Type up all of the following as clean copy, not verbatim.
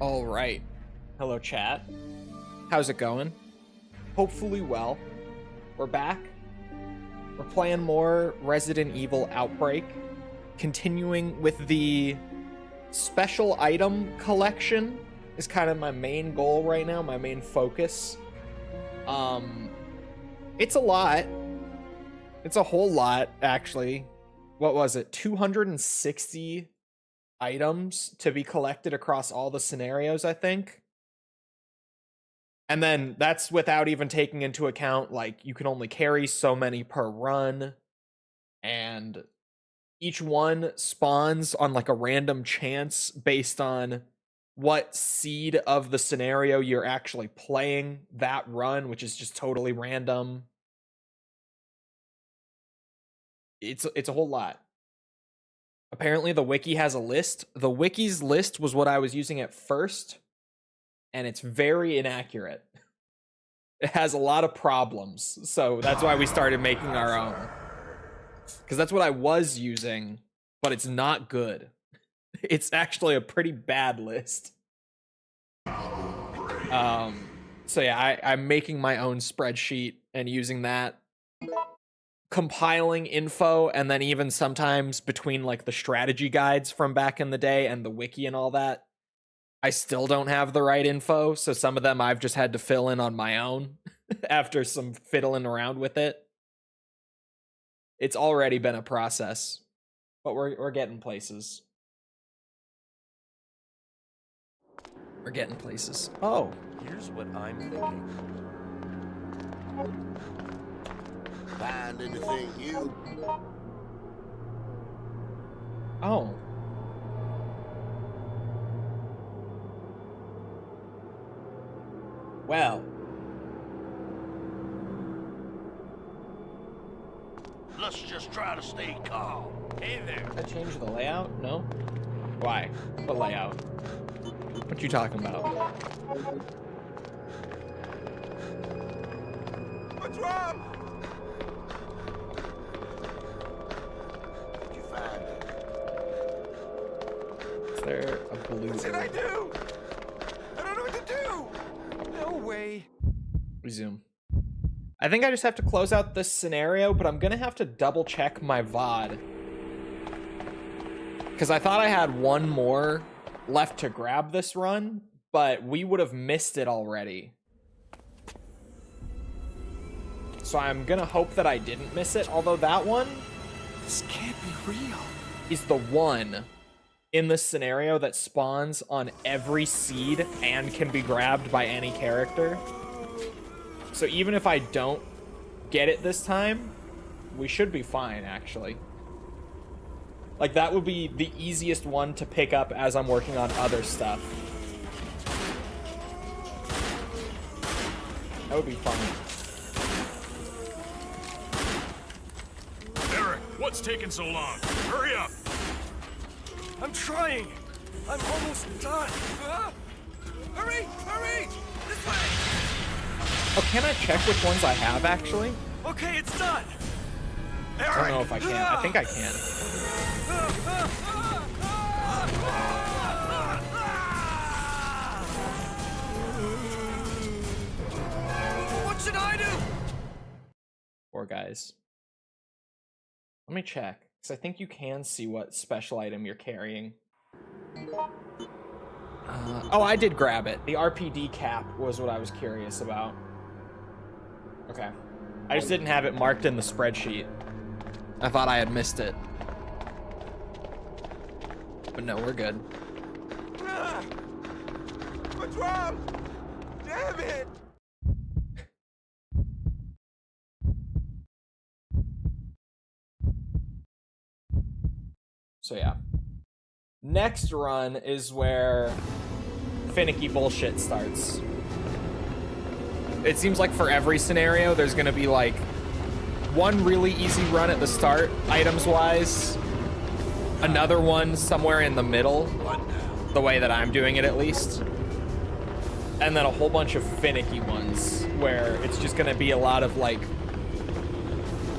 All right. Hello, chat. How's it going? Hopefully well. We're back. We're playing more Resident Evil Outbreak. Continuing with the special item collection is kind of my main goal right now, my main focus. It's a lot. It's a whole lot, actually. What was it? 260 items to be collected across all the scenarios, I think. And then that's without even taking into account, like, you can only carry so many per run. And each one spawns on, like, a random chance based on what seed of the scenario you're actually playing that run, which is just totally random. It's a whole lot. Apparently the wiki has a list. The wiki's list was what I was using at first, and it's very inaccurate. It has a lot of problems, so that's why we started making our own. Because that's what I was using, but it's not good. It's actually a pretty bad list. So yeah, I'm making my own spreadsheet and using that, compiling info, and then even sometimes between like the strategy guides from back in the day and the wiki and all that, I still don't have the right info, so some of them I've just had to fill in on my own after some fiddling around with it. It's already been a process, but we're getting places. We're getting places. Oh, here's what I'm thinking. Find anything new? Oh. Well. Let's just try to stay calm. Hey there. Did I change the layout? No? Why? What layout? What you talking about? What's wrong? Did you find it? Is there a blue? What should I do? I don't know what to do. No way. Resume. I think I just have to close out this scenario, but I'm gonna have to double check my VOD. Because I thought I had one more left to grab this run, but we would have missed it already. So I'm gonna hope that I didn't miss it, although that one... This can't be real. ...is the one in this scenario that spawns on every seed and can be grabbed by any character. So even if I don't get it this time, we should be fine, actually. Like, that would be the easiest one to pick up as I'm working on other stuff. That would be fine. Eric, what's taking so long? Hurry up! I'm trying. I'm almost done. Hurry! Hurry! This way! Oh, can I check which ones I have, actually? Okay, it's done. I don't know if I can. I think I can. What should I do? Poor guys. Let me check, because I think you can see what special item you're carrying. Oh, I did grab it. The RPD cap was what I was curious about. Okay. I just didn't have it marked in the spreadsheet. I thought I had missed it. But no, we're good. What's wrong? Damn it! So yeah. Next run is where finicky bullshit starts. It seems like for every scenario, there's gonna be like one really easy run at the start, items-wise, another one somewhere in the middle, the way that I'm doing it at least, and then a whole bunch of finicky ones where it's just gonna be a lot of like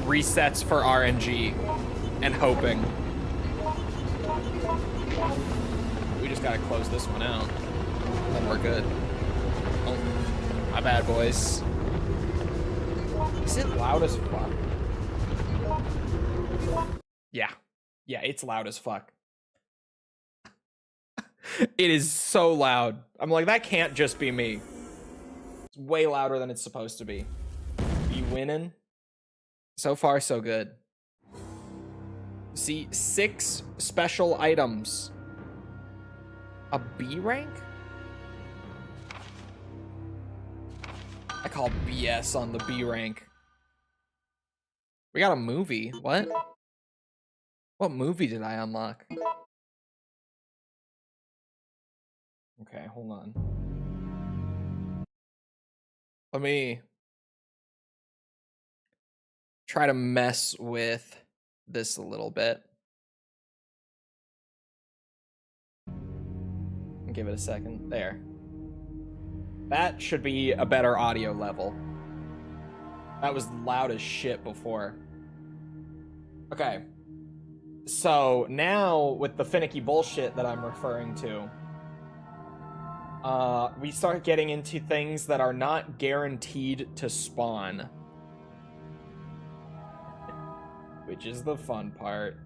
resets for RNG and hoping. We just gotta close this one out. we're good. Oh, my bad, boys. Is it loud as fuck? Yeah. Yeah, it's loud as fuck. It is so loud. I'm like, that can't just be me. It's way louder than it's supposed to be. You winning? So far, so good. See, 6 special items. A B rank? I call BS on the B rank. We got a movie. What? What movie did I unlock? Okay, hold on. Let me try to mess with this a little bit. Give it a second. There. That should be a better audio level. That was loud as shit before. Okay. So now with the finicky bullshit that I'm referring to, we start getting into things that are not guaranteed to spawn. Which is the fun part.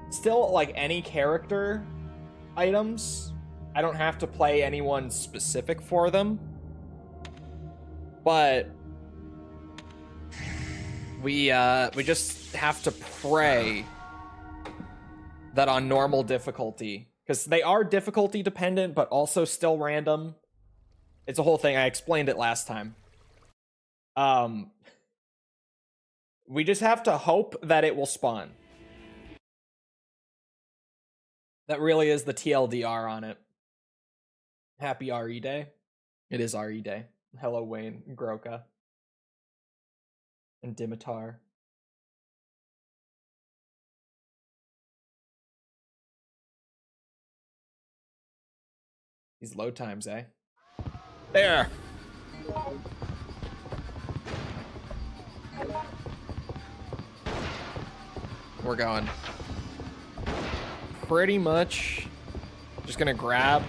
Still, like any character items, I don't have to play anyone specific for them. But we just have to pray that on normal difficulty, because they are difficulty dependent, but also still random. It's a whole thing. I explained it last time. We just have to hope that it will spawn. That really is the TLDR on it. Happy RE Day. It is RE Day. Hello, Wayne, Groka, and Dimitar. These load times, eh? There! We're going. Pretty much just gonna grab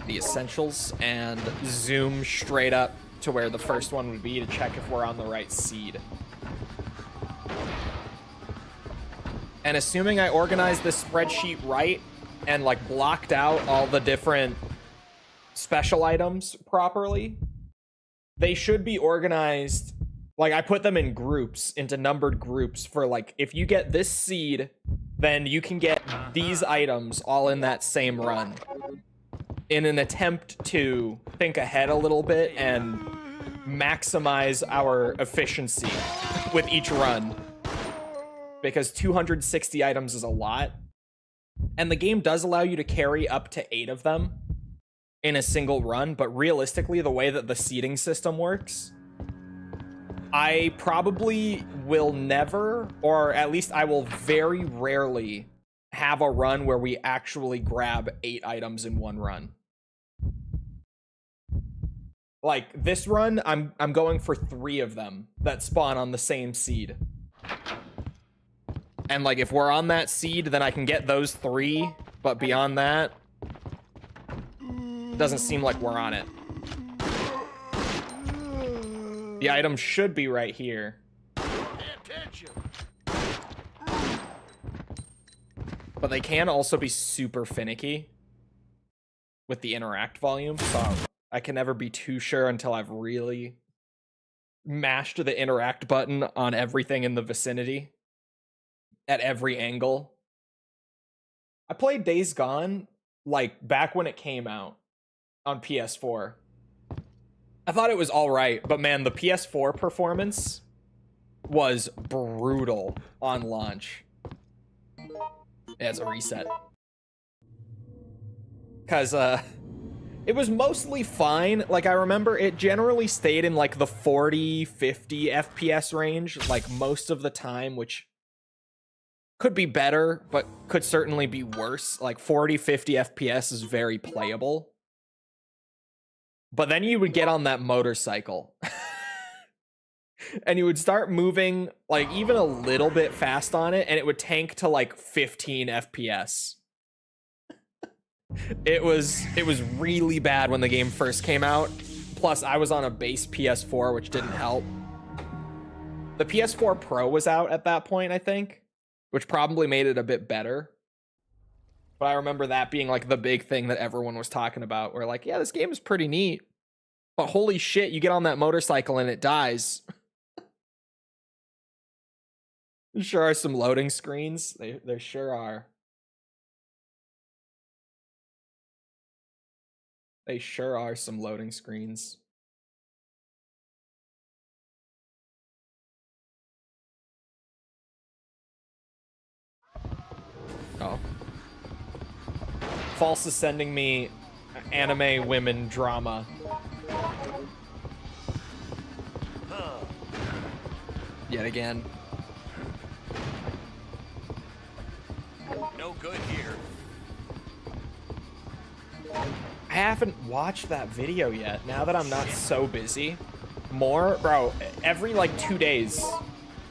the essentials and zoom straight up to where the first one would be to check if we're on the right seed. And assuming I organized this spreadsheet right and like blocked out all the different special items properly, they should be organized. Like, I put them in groups, into numbered groups for, like, if you get this seed, then you can get these items all in that same run. In an attempt to think ahead a little bit and maximize our efficiency with each run. Because 260 items is a lot. And the game does allow you to carry up to 8 of them in a single run, but realistically, the way that the seeding system works, I probably will never, or at least I will very rarely, have a run where we actually grab 8 items in one run. Like, this run, I'm going for 3 of them that spawn on the same seed. And, like, if we're on that seed, then I can get those 3, but beyond that, doesn't seem like we're on it. The item should be right here. Pay attention. But they can also be super finicky with the interact volume, so I can never be too sure until I've really mashed the interact button on everything in the vicinity at every angle. I played Days Gone, like, back when it came out on PS4. I thought it was all right, but man, the PS4 performance was brutal on launch. As a reset. Because, it was mostly fine. Like, I remember it generally stayed in, like, the 40, 50 FPS range, like, most of the time, which could be better, but could certainly be worse. Like, 40, 50 FPS is very playable. But then you would get on that motorcycle. And you would start moving, like, even a little bit fast on it, and it would tank to, like, 15 FPS. It was really bad when the game first came out. Plus, I was on a base PS4, which didn't help. The PS4 Pro was out at that point, I think, which probably made it a bit better. But I remember that being like the big thing that everyone was talking about. Where like, yeah, this game is pretty neat, but holy shit, you get on that motorcycle and it dies. There sure are some loading screens. There sure are. They sure are some loading screens. Oh. False is sending me anime women drama. Yet again. No good here. I haven't watched that video yet. Now that I'm not so busy. More? Bro, every like 2 days.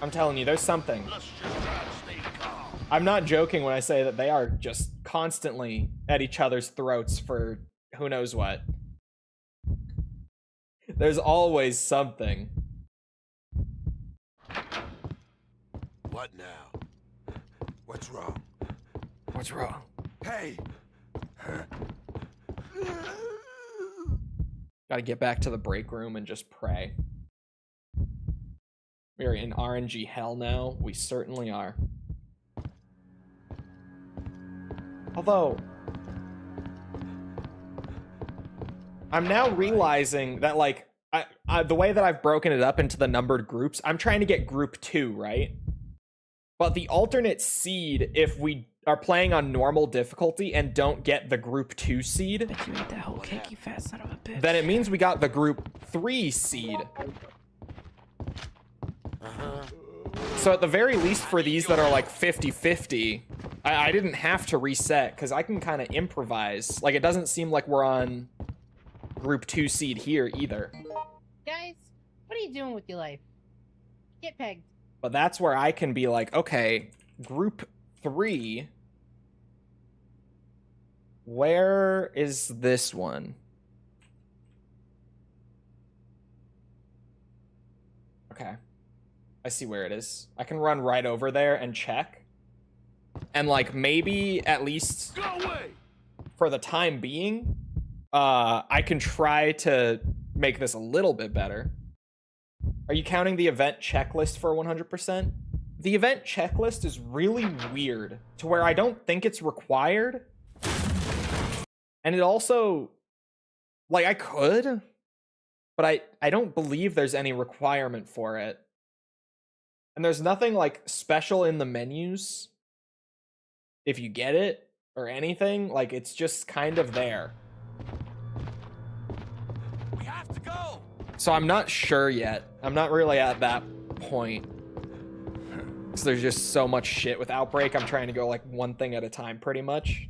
I'm telling you, there's something. Let's just try to stay calm. I'm not joking when I say that they are just constantly at each other's throats for who knows what. There's always something. What now? What's wrong? What's wrong? Hey! Gotta get back to the break room and just pray. We're in RNG hell now. We certainly are. Although, I'm now realizing that, like, the way that I've broken it up into the numbered groups, I'm trying to get group 2, right? But the alternate seed, if we are playing on normal difficulty and don't get the group 2 seed, Bet you ate that whole cake, you fat son of a bitch. then it means we got the group 3 seed. So at the very least for these that are like 50-50, I didn't have to reset because I can kind of improvise. Like, it doesn't seem like we're on group 2 seed here either. Guys, what are you doing with your life? Get pegged. But that's where I can be like, okay, group 3, where is this one? Okay, I see where it is. I can run right over there and check. And like maybe at least Go away! for the time being, I can try to make this a little bit better. Are you counting the event checklist for 100%? The event checklist is really weird to where I don't think it's required. And it also, like, I could, but I don't believe there's any requirement for it. And there's nothing like special in the menus if you get it or anything. Like, it's just kind of there. We have to go! So I'm not sure yet. I'm not really at that point. Because there's just so much shit with Outbreak. I'm trying to go like one thing at a time pretty much.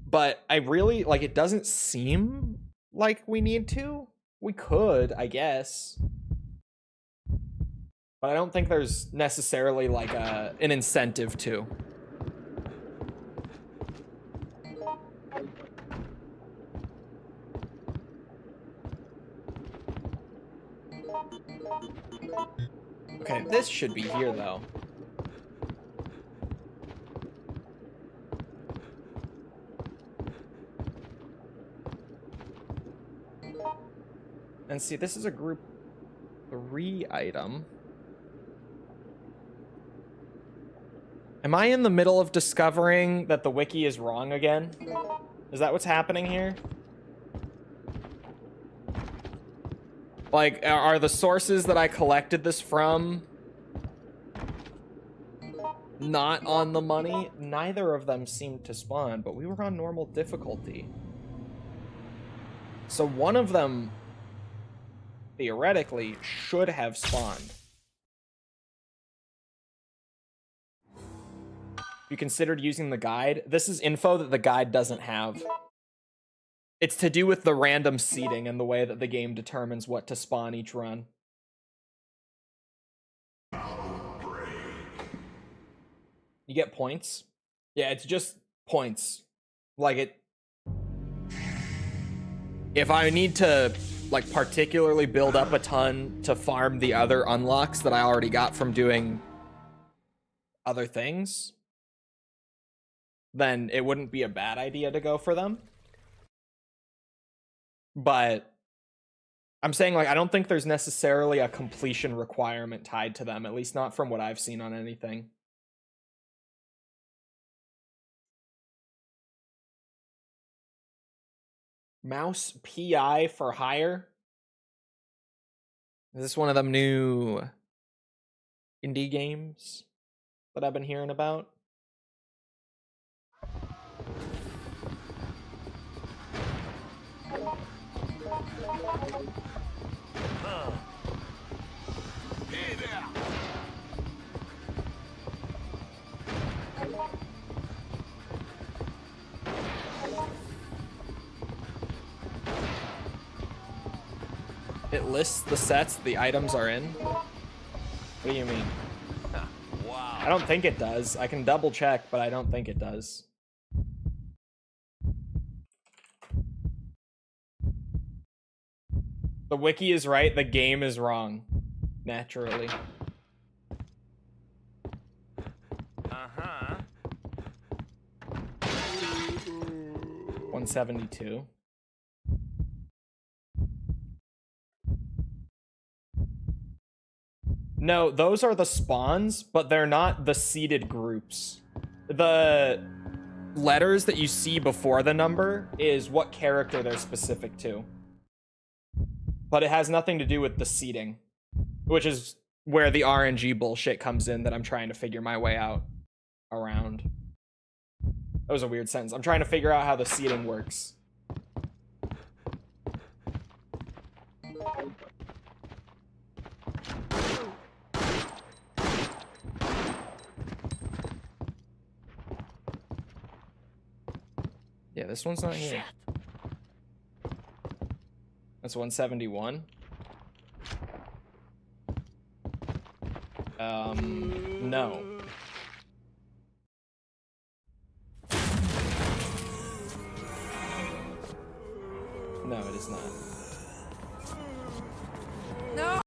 But I really, like, it doesn't seem like we need to. We could, I guess. But I don't think there's necessarily like an incentive to. Okay, this should be here though. And see, this is a group 3 item. Am I in the middle of discovering that the wiki is wrong again? Is that what's happening here? Like, are the sources that I collected this from not on the money? Neither of them seemed to spawn, but we were on normal difficulty. So one of them, theoretically, should have spawned. You considered using the guide? This is info that the guide doesn't have. It's to do with the random seeding and the way that the game determines what to spawn each run. You get points? Yeah, it's just points. Like it, if I need to like particularly build up a ton to farm the other unlocks that I already got from doing other things, then it wouldn't be a bad idea to go for them. But I'm saying, like, I don't think there's necessarily a completion requirement tied to them, at least not from what I've seen on anything. Mouse PI for hire? Is this one of them new indie games that I've been hearing about? Hey there! It lists the sets the items are in? What do you mean? Wow. I don't think it does. I can double check, but I don't think it does. The wiki is right, the game is wrong. Naturally. Uh-huh. 172. No, those are the spawns, but they're not the seeded groups. The letters that you see before the number is what character they're specific to. But it has nothing to do with the seeding, which is where the RNG bullshit comes in that I'm trying to figure my way out around. That was a weird sentence. I'm trying to figure out how the seeding works. Yeah, this one's not here. That's 171. No. No, it is not. No.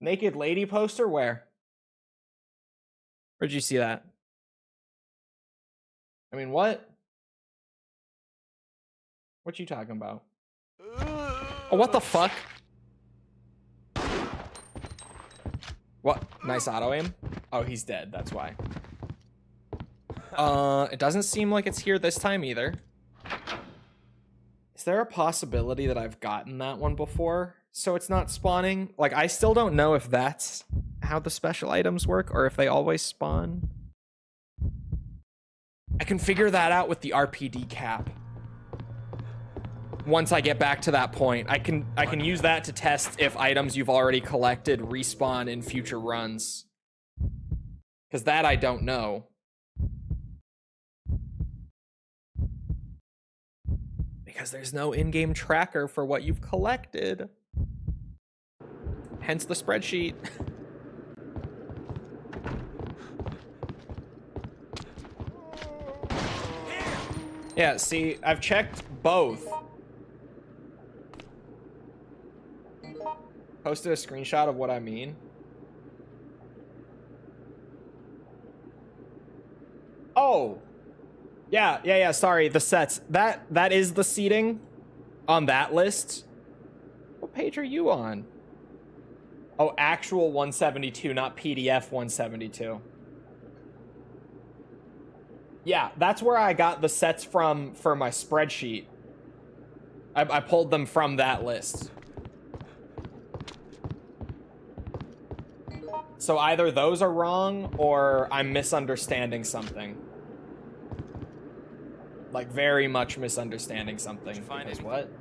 Naked lady poster? Where? Where'd you see that? I mean, what? What you talking about? Oh, what the fuck? What? Nice auto aim? Oh, he's dead. That's why. It doesn't seem like it's here this time either. Is there a possibility that I've gotten that one before, so it's not spawning? Like, I still don't know if that's how the special items work or if they always spawn. I can figure that out with the RPD cap. Once I get back to that point, I can use that to test if items you've already collected respawn in future runs. Because that I don't know. Because there's no in-game tracker for what you've collected. Hence the spreadsheet. Yeah, see, I've checked both. Posted a screenshot of what I mean. Oh. Yeah, sorry, the sets. That is the seating on that list. What page are you on? Oh, actual 172, not PDF 172. Yeah, that's where I got the sets from for my spreadsheet. I pulled them from that list. So either those are wrong or I'm misunderstanding something. Like, very much misunderstanding something. Because what?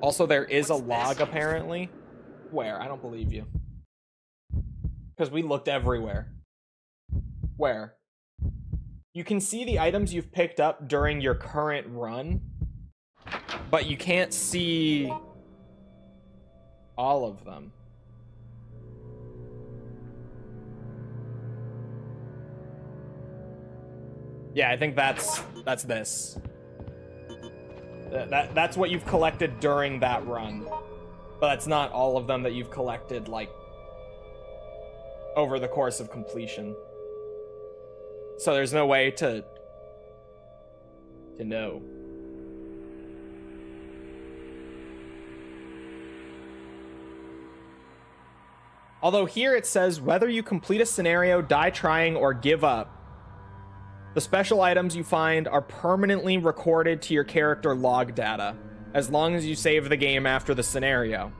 Also, there is a log, apparently. Where? I don't believe you. Because we looked everywhere. Where? You can see the items you've picked up during your current run, but you can't see all of them. Yeah, I think that's this. That's what you've collected during that run. But that's not all of them that you've collected, like, over the course of completion. So there's no way to know. Although here it says whether you complete a scenario, die trying, or give up, the special items you find are permanently recorded to your character log data, as long as you save the game after the scenario.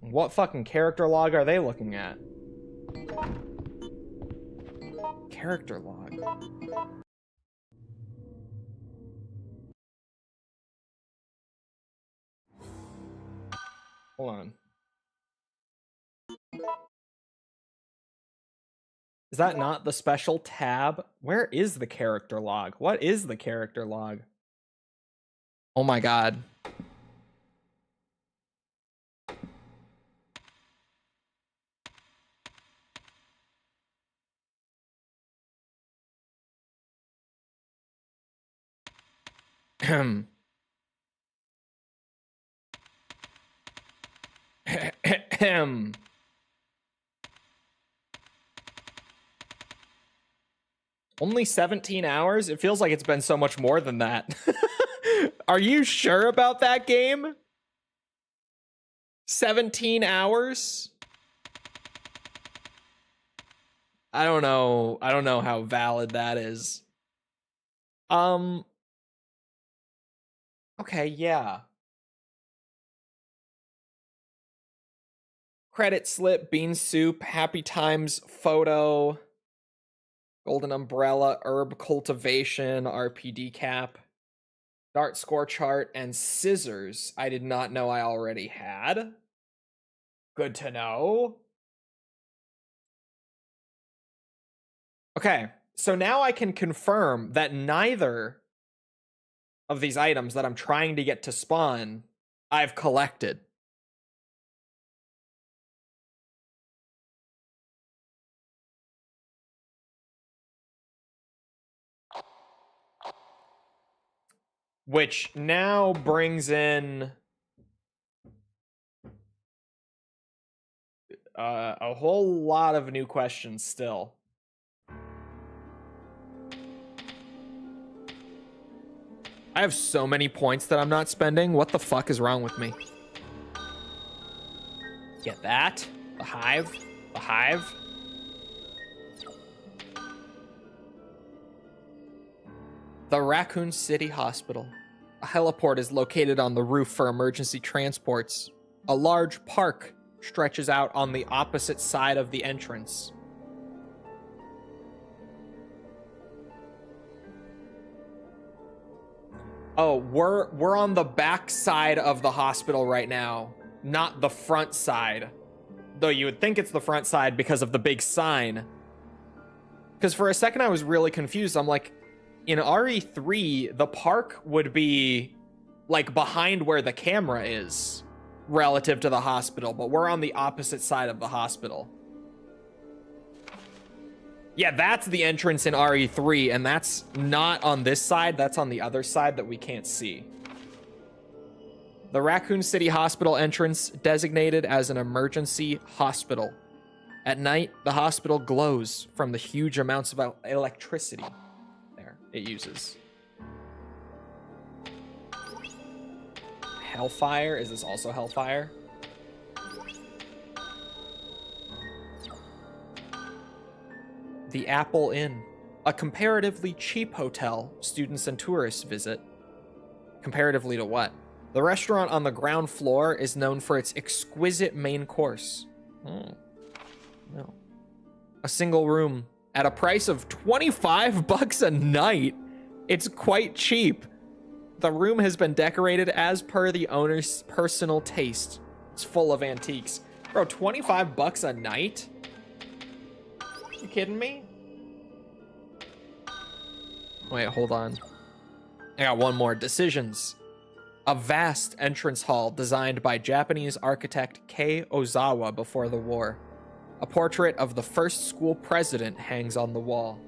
What fucking character log are they looking at? Character log. Hold on. Is that not the special tab? Where is the character log? What is the character log? Oh my god. Ahem. Ahem. Only 17 hours? It feels like it's been so much more than that. Are you sure about that game? 17 hours? I don't know. I don't know how valid that is. Okay, yeah. Credit slip, bean soup, happy times photo, golden umbrella, herb cultivation, RPD cap, dart score chart, and scissors. I did not know I already had. Good to know. Okay, so now I can confirm that neither of these items that I'm trying to get to spawn, I've collected. Which now brings in a whole lot of new questions still. I have so many points that I'm not spending. What the fuck is wrong with me? Get that. The hive. The hive. The Raccoon City Hospital. A heliport is located on the roof for emergency transports. A large park stretches out on the opposite side of the entrance. Oh, we're on the back side of the hospital right now, not the front side. Though you would think it's the front side because of the big sign. Because for a second I was really confused. I'm like, in RE3, the park would be like behind where the camera is relative to the hospital, but we're on the opposite side of the hospital. Yeah, that's the entrance in RE3, and that's not on this side, that's on the other side that we can't see. The Raccoon City Hospital entrance designated as an emergency hospital. At night, the hospital glows from the huge amounts of electricity there it uses. Hellfire? Is this also Hellfire? The Apple Inn, a comparatively cheap hotel students and tourists visit. Comparatively to what? The restaurant on the ground floor is known for its exquisite main course. No. A single room at a price of $25 a night. It's quite cheap. The room has been decorated as per the owner's personal taste. It's full of antiques. Bro, $25 a night? You kidding me? Wait, hold on. I got one more. Decisions. A vast entrance hall designed by Japanese architect Kei Ozawa before the war. A portrait of the first school president hangs on the wall.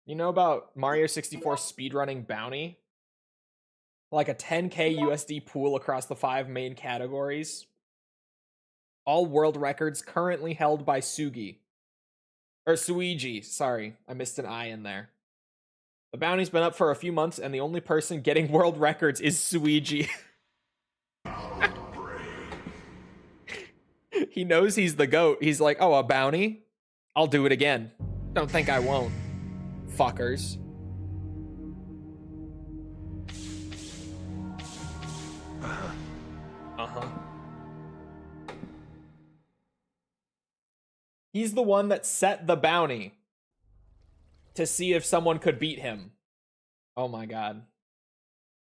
You know about Mario 64 speedrunning bounty? Like a 10k USD pool across the 5 main categories. All world records currently held by Sugi. Or Suigi, sorry. I missed an I in there. The bounty's been up for a few months and the only person getting world records is Suigi. He knows he's the GOAT. He's like, oh, a bounty? I'll do it again. Don't think I won't. Fuckers. Uh-huh. He's the one that set the bounty to see if someone could beat him. Oh my god.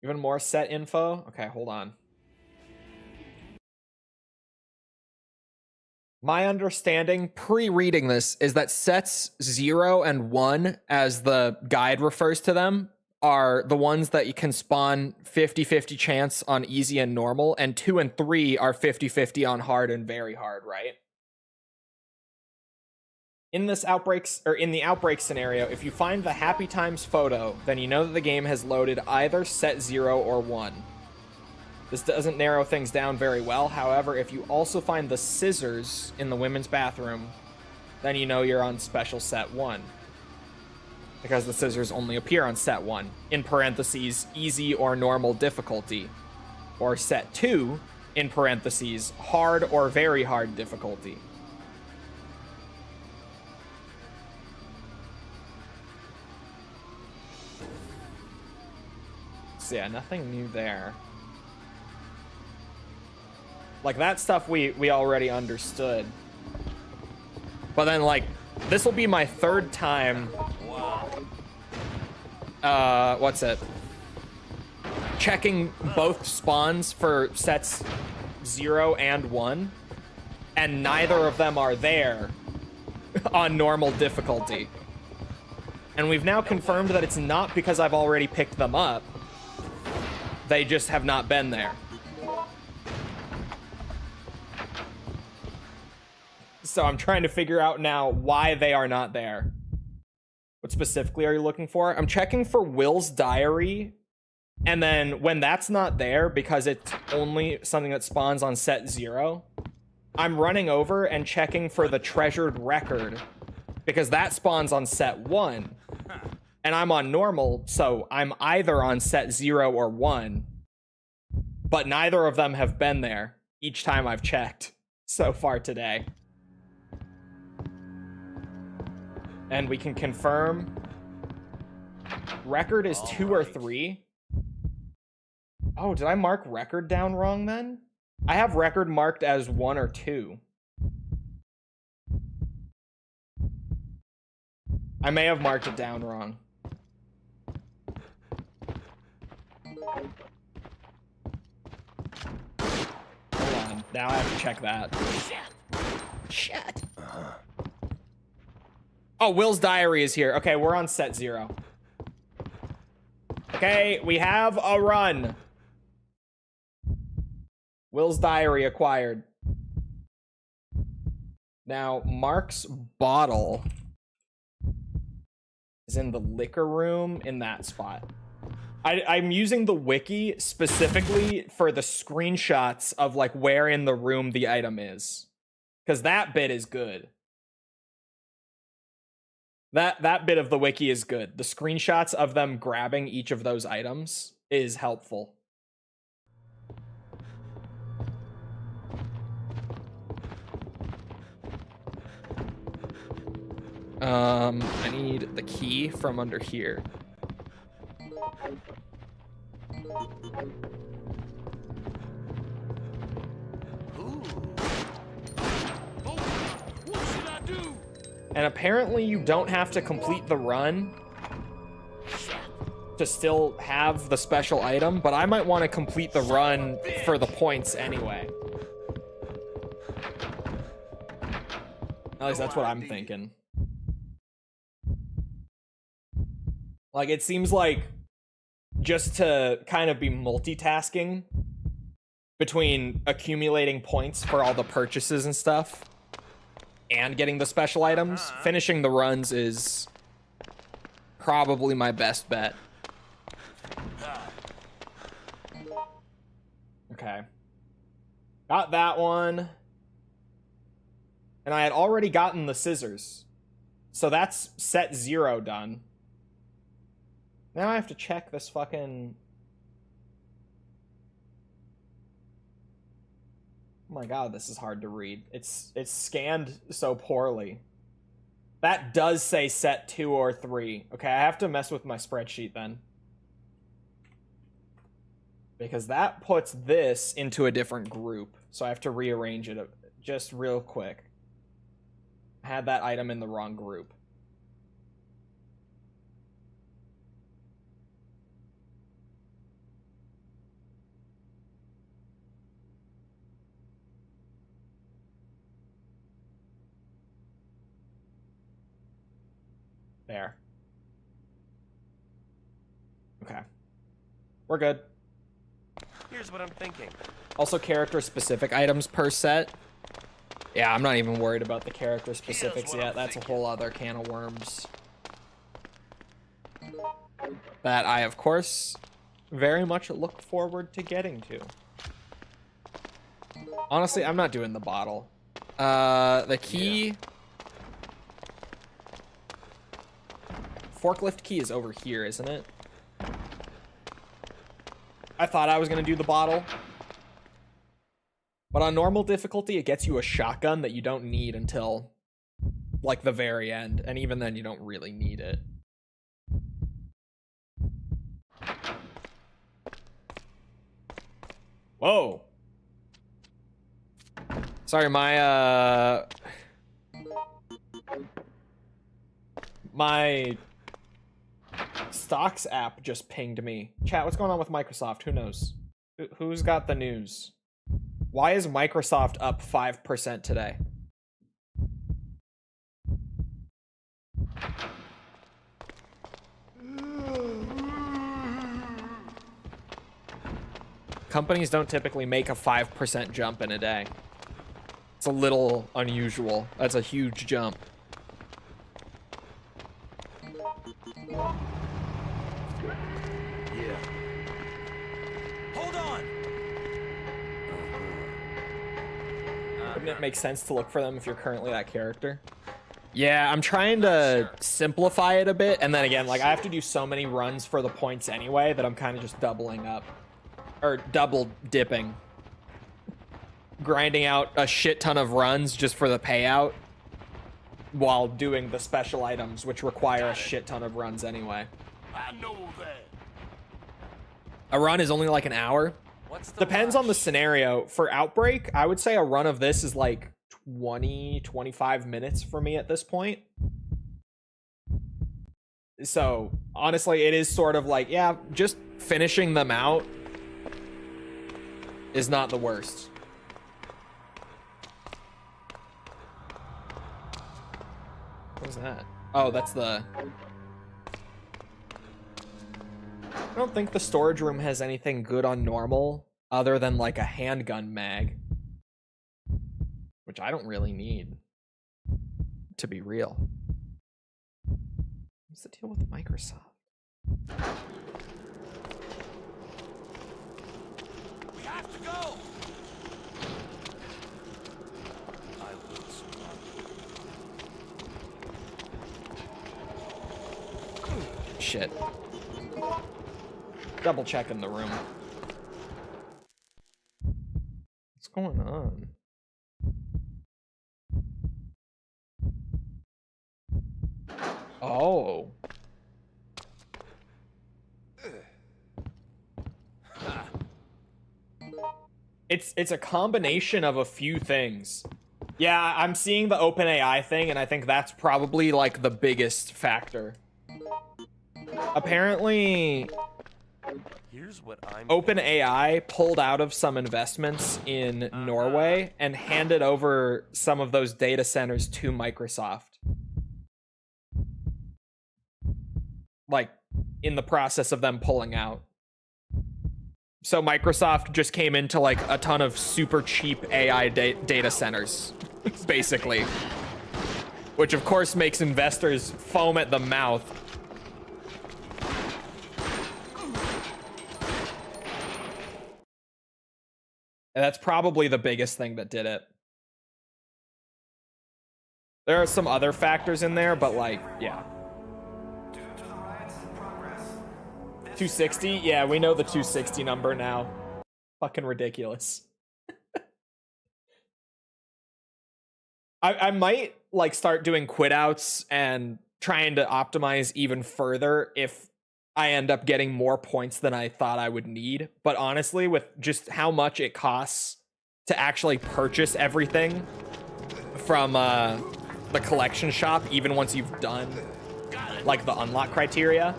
Even more set info? Okay, hold on. My understanding, pre-reading this, is that sets 0 and 1, as the guide refers to them, are the ones that you can spawn 50-50 chance on easy and normal, and 2 and 3 are 50-50 on hard and very hard, right? In this in the outbreak scenario, if you find the Happy Times photo, then you know that the game has loaded either set 0 or 1. This doesn't narrow things down very well. However, if you also find the scissors in the women's bathroom, then you know you're on special set 1. Because the scissors only appear on set 1, in parentheses, easy or normal difficulty. Or set 2, in parentheses, hard or very hard difficulty. So yeah, nothing new there. Like, that stuff we already understood. But then, like, this will be my 3rd time... what's it? Checking both spawns for sets 0 and 1. And neither of them are there on normal difficulty. And we've now confirmed that it's not because I've already picked them up. They just have not been there. So I'm trying to figure out now why they are not there. What specifically are you looking for? I'm checking for Will's diary. And then when that's not there, because it's only something that spawns on set 0, I'm running over and checking for the treasured record, because that spawns on set 1. And I'm on normal, so I'm either on set 0 or 1. But neither of them have been there each time I've checked so far today. And we can confirm record is 2 or 3. Oh, did I mark record down wrong then? I have record marked as 1 or 2. I may have marked it down wrong. Hold on. Now I have to check that. Shit. Oh, Will's diary is here. Okay, we're on set 0. Okay, we have a run. Will's diary acquired. Now, Mark's bottle is in the liquor room in that spot. I'm using the wiki specifically for the screenshots of like where in the room the item is. Because that bit is good. That bit of the wiki is good. The screenshots of them grabbing each of those items is helpful. I need the key from under here. Ooh. Oh, what should I do? And apparently you don't have to complete the run to still have the special item, but I might want to complete the run for the points anyway. At least that's what I'm thinking. Like, it seems like just to kind of be multitasking between accumulating points for all the purchases and stuff and getting the special items, finishing the runs is probably my best bet. Okay. Got that one. And I had already gotten the scissors. So that's set 0 done. Now I have to check this fucking... Oh my god, this is hard to read. It's scanned so poorly. That does say set 2 or 3. Okay, I have to mess with my spreadsheet then. Because that puts this into a different group. So I have to rearrange it just real quick. I had that item in the wrong group. There. Okay. We're good. Here's what I'm thinking. Also, character-specific items per set. Yeah, I'm not even worried about the character specifics yet. That's a whole other can of worms. That I, of course, very much look forward to getting to. Honestly, I'm not doing the bottle. The key... Yeah. Forklift key is over here, isn't it? I thought I was going to do the bottle. But on normal difficulty, it gets you a shotgun that you don't need until, like, the very end. And even then, you don't really need it. Whoa. Sorry, my stocks app just pinged me. Chat, what's going on with Microsoft? Who knows? Who's got the news? Why is Microsoft up 5% today? Companies don't typically make a 5% jump in a day. It's a little unusual. That's a huge jump. Yeah. Hold on. Wouldn't it make sense to look for them if you're currently that character? Yeah, I'm trying to simplify it a bit, and then again, like, I have to do so many runs for the points anyway that I'm kind of just doubling up. Or double dipping. Grinding out a shit ton of runs just for the payout while doing the special items, which require a shit ton of runs anyway. I know that. A run is only like an hour. Depends on the scenario. For Outbreak, I would say a run of this is like 20-25 minutes for me at this point. So honestly, it is sort of like, yeah, just finishing them out is not the worst. What was that? Oh, that's the... I don't think the storage room has anything good on normal other than like a handgun mag. Which I don't really need, to be real. What's the deal with Microsoft? We have to go. I will survive. Shit. Double checking the room. What's going on? Oh. It's a combination of a few things. Yeah, I'm seeing the OpenAI thing, and I think that's probably like the biggest factor. Apparently, Here's what I'm OpenAI pulled out of some investments in Norway and handed over some of those data centers to Microsoft. Like, in the process of them pulling out. So Microsoft just came into like a ton of super cheap AI data centers, basically. Which of course makes investors foam at the mouth. And that's probably the biggest thing that did it. There are some other factors in there, but like, yeah. 260? Yeah, we know the 260 number now. Fucking ridiculous. I might like start doing quit outs and trying to optimize even further if I end up getting more points than I thought I would need. But honestly, with just how much it costs to actually purchase everything from the collection shop, even once you've done like the unlock criteria,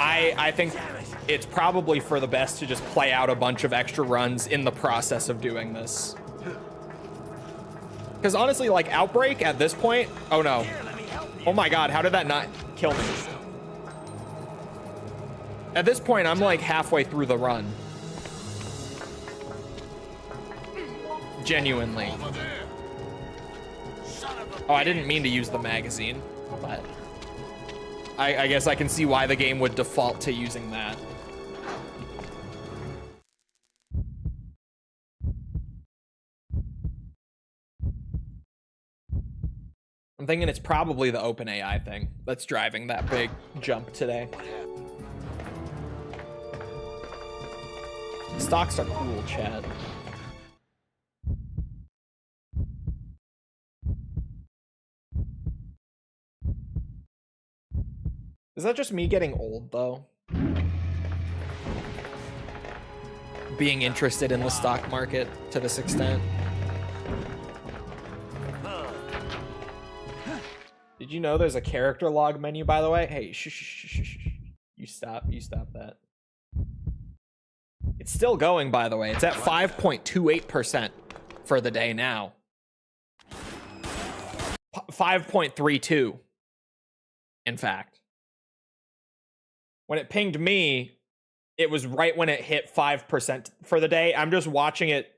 I think it's probably for the best to just play out a bunch of extra runs in the process of doing this. Because honestly, like Outbreak at this point, oh no. Oh my god, how did that not kill me? At this point, I'm like halfway through the run. Genuinely. Oh, I didn't mean to use the magazine, but I guess I can see why the game would default to using that. I'm thinking it's probably the OpenAI thing that's driving that big jump today. Stocks are cool, Chad. Is that just me getting old, though? Being interested in the stock market to this extent? Did you know there's a character log menu, by the way? Hey, shh. You stop that. It's still going, by the way. It's at 5.28% for the day now. 5.32, in fact. When it pinged me, it was right when it hit 5% for the day. I'm just watching it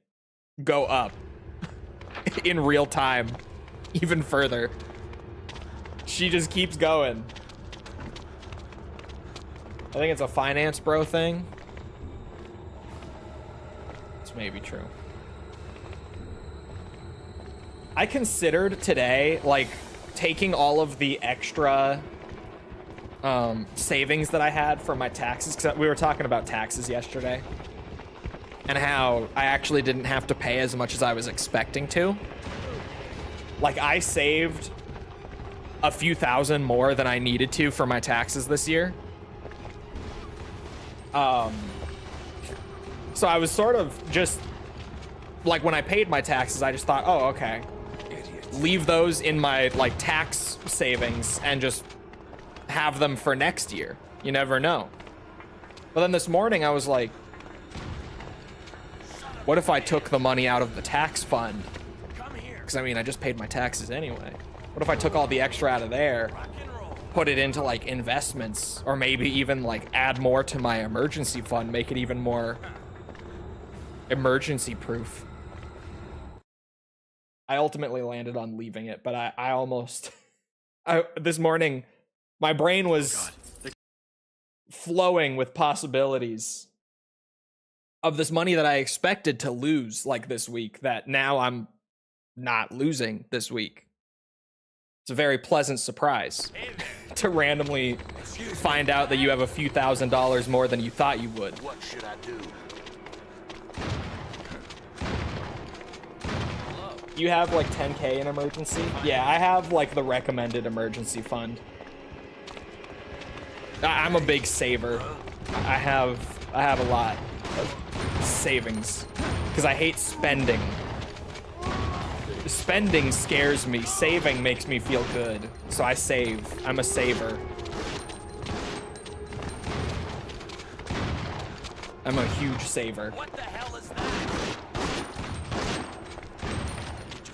go up in real time, even further. She just keeps going. I think it's a finance bro thing. This may be true. I considered today, like, taking all of the extra savings that I had for my taxes, because we were talking about taxes yesterday and how I actually didn't have to pay as much as I was expecting to. Like, I saved a few thousand more than I needed to for my taxes this year. So I was sort of just like, when I paid my taxes, I just thought, oh, okay, leave those in my like tax savings and just have them for next year. You never know. But then this morning I was like, what if I took the money out of the tax fund? Because I mean, I just paid my taxes anyway. What if I took all the extra out of there, put it into like investments, or maybe even like add more to my emergency fund, make it even more emergency proof? I ultimately landed on leaving it, but I almost, this morning, my brain was flowing with possibilities of this money that I expected to lose like this week, that now I'm not losing this week. It's a very pleasant surprise to randomly find out that you have a few $1,000s more than you thought you would. What should I do? You have like 10K in emergency? Yeah, I have like the recommended emergency fund. I'm a big saver. I have a lot of savings because I hate spending. Spending scares me. Saving makes me feel good. So I save. I'm a saver. I'm a huge saver. What the hell is that?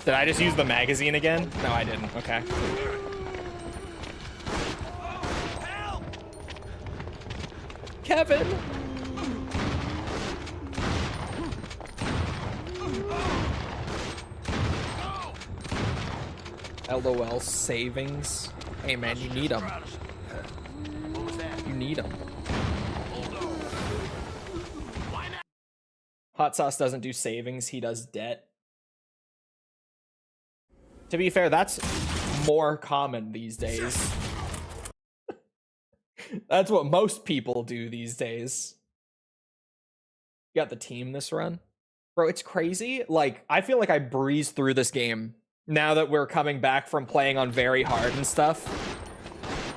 Did I just use the magazine again? No, I didn't. Okay. Help! Kevin. LOL savings. Hey man, you need them. You need them. Hot sauce doesn't do savings, he does debt. To be fair, that's more common these days. That's what most people do these days. You got the team this run? Bro, it's crazy. Like, I feel like I breezed through this game now that we're coming back from playing on very hard and stuff.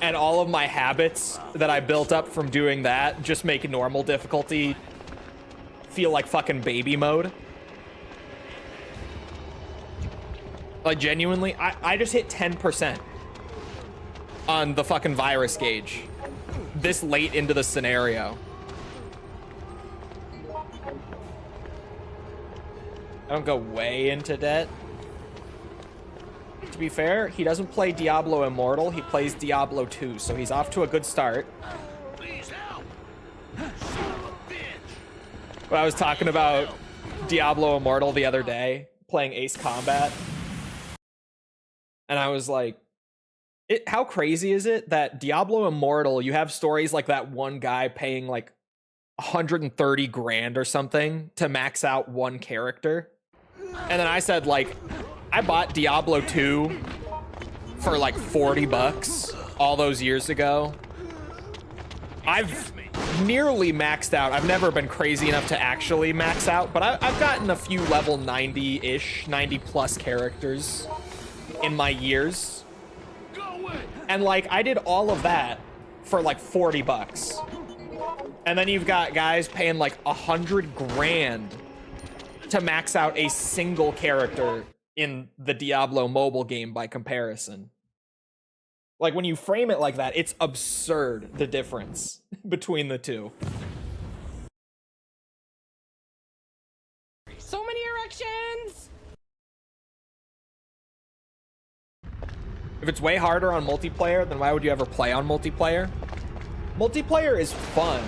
And all of my habits that I built up from doing that just make normal difficulty feel like fucking baby mode. Like, genuinely, I just hit 10% on the fucking virus gauge this late into the scenario. I don't go way into debt. To be fair, he doesn't play Diablo Immortal, he plays Diablo 2, so he's off to a good start. Please help! Son of a bitch! But I was talking about Diablo Immortal the other day, playing Ace Combat. And I was like, how crazy is it that Diablo Immortal, you have stories like that one guy paying like 130 grand or something to max out one character? And then I said, like, I bought Diablo 2 for like 40 bucks all those years ago. I've nearly maxed out. I've never been crazy enough to actually max out, but I've gotten a few level 90-ish, 90 plus characters in my years. And like, I did all of that for like 40 bucks. And then you've got guys paying like 100 grand to max out a single character in the Diablo mobile game by comparison. Like, when you frame it like that, it's absurd, the difference between the two. So many erections! If it's way harder on multiplayer, then why would you ever play on multiplayer? Multiplayer is fun,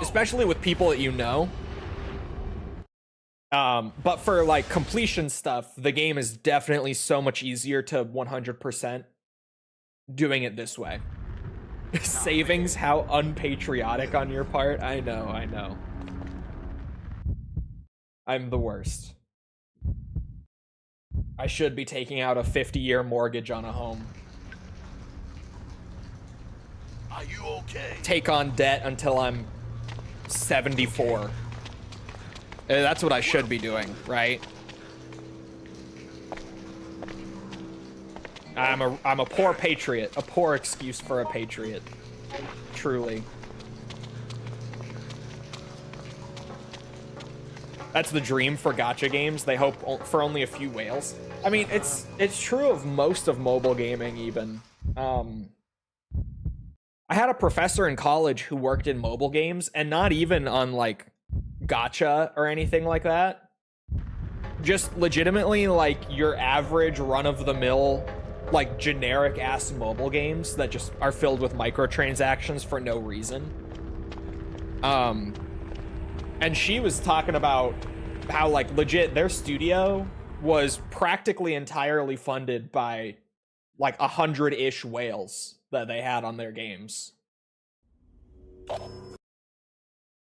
especially with people that you know. But for like completion stuff, the game is definitely so much easier to 100% doing it this way. Savings, how unpatriotic on your part. I know, I know. I'm the worst. I should be taking out a 50-year mortgage on a home. Are you okay? Take on debt until I'm 74. That's what I should be doing, right? I'm a poor patriot. A poor excuse for a patriot. Truly. That's the dream for gacha games. They hope for only a few whales. I mean, it's true of most of mobile gaming even. I had a professor in college who worked in mobile games, and not even on like gacha or anything like that. Just legitimately like your average run-of-the-mill, like generic ass mobile games that just are filled with microtransactions for no reason. And she was talking about how like legit their studio was practically entirely funded by like 100-ish whales that they had on their games.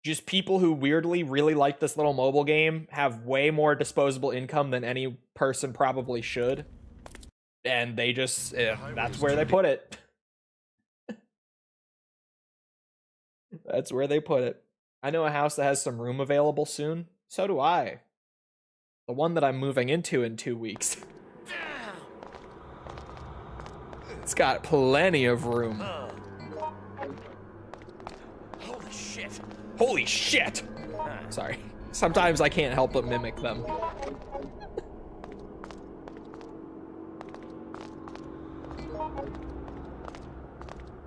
Just people who weirdly really like this little mobile game have way more disposable income than any person probably should. And they just, that's where they put it. That's where they put it. I know a house that has some room available soon. So do I. The one that I'm moving into in 2 weeks. It's got plenty of room. Holy shit. Holy shit! Sorry. Sometimes I can't help but mimic them.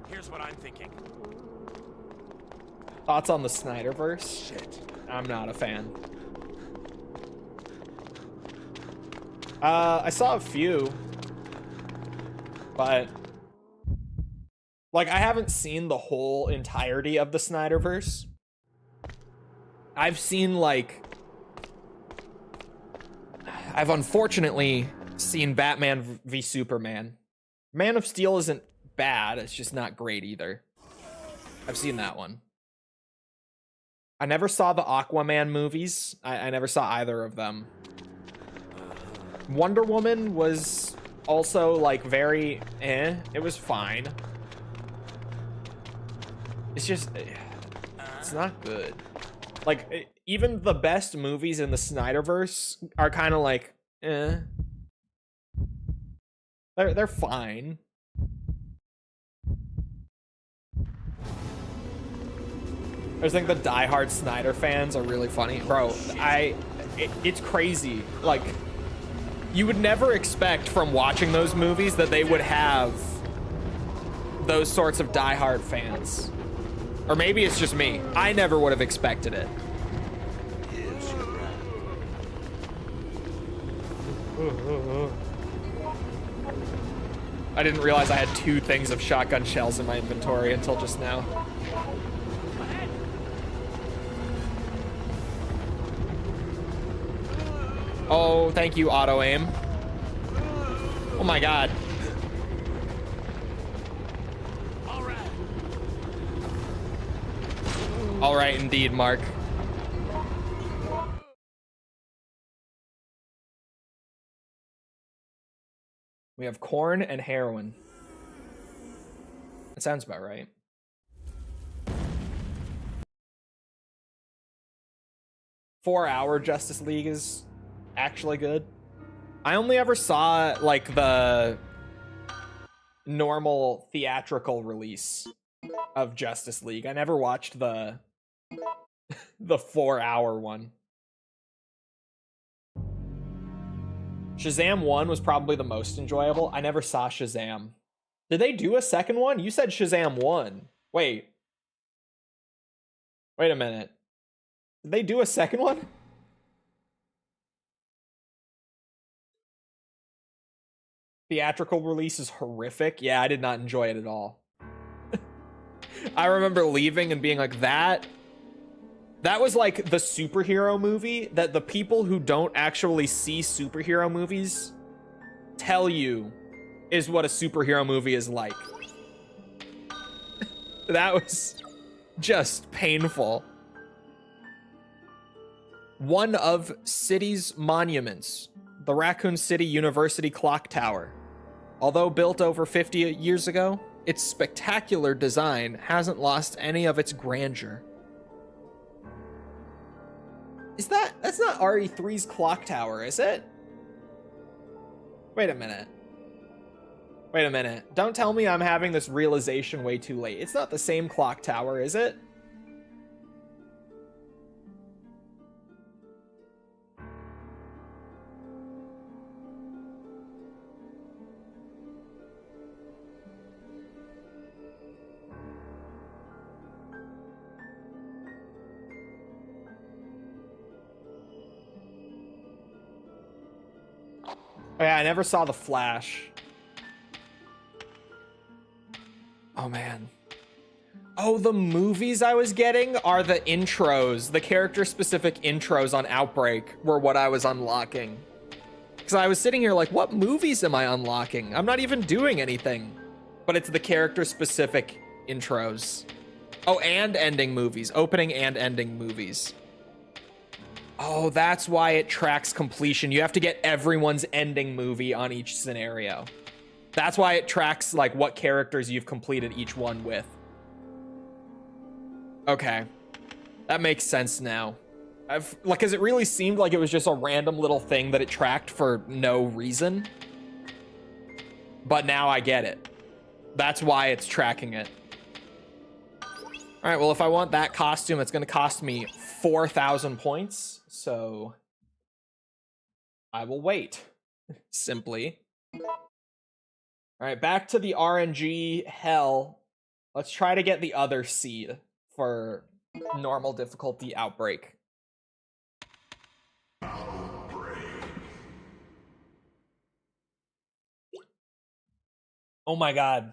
Here's what I'm thinking. Thoughts on the Snyderverse? Shit. I'm not a fan. I saw a few, but Like, I haven't seen the whole entirety of the Snyderverse. I've seen, like... I've unfortunately seen Batman v Superman. Man of Steel isn't bad, it's just not great either. I've seen that one. I never saw the Aquaman movies. I never saw either of them. Wonder Woman was also, like, very It was fine. It's just... It's not good. Like, even the best movies in the Snyderverse are kind of like, They're fine. I just think the diehard Snyder fans are really funny. Bro, it's crazy. Like, you would never expect from watching those movies that they would have those sorts of diehard fans. Or maybe it's just me. I never would have expected it. Yes, you're right. I didn't realize I had 2 things of shotgun shells in my inventory until just now. Oh, thank you, auto aim. Oh my god. All right. All right, indeed, Mark. We have corn and heroin. That sounds about right. Four-hour Justice League is actually good. I only ever saw, like, the normal theatrical release of Justice League. I never watched the 4-hour one. Shazam 1 was probably the most enjoyable. I never saw Shazam. Did they do a second one? You said Shazam 1. Wait a minute. Did they do a second one? Theatrical release is horrific. Yeah, I did not enjoy it at all. I remember leaving and being like, that was like the superhero movie that the people who don't actually see superhero movies tell you is what a superhero movie is like. That was just painful. One of city's monuments, the Raccoon City University Clock Tower. Although built over 50 years ago, its spectacular design hasn't lost any of its grandeur. That's not RE3's clock tower, is it? Wait a minute. Don't tell me I'm having this realization way too late. It's not the same clock tower, is it? Oh yeah, I never saw The Flash. Oh man. Oh, the movies I was getting are the intros. The character-specific intros on Outbreak were what I was unlocking. Because I was sitting here like, what movies am I unlocking? I'm not even doing anything. But it's the character-specific intros. Oh, and ending movies. Opening and ending movies. Oh, that's why it tracks completion. You have to get everyone's ending movie on each scenario. That's why it tracks, like, what characters you've completed each one with. Okay. That makes sense now. Because it really seemed like it was just a random little thing that it tracked for no reason. But now I get it. That's why it's tracking it. Alright, well, if I want that costume, it's going to cost me 4,000 points. So I will wait, simply. All right, back to the RNG hell. Let's try to get the other seed for normal difficulty Outbreak. Oh my god.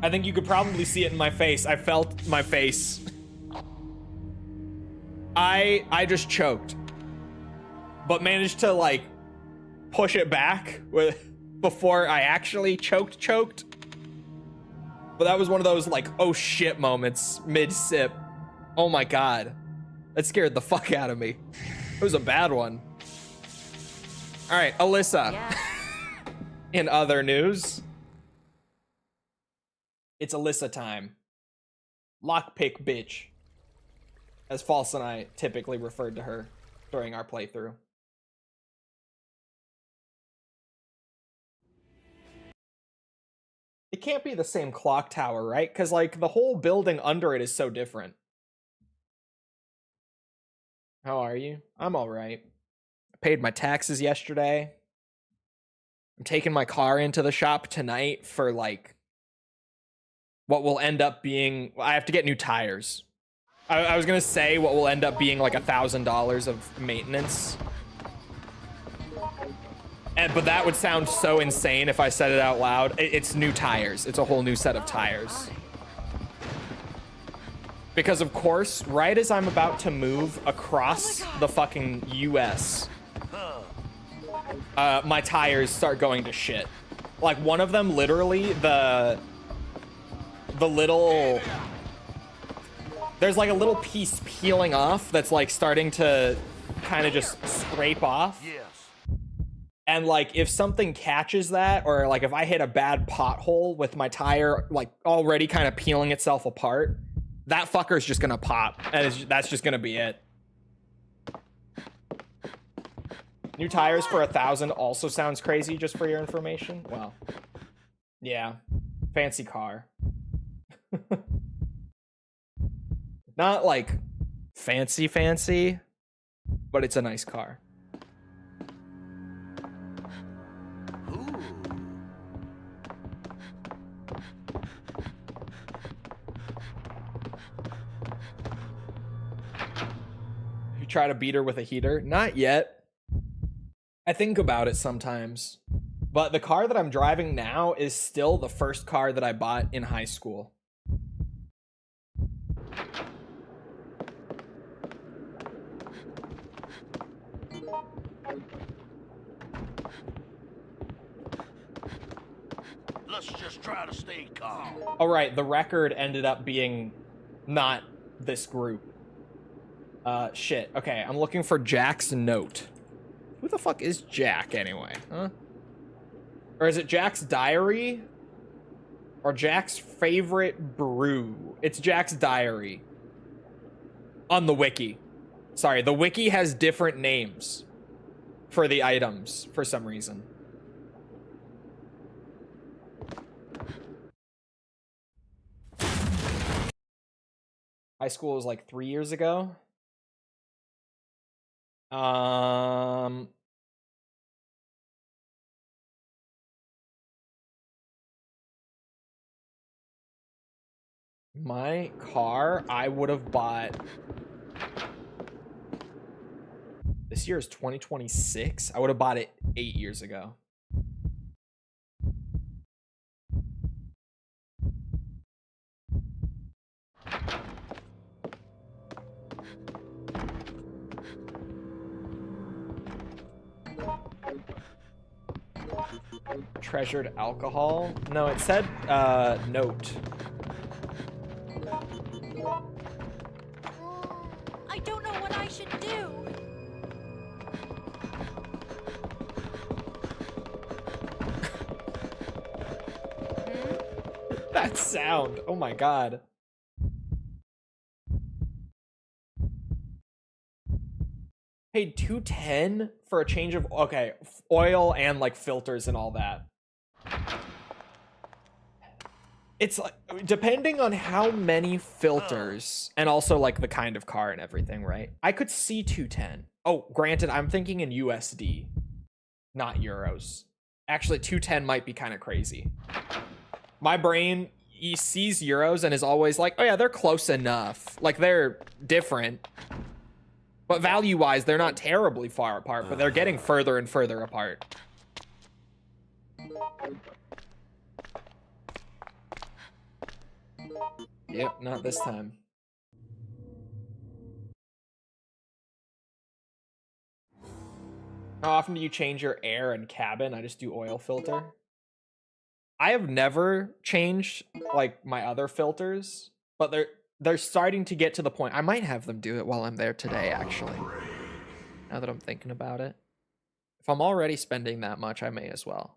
I think you could probably see it in my face. I felt my face. I just choked, but managed to like push it back before I actually choked. But that was one of those like, oh shit moments mid-sip. Oh my god. That scared the fuck out of me. It was a bad one. All right, Alyssa. Yeah. In other news, it's Alyssa time. Lockpick bitch, as False and I typically referred to her during our playthrough. It can't be the same clock tower, right? Because like the whole building under it is so different. How are you? I'm all right. I paid my taxes yesterday. I'm taking my car into the shop tonight for like what will end up being, I have to get new tires. I was gonna say what will end up being like $1,000 of maintenance. But that would sound so insane if I said it out loud. It's new tires. It's a whole new set of tires. Because of course, right as I'm about to move across the fucking US, my tires start going to shit. Like one of them, literally, the little, there's like a little piece peeling off that's like starting to kind of just scrape off. Yes. And like if something catches that, or like if I hit a bad pothole with my tire like already kind of peeling itself apart, that fucker's just gonna pop, and that's just gonna be it. New tires for 1,000 also sounds crazy, just for your information. Well, yeah, fancy car. Not like fancy, but it's a nice car. You try to beat her with a heater? Not yet. I think about it sometimes. But the car that I'm driving now is still the first car that I bought in high school. Let's just try to stay calm. All right, the record ended up being not this group. Shit. Okay, I'm looking for Jack's note. Who the fuck is Jack anyway? Huh? Or is it Jack's diary? Or Jack's favorite brew? It's Jack's diary. On the wiki. Sorry, the wiki has different names for the items for some reason. High school was like 3 years ago. My car, I would have bought. This year is 2026. I would have bought it 8 years ago. Treasured alcohol? No, it said note. I don't know what I should do. That sound. Oh my god. Paid $210 for a change of, okay, oil and like filters and all that. It's like, depending on how many filters and also like the kind of car and everything, right? I could see $210. Oh, granted, I'm thinking in USD, not euros. Actually, $210 might be kind of crazy. My brain, he sees euros and is always like, oh yeah, they're close enough. Like they're different. But value-wise, they're not terribly far apart, but they're getting further and further apart. Yep, not this time. How often do you change your air and cabin? I just do oil filter. I have never changed like my other filters, but they're starting to get to the point. I might have them do it while I'm there today, actually. Now that I'm thinking about it. If I'm already spending that much, I may as well.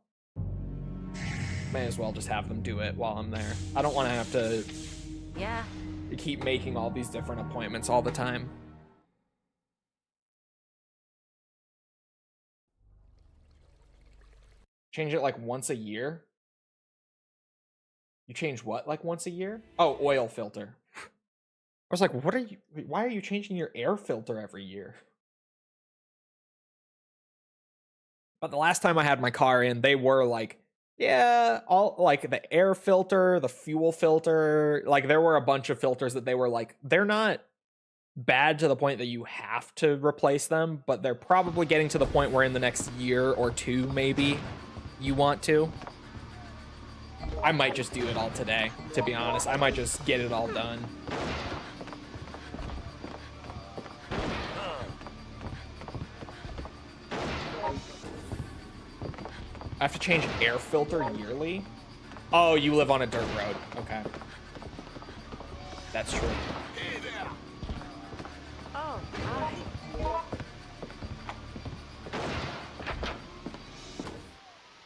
May as well just have them do it while I'm there. I don't want to have to keep making all these different appointments all the time. Change it like once a year? You change what like once a year? Oh, oil filter. I was like, why are you changing your air filter every year? But the last time I had my car in, they were like, yeah, all like the air filter, the fuel filter, like there were a bunch of filters that they were like, they're not bad to the point that you have to replace them, but they're probably getting to the point where in the next year or two, maybe, you want to. I might just do it all today, to be honest. I might just get it all done. I have to change air filter yearly? Oh, you live on a dirt road. Okay. That's true. Hey there. Oh, hi.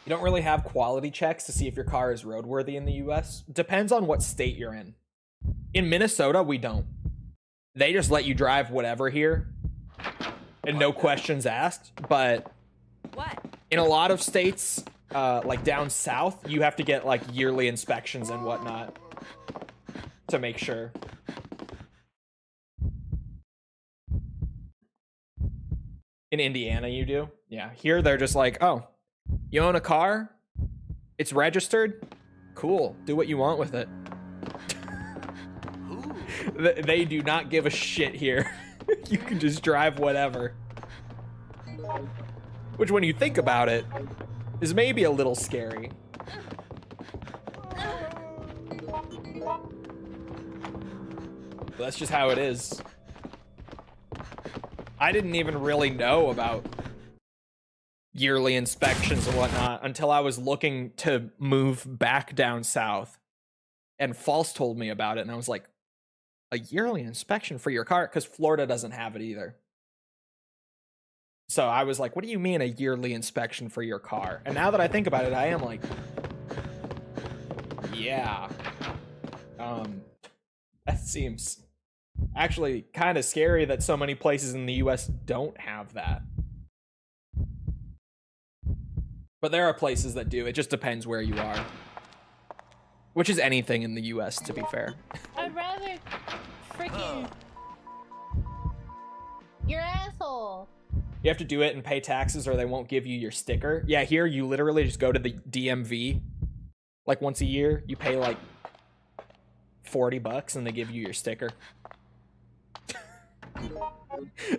You don't really have quality checks to see if your car is roadworthy in the US. Depends on what state you're in. In Minnesota, we don't. They just let you drive whatever here. And no questions asked. But What? in a lot of states, like down south, you have to get like yearly inspections and whatnot to make sure. In Indiana, you do? Yeah. Here, they're just like, oh, you own a car? It's registered? Cool. Do what you want with it. They do not give a shit here. You can just drive whatever. Which, when you think about it, is maybe a little scary. But that's just how it is. I didn't even really know about yearly inspections and whatnot until I was looking to move back down south. And False told me about it, and I was like, a yearly inspection for your car? Because Florida doesn't have it either. So I was like, what do you mean a yearly inspection for your car? And now that I think about it, I am like, yeah. That seems actually kind of scary that so many places in the US don't have that. But there are places that do. It just depends where you are. Which is anything in the US, to be fair. I'd rather freaking... You're an asshole. You have to do it and pay taxes or they won't give you your sticker. Yeah, here you literally just go to the DMV like once a year. You pay like $40 and they give you your sticker.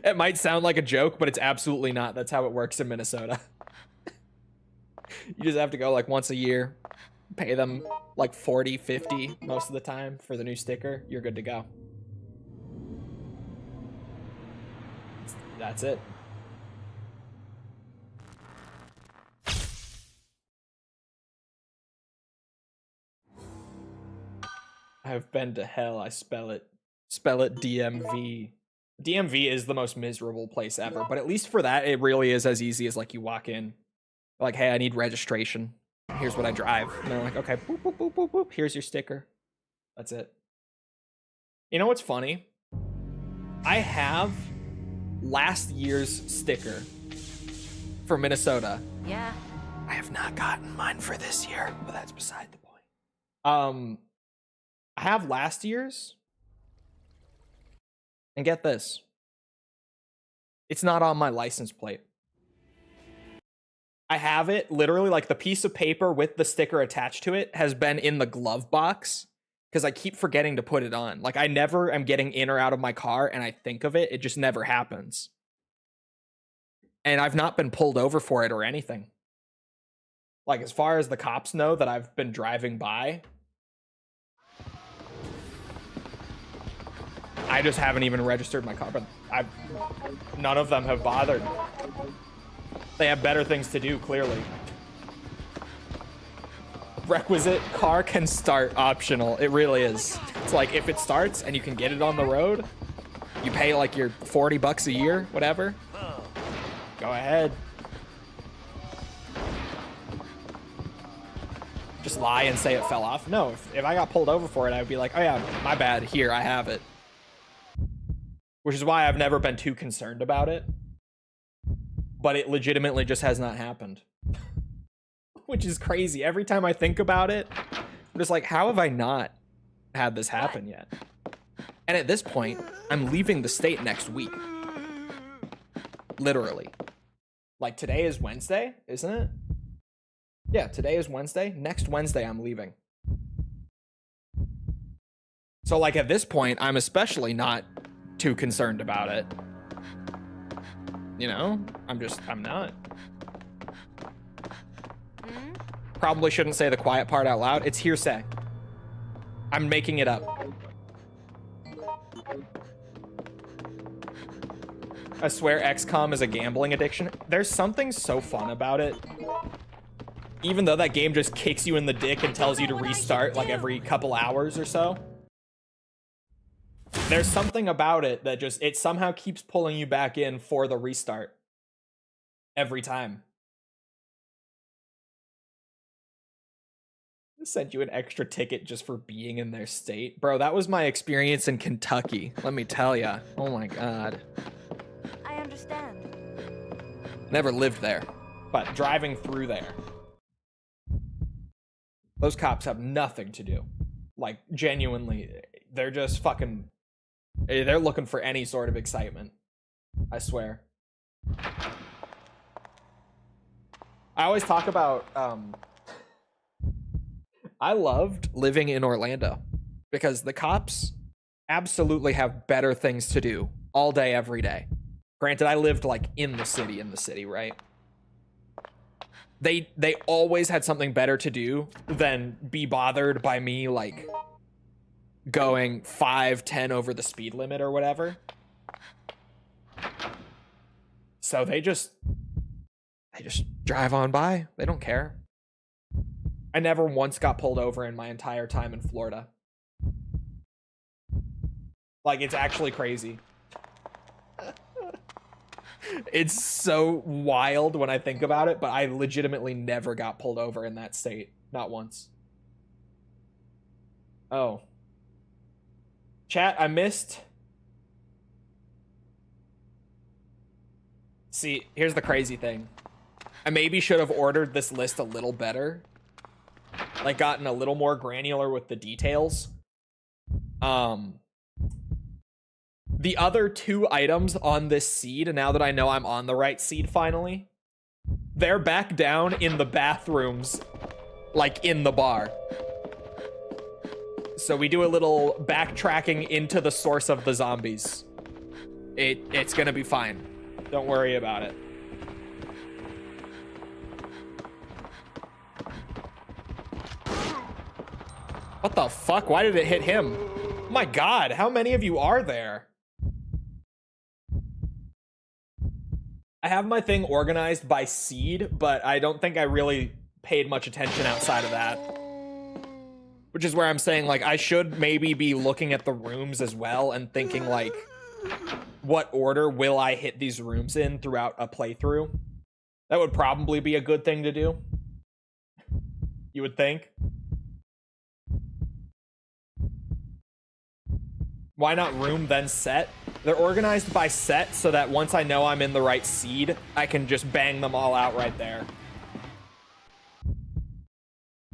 It might sound like a joke, but it's absolutely not. That's how it works in Minnesota. You just have to go like once a year, pay them like 40, 50 most of the time for the new sticker. You're good to go. That's it. I've been to hell. I spell it DMV. DMV is the most miserable place ever, but at least for that, it really is as easy as like you walk in, like, hey, I need registration. Here's what I drive. And they're like, okay, boop, boop, boop, boop, boop. Here's your sticker. That's it. You know what's funny? I have last year's sticker for Minnesota. Yeah. I have not gotten mine for this year, but that's beside the point. I have last year's. And get this. It's not on my license plate. I have it literally like the piece of paper with the sticker attached to it has been in the glove box because I keep forgetting to put it on. Like I never am getting in or out of my car and I think of it. It just never happens. And I've not been pulled over for it or anything. Like as far as the cops know that I've been driving by. I just haven't even registered my car, but none of them have bothered. They have better things to do, clearly. Requisite car can start optional. It really is. It's like if it starts and you can get it on the road, you pay like your 40 bucks a year, whatever. Go ahead. Just lie and say it fell off. No, if I got pulled over for it, I would be like, oh yeah, my bad. Here, I have it. Which is why I've never been too concerned about it. But it legitimately just has not happened. Which is crazy. Every time I think about it, I'm just like, how have I not had this happen yet? And at this point, I'm leaving the state next week. Literally. Like, today is Wednesday, isn't it? Yeah, today is Wednesday. Next Wednesday, I'm leaving. So, like, at this point, I'm especially not too concerned about it. You know? I'm not. Probably shouldn't say the quiet part out loud. It's hearsay. I'm making it up. I swear XCOM is a gambling addiction. There's something so fun about it. Even though that game just kicks you in the dick and tells you to restart like every couple hours or so. There's something about it that just, it somehow keeps pulling you back in for the restart. Every time. Sent you an extra ticket just for being in their state. Bro, that was my experience in Kentucky. Let me tell ya. Oh my god. I understand. Never lived there, but driving through there. Those cops have nothing to do. Like, genuinely, they're just fucking... They're looking for any sort of excitement. I swear. I always talk about, I loved living in Orlando because the cops absolutely have better things to do all day, every day. Granted, I lived like in the city, right? They always had something better to do than be bothered by me like going 5, 10 over the speed limit or whatever. So they just drive on by. They don't care. I never once got pulled over in my entire time in Florida. Like, it's actually crazy. It's so wild when I think about it, but I legitimately never got pulled over in that state. Not once. Oh. Chat, I missed... See, here's the crazy thing. I maybe should have ordered this list a little better. Like, gotten a little more granular with the details. The other 2 items on this seed, now that I know I'm on the right seed finally, they're back down in the bathrooms, like in the bar. So we do a little backtracking into the source of the zombies. It's gonna be fine. Don't worry about it. What the fuck? Why did it hit him? My god, how many of you are there? I have my thing organized by seed, but I don't think I really paid much attention outside of that. Which is where I'm saying, like, I should maybe be looking at the rooms as well and thinking, like, what order will I hit these rooms in throughout a playthrough? That would probably be a good thing to do. You would think. Why not room then set? They're organized by set so that once I know I'm in the right seed, I can just bang them all out right there.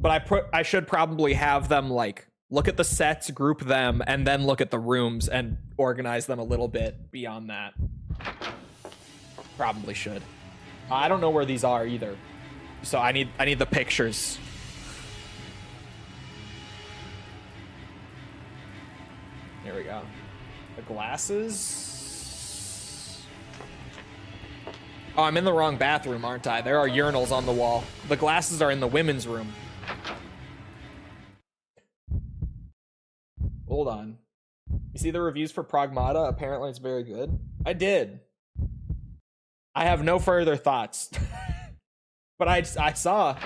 But I should probably have them like look at the sets, group them, and then look at the rooms and organize them a little bit beyond that. Probably should. I don't know where these are either. So I need the pictures. Here we go. The glasses. Oh, I'm in the wrong bathroom, aren't I? There are urinals on the wall. The glasses are in the women's room. Hold on. You see the reviews for Pragmata? Apparently it's very good. I did. I have no further thoughts. But I saw.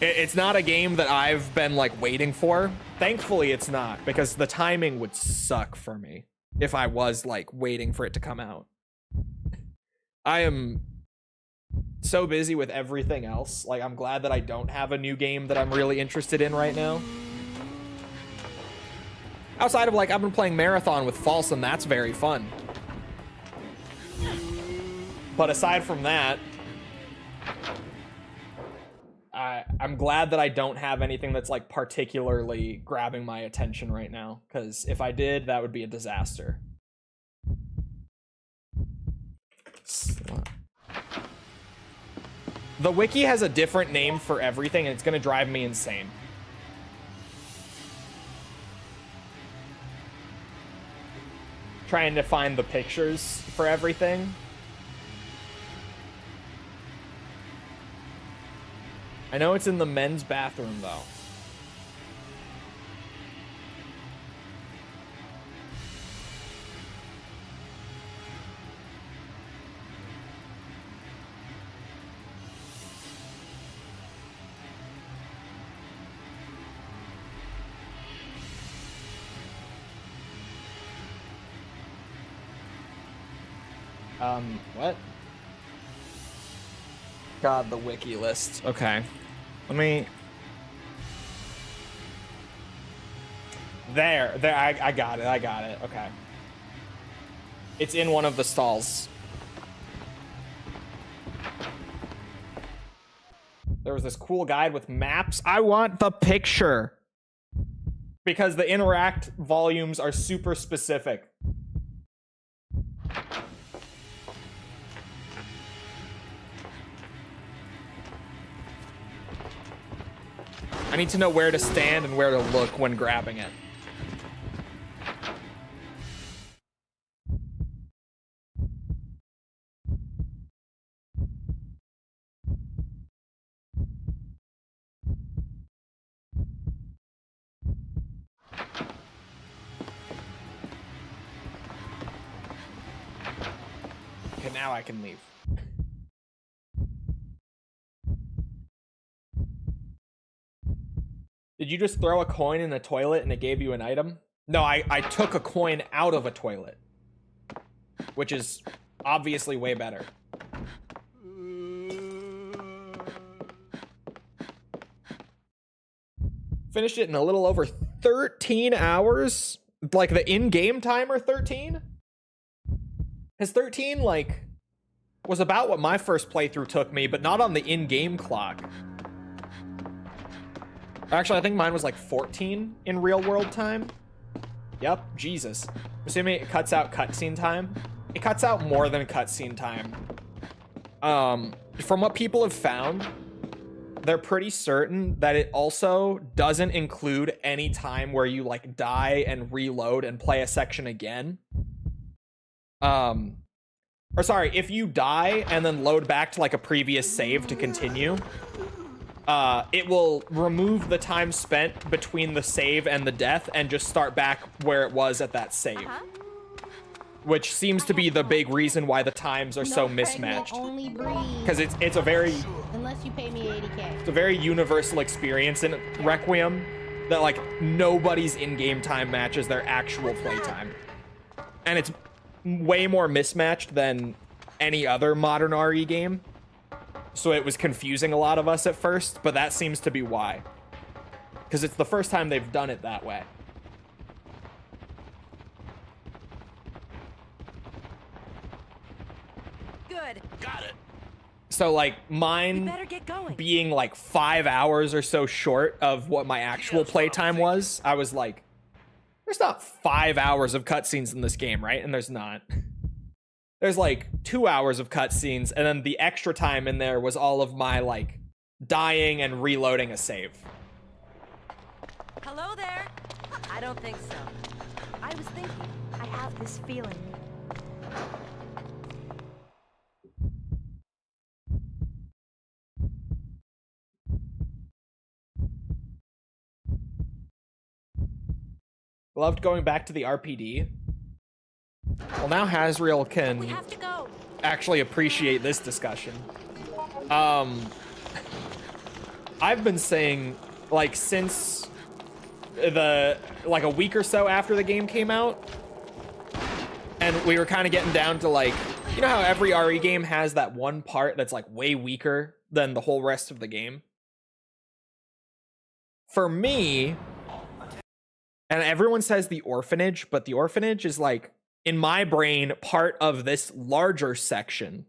It's not a game that I've been like waiting for. Thankfully it's not, because the timing would suck for me if I was like waiting for it to come out. I am so busy with everything else. Like, I'm glad that I don't have a new game that I'm really interested in right now. Outside of like, I've been playing Marathon with False, and that's very fun. But aside from that, I'm glad that I don't have anything that's like particularly grabbing my attention right now, because if I did, that would be a disaster. The wiki has a different name for everything, and it's gonna drive me insane. Trying to find the pictures for everything. I know it's in the men's bathroom, though. What? God, the wiki list. Okay. Let me... There, I got it, okay. It's in one of the stalls. There was this cool guide with maps. I want the picture! Because the interact volumes are super specific. I need to know where to stand and where to look when grabbing it. Okay, now I can leave. Did you just throw a coin in a toilet and it gave you an item? No, I took a coin out of a toilet, which is obviously way better. Finished it in a little over 13 hours? Like the in-game timer 13? Because 13, like, was about what my first playthrough took me, but not on the in-game clock. Actually, I think mine was like 14 in real-world time. Yep, Jesus. Assuming it cuts out cutscene time. It cuts out more than cutscene time. From what people have found, they're pretty certain that it also doesn't include any time where you like die and reload and play a section again. Or sorry, if you die and then load back to like a previous save to continue, it will remove the time spent between the save and the death and just start back where it was at that save. Which seems to be the big reason why the times are so mismatched. Because it's a very... Unless you pay me 80K. It's a very universal experience in Requiem that like nobody's in-game time matches their actual playtime. And it's way more mismatched than any other modern RE game. So it was confusing a lot of us at first, but that seems to be why. Because it's the first time they've done it that way. Good. Got it. So like mine Better get going. being like 5 hours or so short of what my actual playtime was, I was like, there's not 5 hours of cutscenes in this game, right? And there's not. There's like 2 hours of cutscenes, and then the extra time in there was all of my like dying and reloading a save. Hello there. I don't think so. I was thinking, I have this feeling. Loved going back to the RPD. Well, now Hasriel We can have to go. actually appreciate this discussion. I've been saying, like, since like a week or so after the game came out, and we were kind of getting down to, like, you know how every RE game has that one part that's like way weaker than the whole rest of the game? For me, and everyone says the orphanage, but the orphanage is, like, in my brain, part of this larger section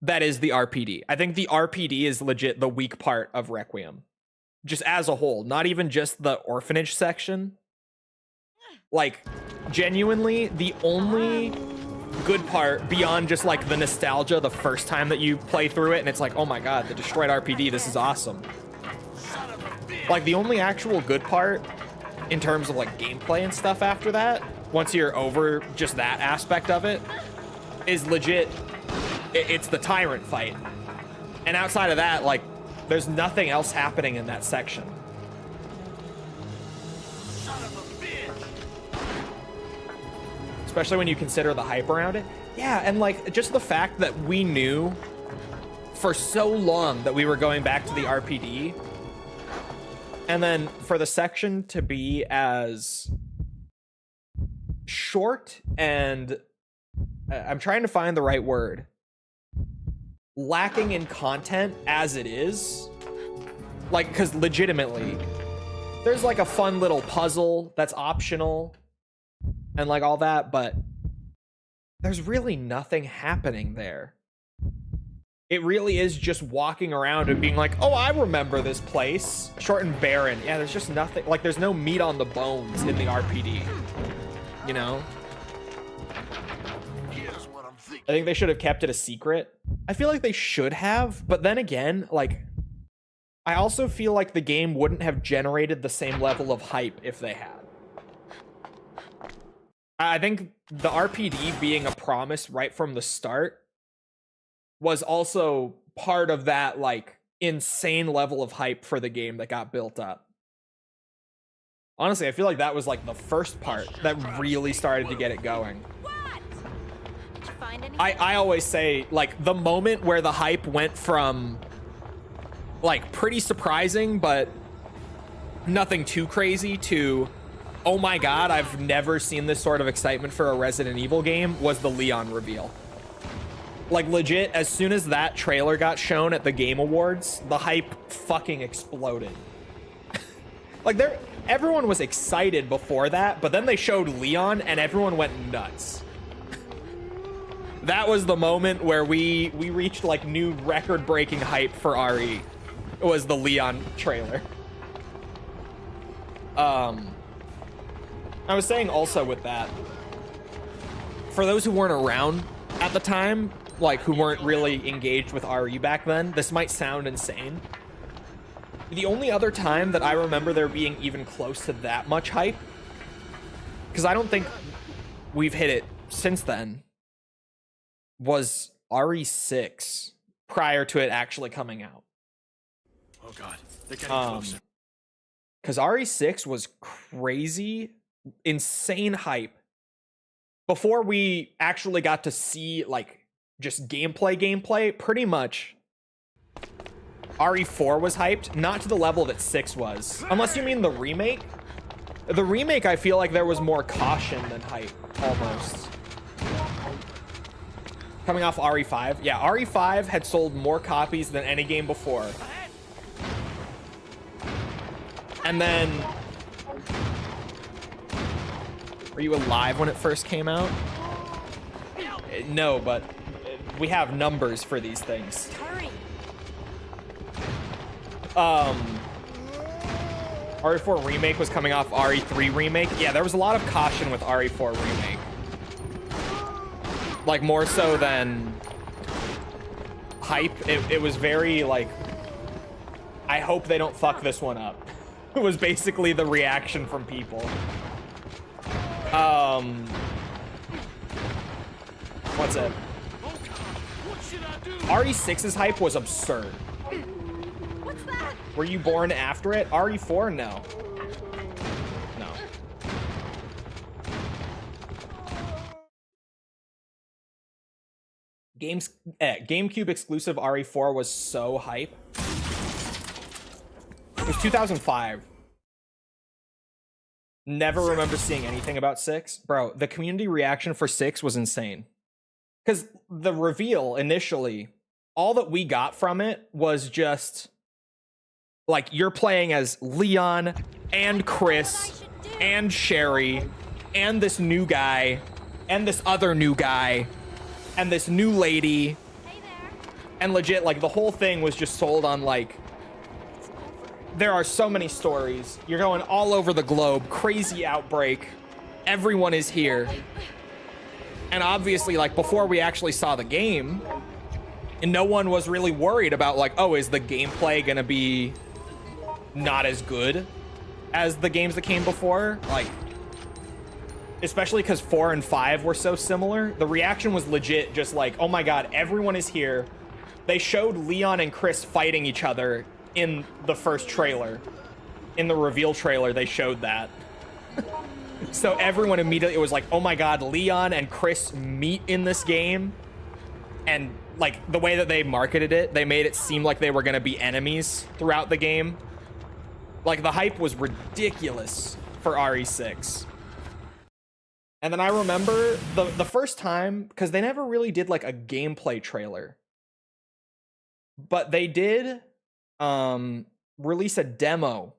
that is the RPD. I think the RPD is legit the weak part of Requiem. Just as a whole, not even just the orphanage section. Like, genuinely, the only good part beyond just, like, the nostalgia the first time that you play through it and it's like, oh my god, the destroyed RPD, this is awesome. Like, the only actual good part in terms of, like, gameplay and stuff after that, once you're over just that aspect of it, is legit, it's the tyrant fight. And outside of that, like, there's nothing else happening in that section. Especially when you consider the hype around it. Yeah, and, like, just the fact that we knew for so long that we were going back to the RPD, and then for the section to be as short and I'm trying to find the right word, lacking in content as it is, like, because legitimately there's, like, a fun little puzzle that's optional and, like, all that, but there's really nothing happening there. It really is just walking around and being like, oh, I remember this place. Short and barren. Yeah, there's just nothing. Like, there's no meat on the bones in the RPD. You know? Here's what I'm thinking. I think they should have kept it a secret. I feel like they should have, but then again, like, I also feel like the game wouldn't have generated the same level of hype if they had. I think the RPD being a promise right from the start was also part of that, like, insane level of hype for the game that got built up. Honestly, I feel like that was, like, the first part that really started to get it going. What? Did you find anything? I always say, like, the moment where the hype went from, like, pretty surprising, but nothing too crazy to, oh my god, I've never seen this sort of excitement for a Resident Evil game, was the Leon reveal. Like, legit, as soon as that trailer got shown at the Game Awards, the hype fucking exploded. Like, everyone was excited before that, but then they showed Leon and everyone went nuts. That was the moment where we reached, like, new record-breaking hype for RE. It was the Leon trailer. I was saying also with that, for those who weren't around at the time, like, who weren't really engaged with RE back then, this might sound insane. The only other time that I remember there being even close to that much hype, because I don't think we've hit it since then, was RE6, prior to it actually coming out. Oh god, they're getting closer. Because RE6 was crazy, insane hype before we actually got to see, like, just gameplay. Pretty much RE4 was hyped, not to the level that 6 was, unless you mean the remake. The remake, I feel like there was more caution than hype, almost. Coming off RE5, yeah, RE5 had sold more copies than any game before. And then, were you alive when it first came out? No, but we have numbers for these things. Hurry. RE4 Remake was coming off RE3 Remake. Yeah, there was a lot of caution with RE4 Remake. Like, more so than hype. It was very, like, I hope they don't fuck this one up. It was basically the reaction from people. What's it? RE6's hype was absurd. What's that? Were you born after it? RE4? No. No. GameCube exclusive RE4 was so hype. It was 2005. Never remember seeing anything about 6. Bro, the community reaction for 6 was insane. Because the reveal initially, all that we got from it was just like you're playing as Leon and Chris and Sherry and this new guy and this other new guy and this new lady. And legit, like the whole thing was just sold on like, there are so many stories. You're going all over the globe. Crazy outbreak. Everyone is here. And obviously, like, before we actually saw the game, and no one was really worried about, like, oh, is the gameplay gonna be not as good as the games that came before? Like, especially because 4 and 5 were so similar. The reaction was legit just like, oh my god, everyone is here. They showed Leon and Chris fighting each other in the first trailer. In the reveal trailer, they showed that. So everyone immediately was like, oh my god, Leon and Chris meet in this game. And like the way that they marketed it, they made it seem like they were gonna be enemies throughout the game. Like the hype was ridiculous for RE6. And then I remember the first time, because they never really did like a gameplay trailer. But they did release a demo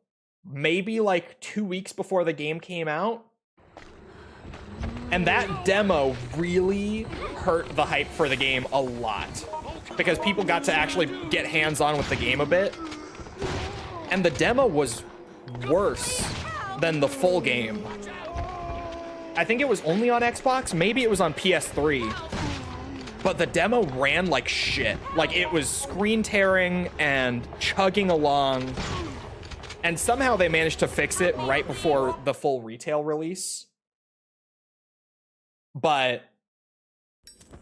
maybe like 2 weeks before the game came out. And that demo really hurt the hype for the game a lot. Because people got to actually get hands-on with the game a bit. And the demo was worse than the full game. I think it was only on Xbox, maybe it was on PS3. But the demo ran like shit. Like it was screen tearing and chugging along. And somehow they managed to fix it right before the full retail release. But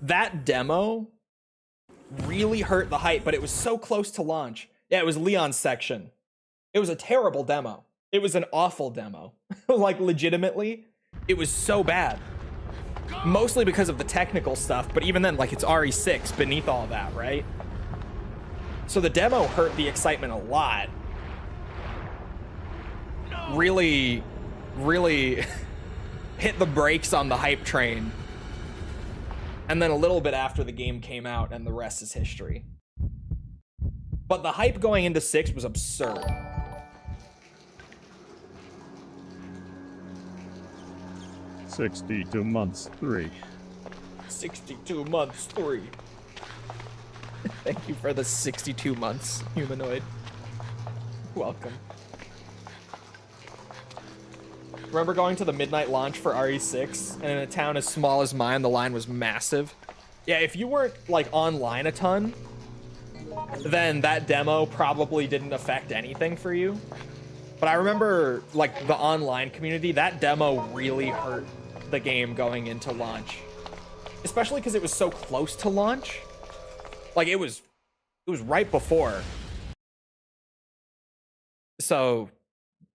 that demo really hurt the hype, but it was so close to launch. Yeah, it was Leon's section. It was a terrible demo. It was an awful demo. Like legitimately, it was so bad. Mostly because of the technical stuff, but even then, like it's RE6 beneath all that, right? So the demo hurt the excitement a lot. Really hit the brakes on the hype train. And then a little bit after the game came out, and the rest is history. But the hype going into 6 was absurd. $62 months 3. 62 months 3. Thank you for the 62 months, humanoid. Welcome. Remember going to the midnight launch for RE6, and in a town as small as mine, the line was massive? Yeah, if you weren't, like, online a ton, then that demo probably didn't affect anything for you. But I remember, like, the online community, that demo really hurt the game going into launch. Especially because it was so close to launch. Like, it was right before. So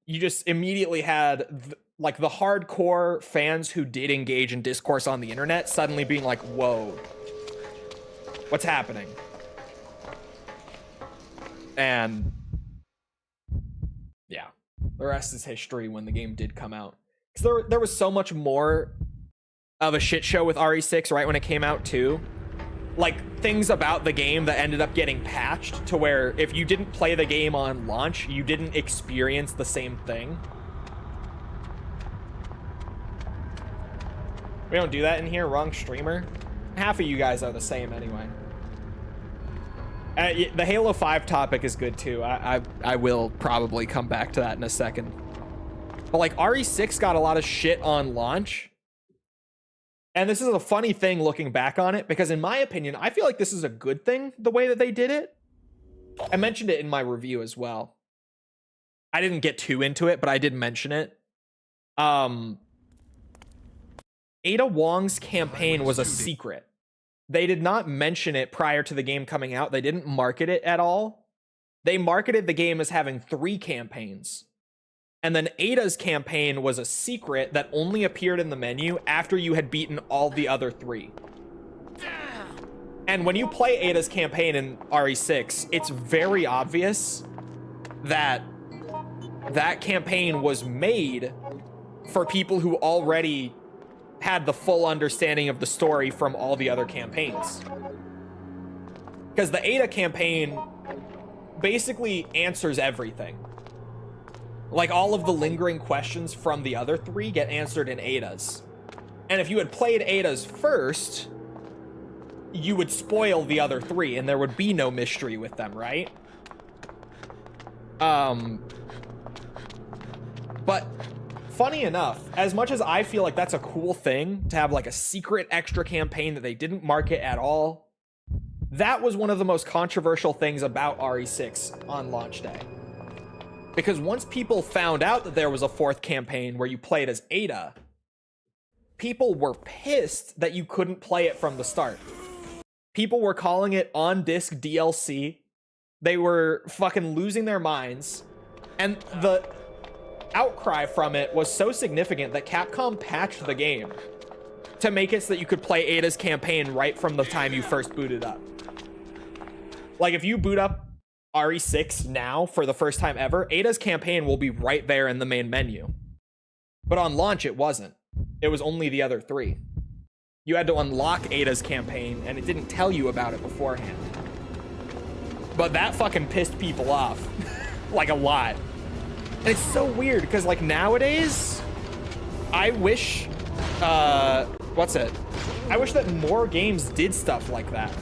you just immediately had like the hardcore fans who did engage in discourse on the internet suddenly being like, whoa, what's happening? And yeah, the rest is history when the game did come out. Because there was so much more of a shit show with RE6 right when it came out too. Like things about the game that ended up getting patched to where if you didn't play the game on launch, you didn't experience the same thing. We don't do that in here, wrong streamer. Half of you guys are the same anyway. The Halo 5 topic is good too. I will probably come back to that in a second. But like RE6 got a lot of shit on launch. And this is a funny thing looking back on it, because in my opinion, I feel like this is a good thing, the way that they did it. I mentioned it in my review as well. I didn't get too into it, but I did mention it. Ada Wong's campaign was a secret. They did not mention it prior to the game coming out. They didn't market it at all. They marketed the game as having 3 campaigns. And then Ada's campaign was a secret that only appeared in the menu after you had beaten all the other 3. And when you play Ada's campaign in RE6, it's very obvious that that campaign was made for people who already had the full understanding of the story from all the other campaigns. Because the Ada campaign basically answers everything. Like, all of the lingering questions from the other three get answered in Ada's. And if you had played Ada's first, you would spoil the other three, and there would be no mystery with them, right? But funny enough, as much as I feel like that's a cool thing to have like a secret extra campaign that they didn't market at all, that was one of the most controversial things about RE6 on launch day. Because once people found out that there was a fourth campaign where you played as Ada, people were pissed that you couldn't play it from the start. People were calling it on-disc DLC. They were fucking losing their minds. And the outcry from it was so significant that Capcom patched the game to make it so that you could play Ada's campaign right from the time you first booted up. Like, if you boot up RE6 now for the first time ever, Ada's campaign will be right there in the main menu. But on launch, it wasn't. It was only the other three. You had to unlock Ada's campaign, and it didn't tell you about it beforehand. But that fucking pissed people off. Like, a lot. And it's so weird, because, like, nowadays, I wish, I wish that more games did stuff like that.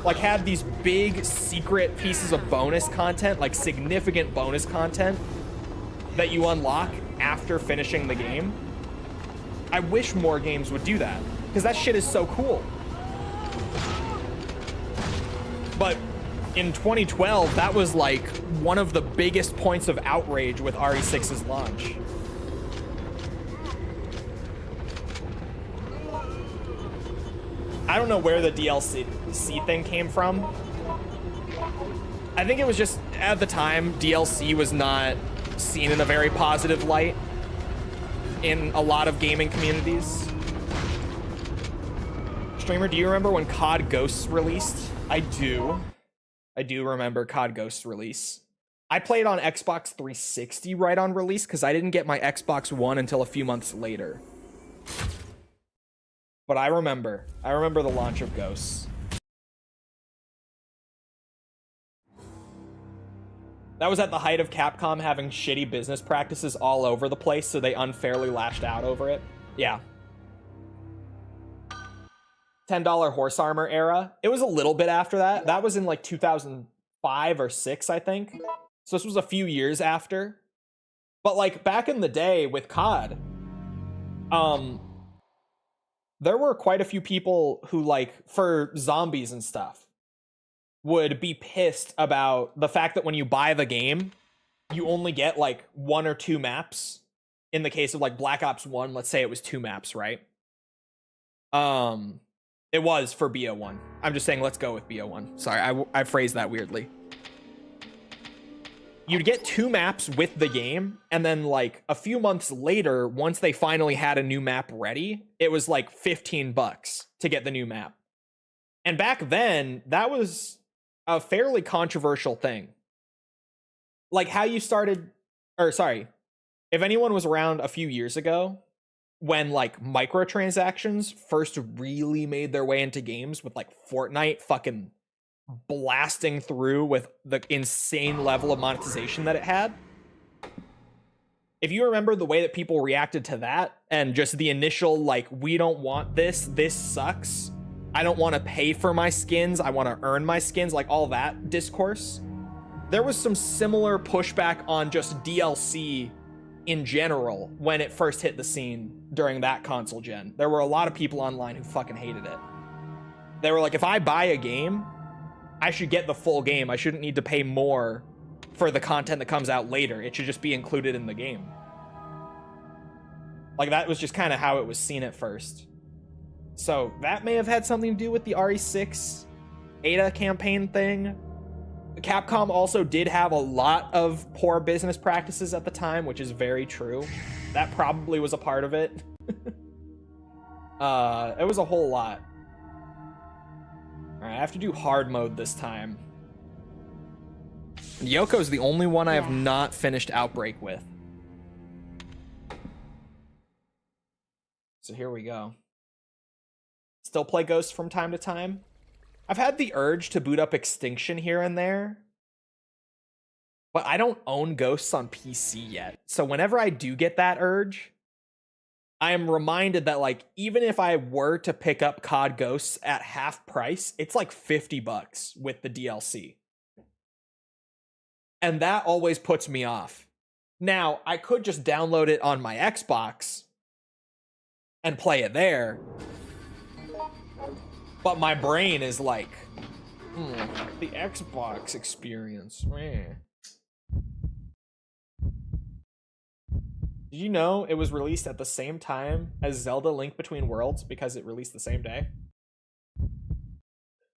Like, had these big secret pieces of bonus content, like significant bonus content that you unlock after finishing the game. I wish more games would do that, because that shit is so cool. But in 2012, that was like one of the biggest points of outrage with RE6's launch. I don't know where the DLC thing came from. I think it was just, at the time, DLC was not seen in a very positive light in a lot of gaming communities. Streamer, do you remember when COD Ghosts released? I do. I do remember COD Ghosts release. I played on Xbox 360 right on release because I didn't get my Xbox One until a few months later. But I remember the launch of Ghosts. That was at the height of Capcom having shitty business practices all over the place, so they unfairly lashed out over it. Yeah. $10 horse armor era. It was a little bit after that. That was in like 2005 or 6, I think. So this was a few years after. But like back in the day with COD, there were quite a few people who, like, for zombies and stuff, would be pissed about the fact that when you buy the game, you only get like 1 or 2 maps. In the case of like Black Ops 1, let's say it was 2 maps, right? It was for BO1. I'm just saying, let's go with BO1. Sorry, I phrased that weirdly. You'd get 2 maps with the game, and then like a few months later, once they finally had a new map ready, it was like $15 to get the new map. And back then, that was a fairly controversial thing. Like how you started, or sorry, if anyone was around a few years ago, when like microtransactions first really made their way into games with like Fortnite fucking blasting through with the insane level of monetization that it had. If you remember the way that people reacted to that and just the initial like, we don't want this sucks, I don't want to pay for my skins, I want to earn my skins, like all that discourse, there was some similar pushback on just DLC in general when it first hit the scene during that console gen. There were a lot of people online who fucking hated it. They were like, if I buy a game, I should get the full game. I shouldn't need to pay more for the content that comes out later. It should just be included in the game. Like, that was just kind of how it was seen at first. So that may have had something to do with the RE6 Ada campaign thing. Capcom also did have a lot of poor business practices at the time, which is very true. That probably was a part of it. It was a whole lot. Alright, I have to do hard mode this time. Yoko's the only one I have not finished Outbreak with. So here we go. Still play Ghost from time to time. I've had the urge to boot up Extinction here and there, but I don't own Ghosts on PC yet. So whenever I do get that urge, I am reminded that, like, even if I were to pick up COD Ghosts at half price, it's like $50 with the DLC. And that always puts me off. Now, I could just download it on my Xbox and play it there, but my brain is like, the Xbox experience. Meh. Did you know it was released at the same time as Zelda Link Between Worlds because it released the same day?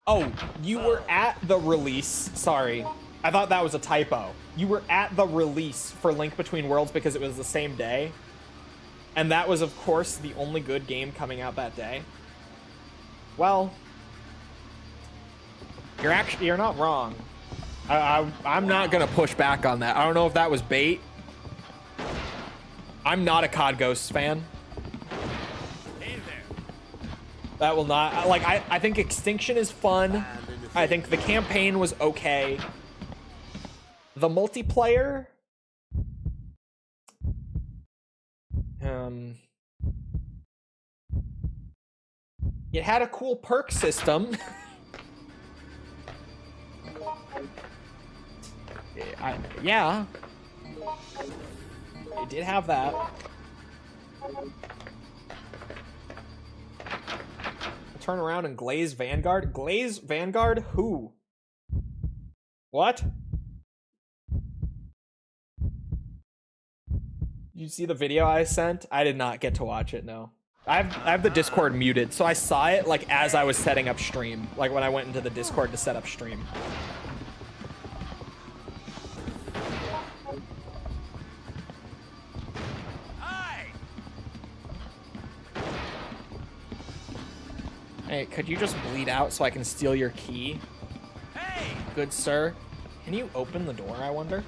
Oh, you were at the release. Sorry. I thought that was a typo. You were at the release for Link Between Worlds because it was the same day. And that was, of course, the only good game coming out that day. Well, you're not wrong. I'm not gonna push back on that. I don't know if that was bait. I'm not a COD Ghosts fan. Hey there. That will not, like, I think Extinction is fun. I think the campaign was okay. The multiplayer, it had a cool perk system. Yeah, it did have that. Turn around and Glaze Vanguard. Glaze Vanguard? Who? What? You see the video I sent? I did not get to watch it, no. I have the Discord muted, so I saw it like as I was setting up stream. Like when I went into the Discord to set up stream. Hi. Hey, could you just bleed out so I can steal your key? Hey. Good sir. Can you open the door, I wonder?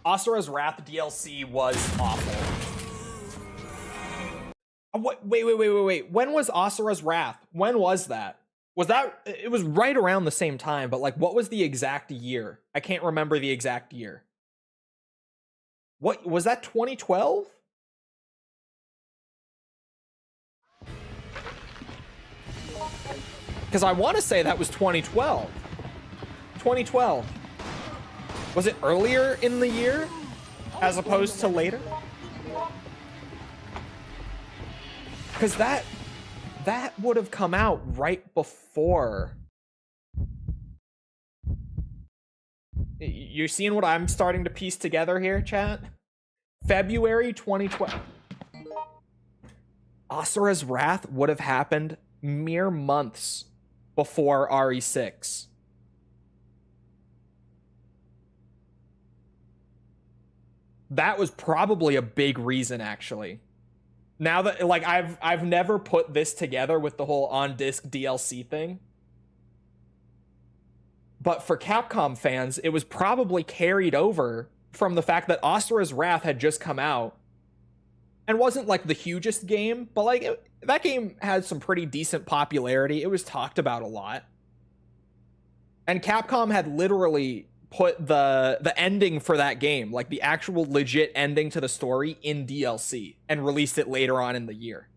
Asura's Wrath DLC was awful. Wait. When was Asura's Wrath? When was that? Was that... It was right around the same time, but, like, what was the exact year? I can't remember the exact year. What... Was that 2012? Because I want to say that was 2012. 2012. Was it earlier in the year as opposed to later? Because that would have come out right before. You're seeing what I'm starting to piece together here, chat? February 2012. Asura's Wrath would have happened mere months before RE6. That was probably a big reason, actually. Now that, like, I've never put this together with the whole on-disc DLC thing. But for Capcom fans, it was probably carried over from the fact that Asura's Wrath had just come out. And wasn't, like, the hugest game, but, like, that game had some pretty decent popularity. It was talked about a lot. And Capcom had literally put the ending for that game, like the actual legit ending to the story, in DLC and released it later on in the year.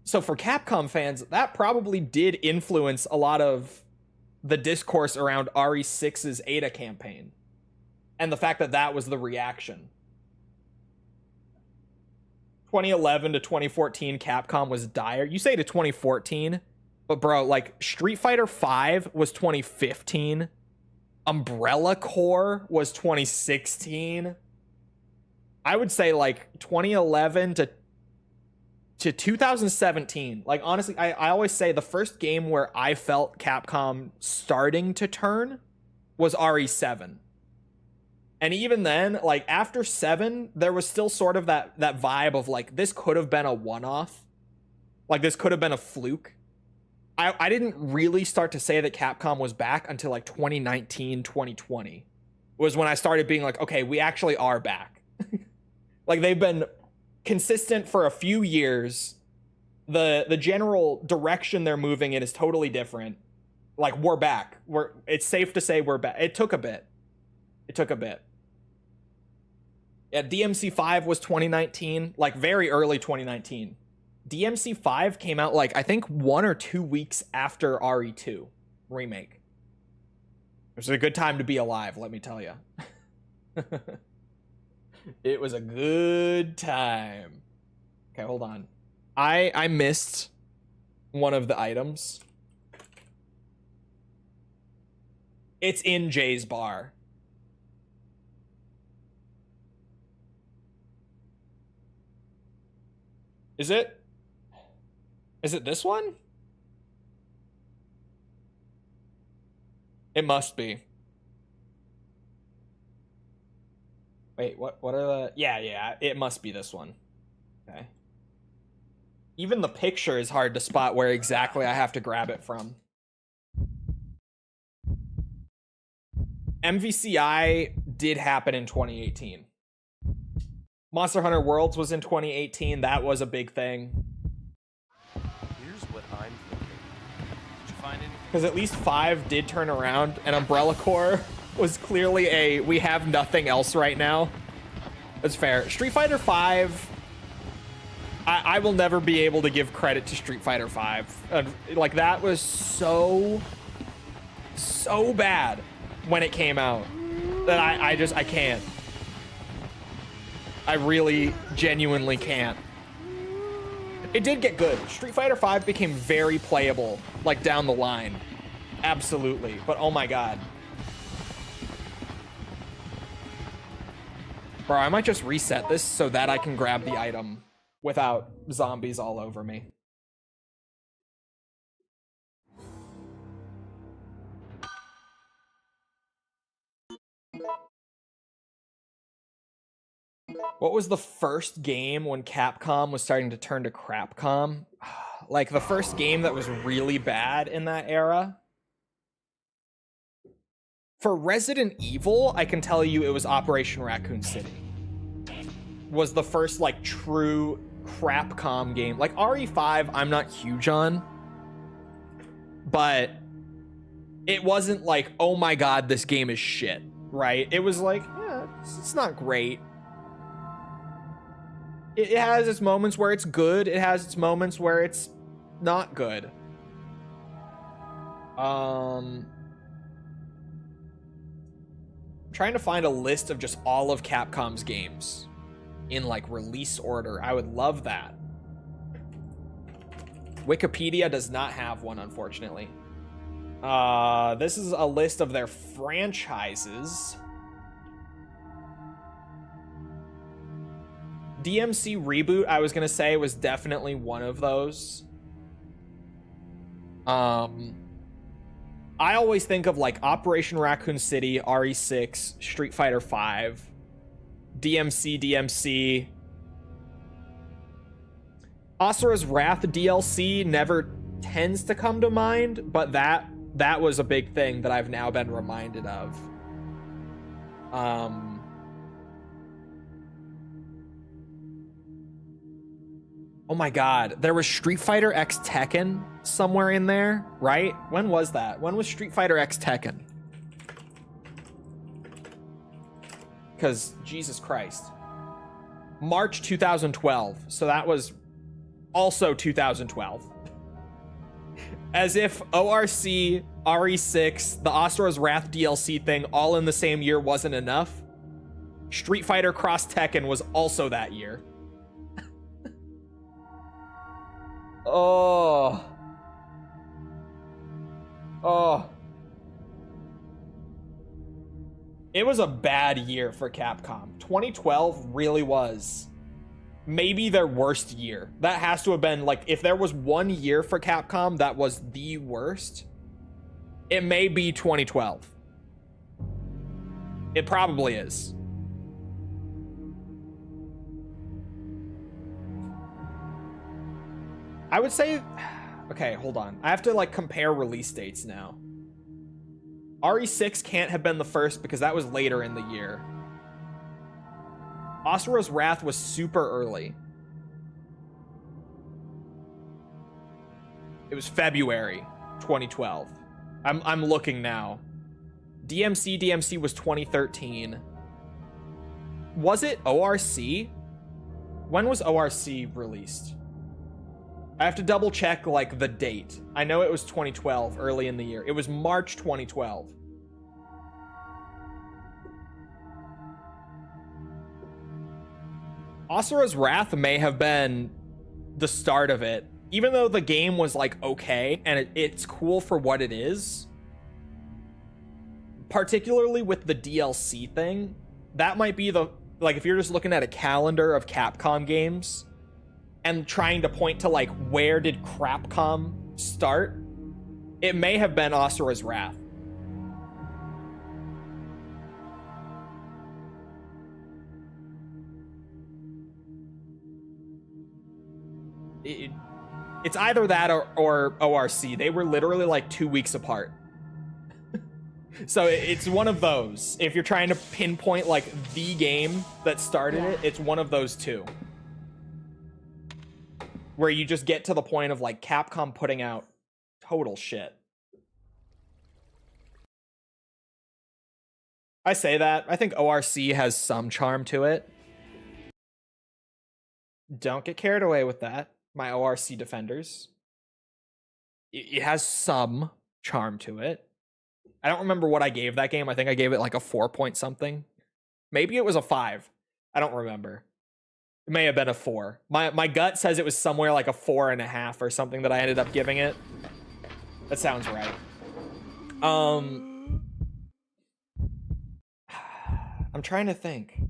So for Capcom fans, that probably did influence a lot of the discourse around RE6's Ada campaign and the fact that that was the reaction. 2011 to 2014 Capcom was dire. You say to 2014, but bro, like Street Fighter V was 2015. Umbrella Corps was 2016. I would say like 2011 to 2017. Like, honestly, I always say the first game where I felt Capcom starting to turn was RE7. And even then, like after 7, there was still sort of that vibe of like this could have been a one-off. Like this could have been a fluke. I didn't really start to say that Capcom was back until like 2019, 2020 was when I started being like, okay, we actually are back. Like they've been consistent for a few years. The general direction they're moving in is totally different. Like we're back. It's safe to say we're back. It took a bit. Yeah, DMC5 was 2019, like very early 2019. DMC5 came out like I think 1 or 2 weeks after RE2 remake. It was a good time to be alive, let me tell you. It was a good time. Okay, hold on. I missed one of the items. It's in Jay's bar. Is it? Is it this one? It must be. Wait, what are the... Yeah, it must be this one. Okay. Even the picture is hard to spot where exactly I have to grab it from. MVCI did happen in 2018. Monster Hunter Worlds was in 2018. That was a big thing. Here's what I'm thinking. Did you find anything? Because at least 5 did turn around, and Umbrella Corps was clearly a we have nothing else right now. That's fair. Street Fighter 5, I will never be able to give credit to Street Fighter 5. Like that was so bad when it came out that I can't. I really genuinely can't. It did get good. Street Fighter 5 became very playable, like down the line. Absolutely. But oh my god. Bro, I might just reset this so that I can grab the item without zombies all over me. What was the first game when Capcom was starting to turn to Crapcom? Like the first game that was really bad in that era? For Resident Evil, I can tell you it was Operation Raccoon City. Was the first like true Crapcom game. Like RE5, I'm not huge on. But it wasn't like, oh my god, this game is shit, right? It was like, yeah, it's not great. It has its moments where it's good. It has its moments where it's not good. I'm trying to find a list of just all of Capcom's games in like release order. I would love that. Wikipedia does not have one, unfortunately. This is a list of their franchises. DMC Reboot, I was gonna say, was definitely one of those. I always think of like Operation Raccoon City, RE6, Street Fighter 5, DMC. Asura's Wrath DLC never tends to come to mind, but that was a big thing that I've now been reminded of. Oh my god, there was Street Fighter X Tekken somewhere in there, right? When was that? When was Street Fighter X Tekken? Because, Jesus Christ. March 2012. So that was also 2012. As if ORC, RE6, the Asura's Wrath DLC thing all in the same year wasn't enough. Street Fighter Cross Tekken was also that year. Oh. It was a bad year for Capcom. 2012 really was maybe their worst year. That has to have been, like, if there was one year for Capcom that was the worst, it may be 2012. It probably is. I would say, okay, hold on. I have to like compare release dates now. RE6 can't have been the first because that was later in the year. Asura's Wrath was super early. It was February 2012. I'm looking now. DMC was 2013. Was it ORC? When was ORC released? I have to double check like the date. I know it was 2012, early in the year. It was March 2012. Asura's Wrath may have been the start of it. Even though the game was like okay, and it's cool for what it is, particularly with the DLC thing, that might be the, like, if you're just looking at a calendar of Capcom games and trying to point to like where did Crapcom start, it may have been Asura's Wrath. It's either that or ORC. They were literally like 2 weeks apart. So it's one of those. If you're trying to pinpoint like the game that started it, it's one of those two. Where you just get to the point of like Capcom putting out total shit. I say that. I think ORC has some charm to it. Don't get carried away with that, my ORC defenders. It has some charm to it. I don't remember what I gave that game. I think I gave it like a 4 point something. Maybe it was a 5. I don't remember. It may have been a 4. My gut says it was somewhere like a 4.5 or something that I ended up giving it. That sounds right. I'm trying to think.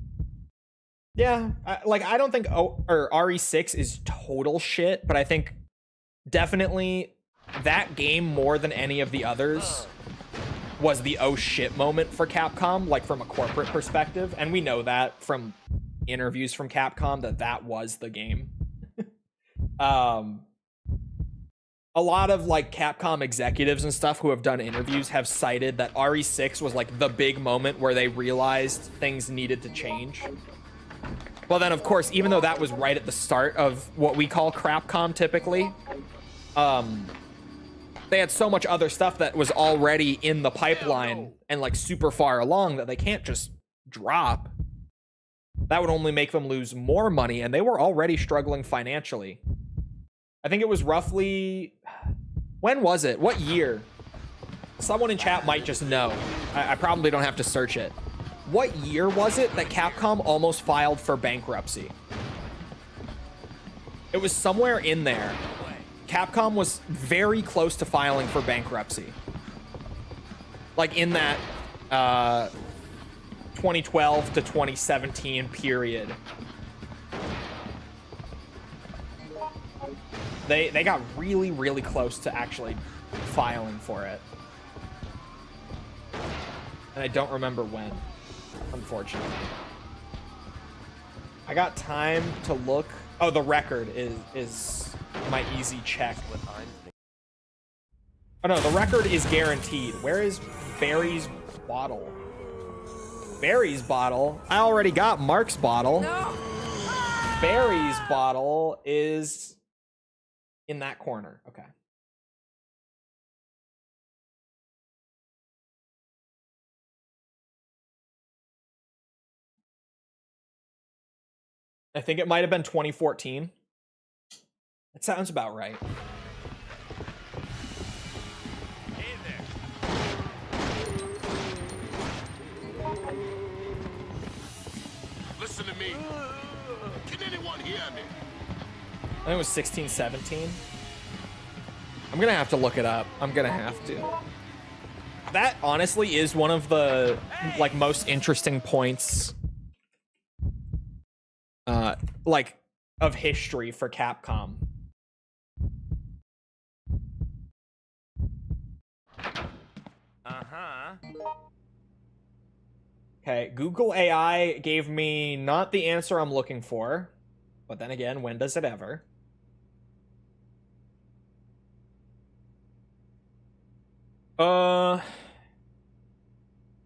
Yeah, I don't think RE6 is total shit, but I think definitely that game more than any of the others was the oh shit moment for Capcom, like from a corporate perspective, and we know that from interviews from Capcom that was the game. A lot of like Capcom executives and stuff who have done interviews have cited that RE6 was like the big moment where they realized things needed to change. Well, then, of course, even though that was right at the start of what we call Crapcom typically, they had so much other stuff that was already in the pipeline and like super far along that they can't just drop. That would only make them lose more money, and they were already struggling financially. I think it was roughly... When was it? What year? Someone in chat might just know. I probably don't have to search it. What year was it that Capcom almost filed for bankruptcy? It was somewhere in there. Capcom was very close to filing for bankruptcy. Like in that 2012 to 2017 period. They got really, really close to actually filing for it. And I don't remember when, unfortunately. I got time to look. Oh, the record is my easy check. Oh no, the record is guaranteed. Where is Barry's bottle? Barry's bottle? I already got Mark's bottle. No. Barry's bottle is in that corner. Okay. I think it might have been 2014. That sounds about right. Hey there. Listen to me. Can anyone hear me? I think it was 16, 17. I'm gonna have to look it up. I'm gonna have to. That honestly is one of the like most interesting points like of history for Capcom. Okay, Google AI gave me not the answer I'm looking for, but then again, when does it ever?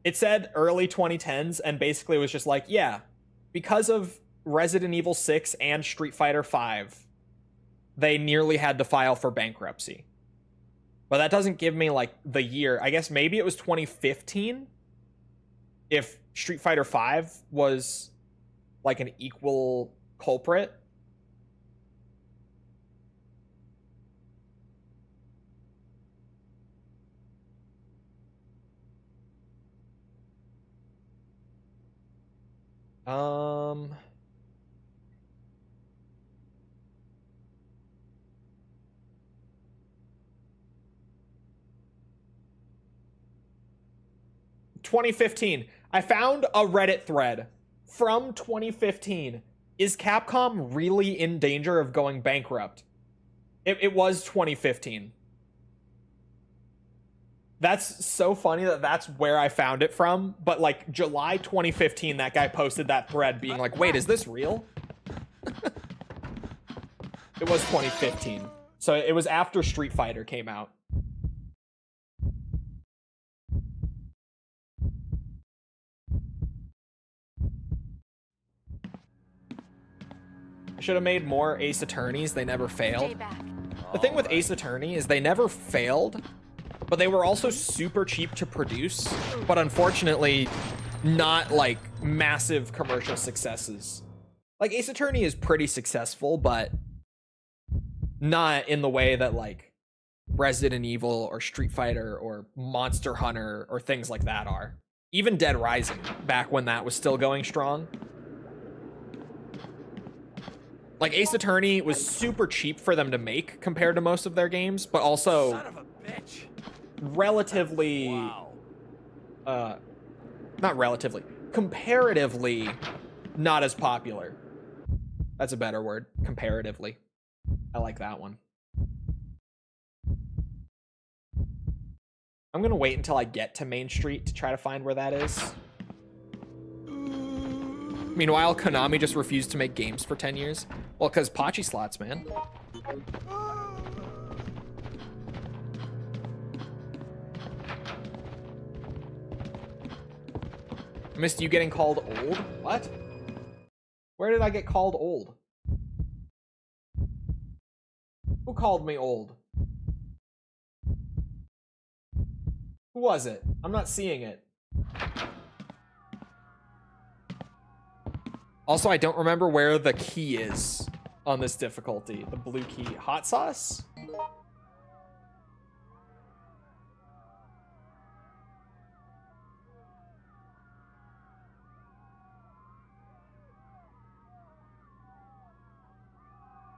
It said early 2010s, and basically was just like, yeah, because of Resident Evil 6 and Street Fighter 5, they nearly had to file for bankruptcy. But that doesn't give me like the year. I guess maybe it was 2015 if Street Fighter 5 was like an equal culprit. Um 2015. I found a Reddit thread from 2015. Is Capcom really in danger of going bankrupt? It was 2015. That's so funny that that's where I found it from. But like July 2015, that guy posted that thread being like, wait, is this real? It was 2015. So it was after Street Fighter came out. I should have made more Ace Attorneys. They never failed. The thing with Ace Attorney is they never failed, but they were also super cheap to produce, but unfortunately not like massive commercial successes. Like Ace Attorney is pretty successful, but not in the way that like Resident Evil or Street Fighter or Monster Hunter or things like that are. Even Dead Rising, back when that was still going strong. Like Ace Attorney was super cheap for them to make compared to most of their games, but also Son of a bitch. relatively Wow. not relatively, comparatively not as popular. That's a better word, comparatively. I like that one. I'm gonna wait until I get to Main Street to try to find where that is. Meanwhile, Konami just refused to make games for 10 years. Well, because Pachi slots, man. Missed you getting called old? What? Where did I get called old? Who called me old? Who was it? I'm not seeing it. Also, I don't remember where the key is on this difficulty. The blue key. Hot sauce?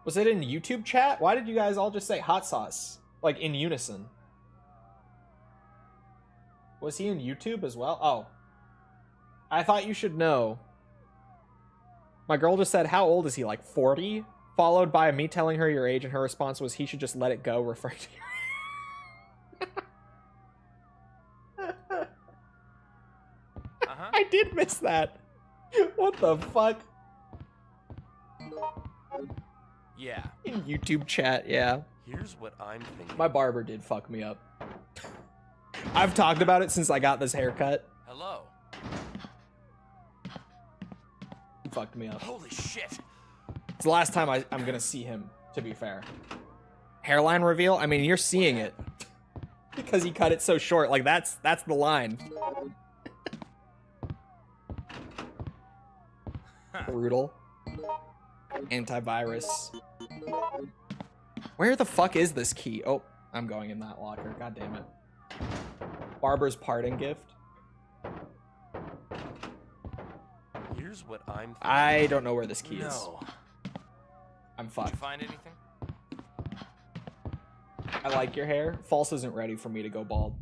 Was it in YouTube chat? Why did you guys all just say hot sauce? Like in unison. Was he in YouTube as well? Oh. I thought you should know. My girl just said, how old is he? Like 40? Followed by me telling her your age, and her response was, he should just let it go, referring to I did miss that. What the fuck? Yeah. In YouTube chat, yeah. Here's what I'm thinking. My barber did fuck me up. I've talked about it since I got this haircut. Hello. He fucked me up. Holy shit. It's the last time I'm gonna see him, to be fair. Hairline reveal? I mean, you're seeing it. Because he cut it so short. Like, that's the line. Brutal. Antivirus. Where the fuck is this key? Oh, I'm going in that locker. God damn it. Barber's parting gift. Here's what I'm thinking. I don't know where this key is. No. I'm Did fucked. you find anything? I like your hair. False isn't ready for me to go bald.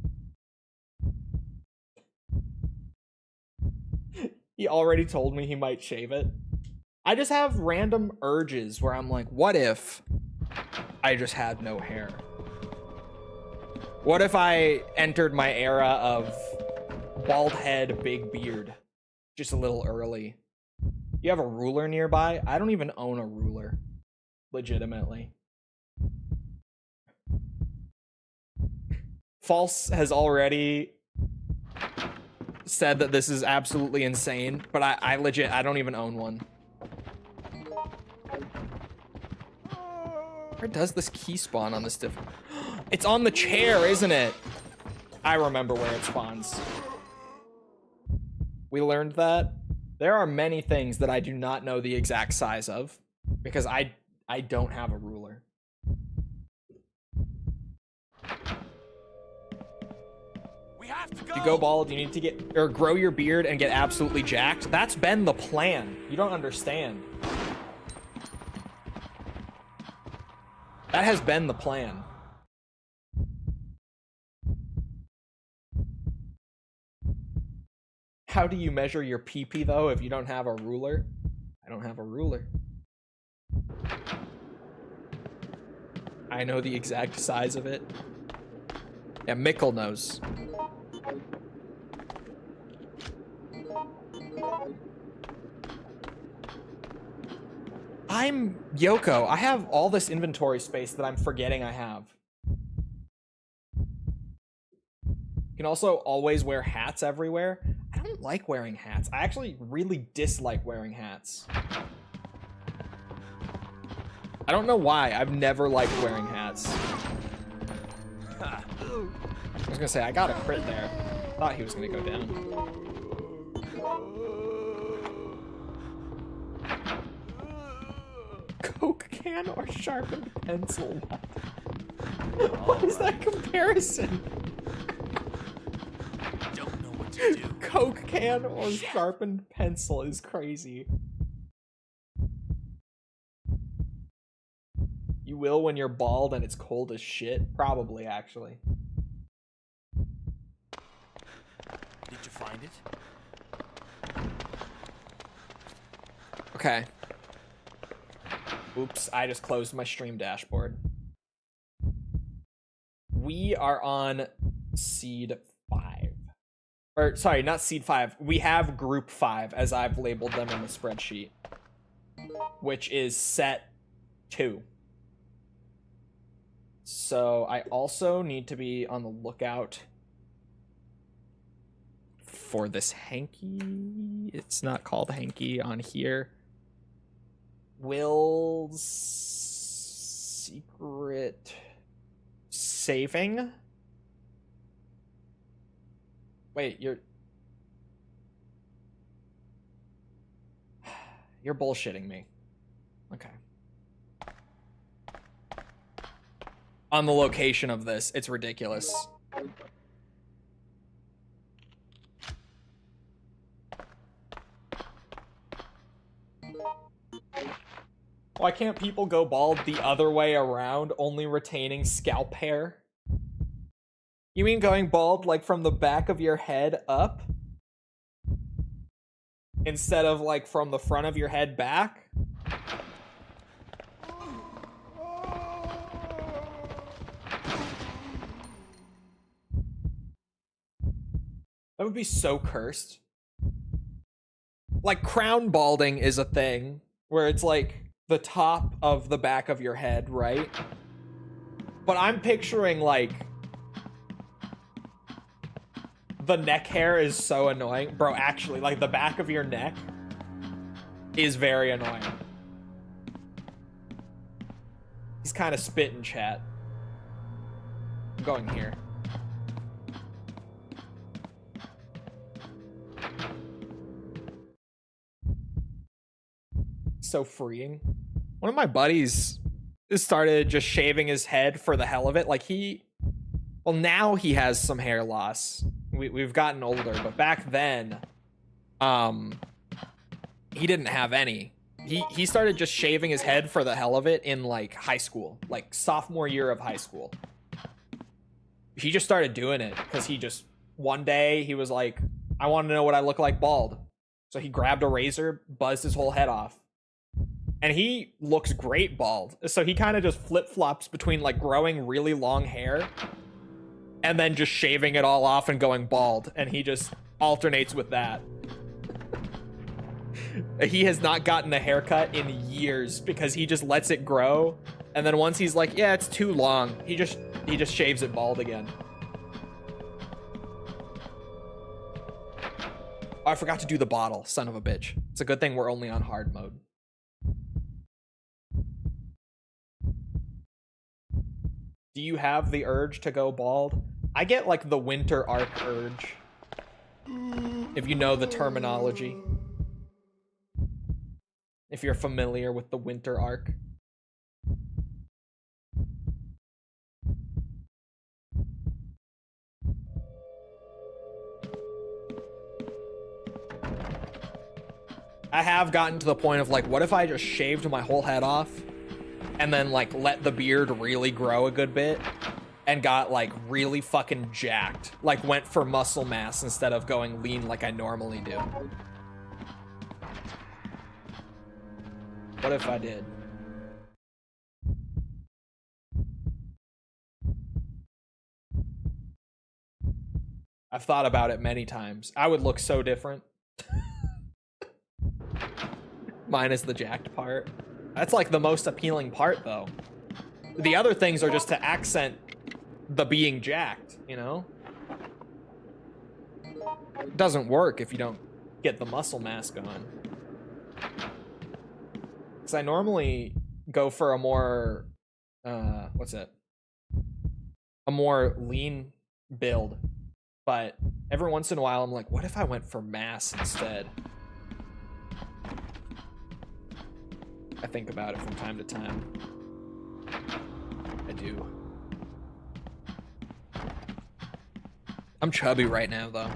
He already told me he might shave it. I just have random urges where I'm like, what if I just had no hair? What if I entered my era of bald head, big beard? just a little early. You have a ruler nearby? I don't even own a ruler. Legitimately. False has already said that this is absolutely insane, but I legit, I don't even own one. Where does this key spawn on this different? It's on the chair, isn't it? I remember where it spawns. We learned that. There are many things that I do not know the exact size of because I don't have a ruler. We have to go. You go bald, you need to get, or grow your beard and get absolutely jacked. That's been the plan. You don't understand. That has been the plan. How do you measure your pee-pee though if you don't have a ruler? I don't have a ruler. I know the exact size of it. Yeah, Mikkel knows. I'm Yoko. I have all this inventory space that I'm forgetting I have. You can also always wear hats everywhere. I don't like wearing hats. I actually really dislike wearing hats. I don't know why. I've never liked wearing hats. I was gonna say, I got a crit there. Thought he was gonna go down. Coke can or sharpened pencil? What is that comparison? Don't know what to do. Coke can or sharpened pencil is crazy. You will when you're bald and it's cold as shit? Probably, actually. Did you find it? Okay. Oops, I just closed my stream dashboard. We are on seed 5. Or, sorry, not seed 5. We have group 5, as I've labeled them in the spreadsheet. Which is set 2. So, I also need to be on the lookout for this hanky. It's not called hanky on here. Will's secret saving? Wait, you're bullshitting me. Okay. On the location of this, it's ridiculous. Why can't people go bald the other way around, only retaining scalp hair? You mean going bald, like, from the back of your head up? Instead of, like, from the front of your head back? That would be so cursed. Like, crown balding is a thing, where it's, like, the top of the back of your head, right? But I'm picturing, like, the neck hair is so annoying. Bro, actually, like, the back of your neck is very annoying. He's kind of spitting, chat. I'm going here. So freeing. One of my buddies started just shaving his head for the hell of it. Like, well, now he has some hair loss. We've gotten older, but back then, he didn't have any. He started just shaving his head for the hell of it in, like, high school, like sophomore year of high school. He just started doing it because one day he was like, I want to know what I look like bald. So he grabbed a razor, buzzed his whole head off. And he looks great bald. So he kind of just flip-flops between, like, growing really long hair and then just shaving it all off and going bald. And he just alternates with that. He has not gotten a haircut in years because he just lets it grow, and then once he's like, yeah, it's too long, he just shaves it bald again. Oh, I forgot to do the bottle, son of a bitch. It's a good thing we're only on hard mode. Do you have the urge to go bald? I get like the winter arc urge, if you know the terminology. If you're familiar with the winter arc. I have gotten to the point of like, what if I just shaved my whole head off and then like let the beard really grow a good bit and got like really fucking jacked, like went for muscle mass instead of going lean like I normally do. What if I did? I've thought about it many times. I would look so different. Minus the jacked part. That's like the most appealing part though. The other things are just to accent the being jacked, you know? It doesn't work if you don't get the muscle mass going. Because I normally go for a more, what's it? A more lean build. But every once in a while I'm like, what if I went for mass instead? I think about it from time to time. I do. I'm chubby right now, though.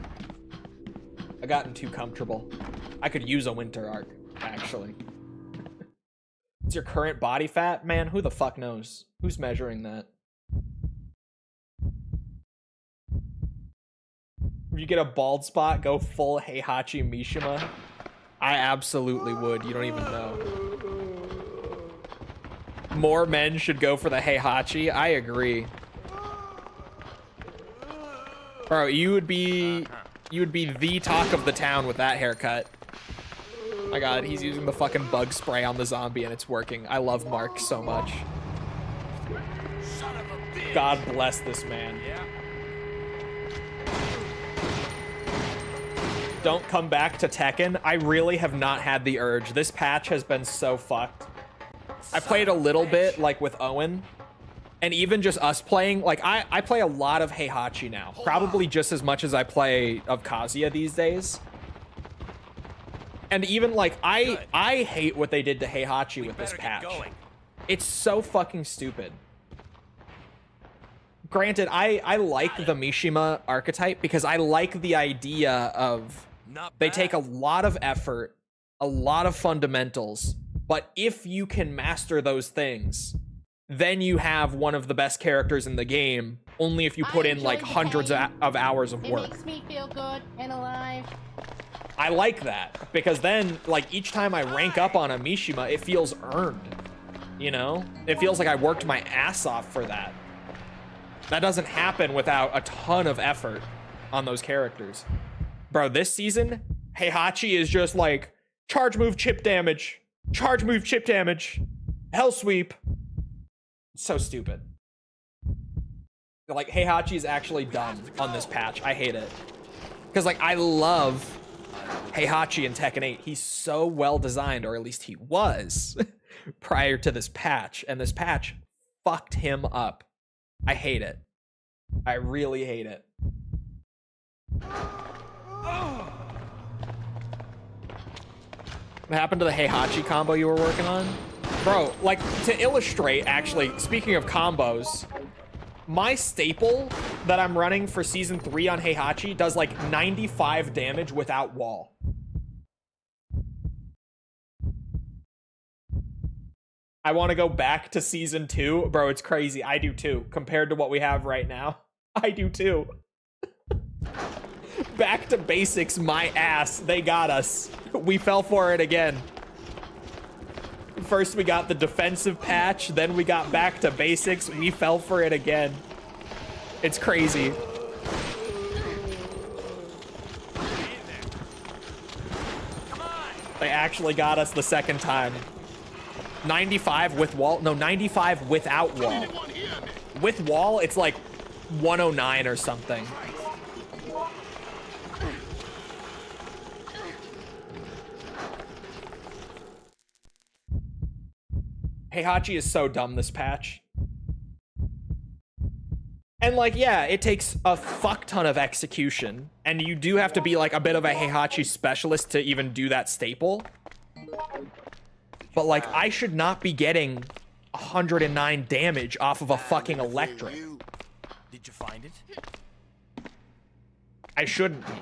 I've gotten too comfortable. I could use a winter arc, actually. What's your current body fat? Man, who the fuck knows? Who's measuring that? If you get a bald spot, go full Heihachi Mishima. I absolutely would. You don't even know. More men should go for the Heihachi. I agree. Bro, you would be the talk of the town with that haircut. My god, he's using the fucking bug spray on the zombie and it's working. I love Mark so much. God bless this man. Don't come back to Tekken. I really have not had the urge. This patch has been so fucked. I played a little bit, like, with Owen. And even just us playing, like, I play a lot of Heihachi now. Probably just as much as I play of Kazuya these days. And even, like, I hate what they did to Heihachi with this patch. It's so fucking stupid. Granted, I like the Mishima archetype because I like the idea of they take a lot of effort, a lot of fundamentals, but if you can master those things, then you have one of the best characters in the game, only if you put in like hundreds of hours of work. It makes me feel good and alive. I like that because then like each time I rank up on a Mishima, it feels earned, you know? It feels like I worked my ass off for that. That doesn't happen without a ton of effort on those characters. Bro, this season, Heihachi is just like, charge move chip damage, charge move chip damage, hell sweep. It's so stupid. Like, Heihachi is actually dumb on this patch. I hate it. Because, like, I love Heihachi in Tekken 8. He's so well designed, or at least he was, prior to this patch. And this patch fucked him up. I hate it. I really hate it. What happened to the Heihachi combo you were working on? Bro, like, to illustrate, actually, speaking of combos, my staple that I'm running for Season 3 on Heihachi does, like, 95 damage without wall. I want to go back to Season 2. Bro, it's crazy. I do too. Compared to what we have right now. I do too. Back to basics, my ass. They got us. We fell for it again. First we got the defensive patch, then we got back to basics. We fell for it again. It's crazy. They actually got us the second time. 95 with wall. No, 95 without wall. Anyone hear me? With wall, it's like 109 or something. Heihachi is so dumb this patch. And like, yeah, it takes a fuck ton of execution. And you do have to be like a bit of a Heihachi specialist to even do that staple. But like, I should not be getting 109 damage off of a fucking electric. Did you find it? I shouldn't be.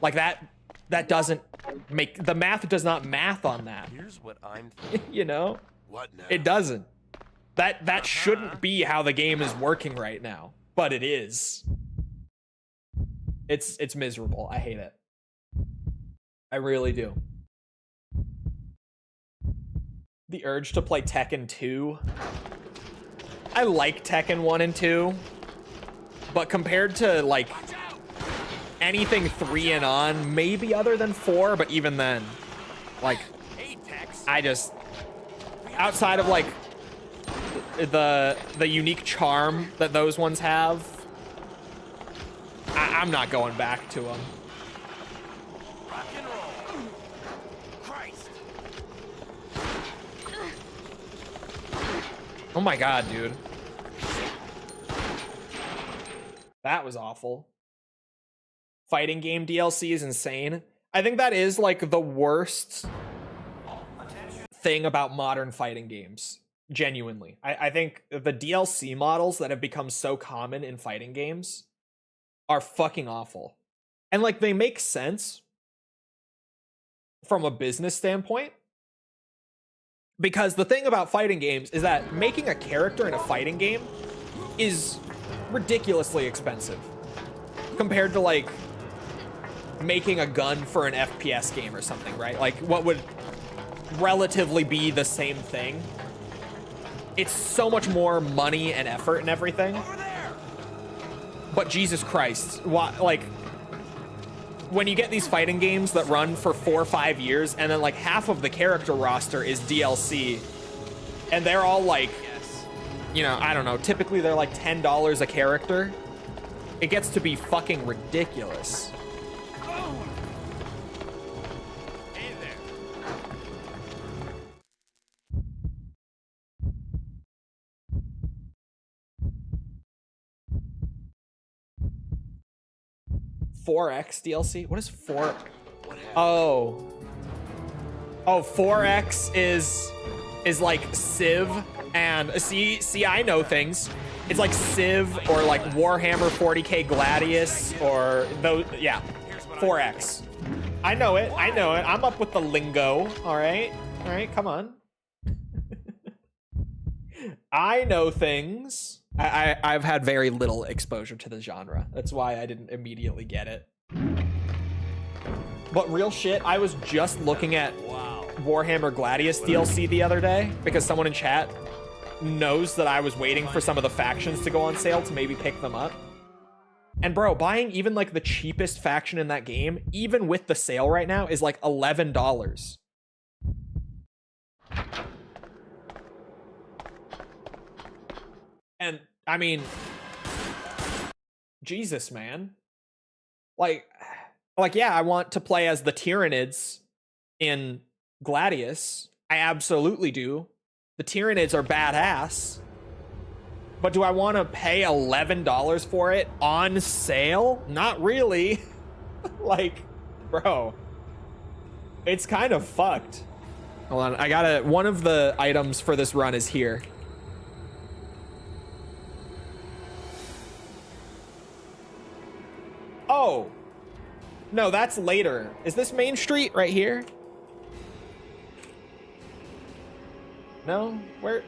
Like that doesn't make, the math does not math on that. Here's what I'm thinking. You know? What now? It doesn't. That shouldn't be how the game is working right now, but it is. It's miserable. I hate it. I really do. The urge to play Tekken 2. I like Tekken 1 and 2, but compared to like anything 3 and on, maybe other than 4, but even then, like, I just, outside of like the unique charm that those ones have, I'm not going back to them. Rock and roll. Christ. Oh my god, dude. That was awful. Fighting game DLC is insane. I think that is like the worst thing about modern fighting games. Genuinely. I think the DLC models that have become so common in fighting games are fucking awful. And like, they make sense from a business standpoint. Because the thing about fighting games is that making a character in a fighting game is ridiculously expensive compared to like making a gun for an FPS game or something, right? Like what would relatively be the same thing. It's so much more money and effort and everything. But Jesus Christ, like, when you get these fighting games that run for 4 or 5 years and then like half of the character roster is DLC and they're all like, you know, I don't know, typically they're like $10 a character, it gets to be fucking ridiculous. Hey there. $4X DLC? What is 4? Oh. Oh, 4X is like Civ and see I know things. It's like Civ or like Warhammer 40K Gladius or those, yeah. 4X. I know it. I'm up with the lingo. All right, come on. I know things. I've had very little exposure to the genre. That's why I didn't immediately get it. But real shit, I was just looking at Warhammer Gladius DLC the other day because someone in chat knows that I was waiting for some of the factions to go on sale to maybe pick them up. And bro, buying even like the cheapest faction in that game, even with the sale right now, is like $11. And I mean, Jesus, man. Like, yeah, I want to play as the Tyranids in Gladius. I absolutely do. The Tyranids are badass. But do I want to pay $11 for it on sale? Not really. Like, bro, it's kind of fucked. Hold on, I gotta, one of the items for this run is here. Oh, no, that's later. Is this Main Street right here? No, where?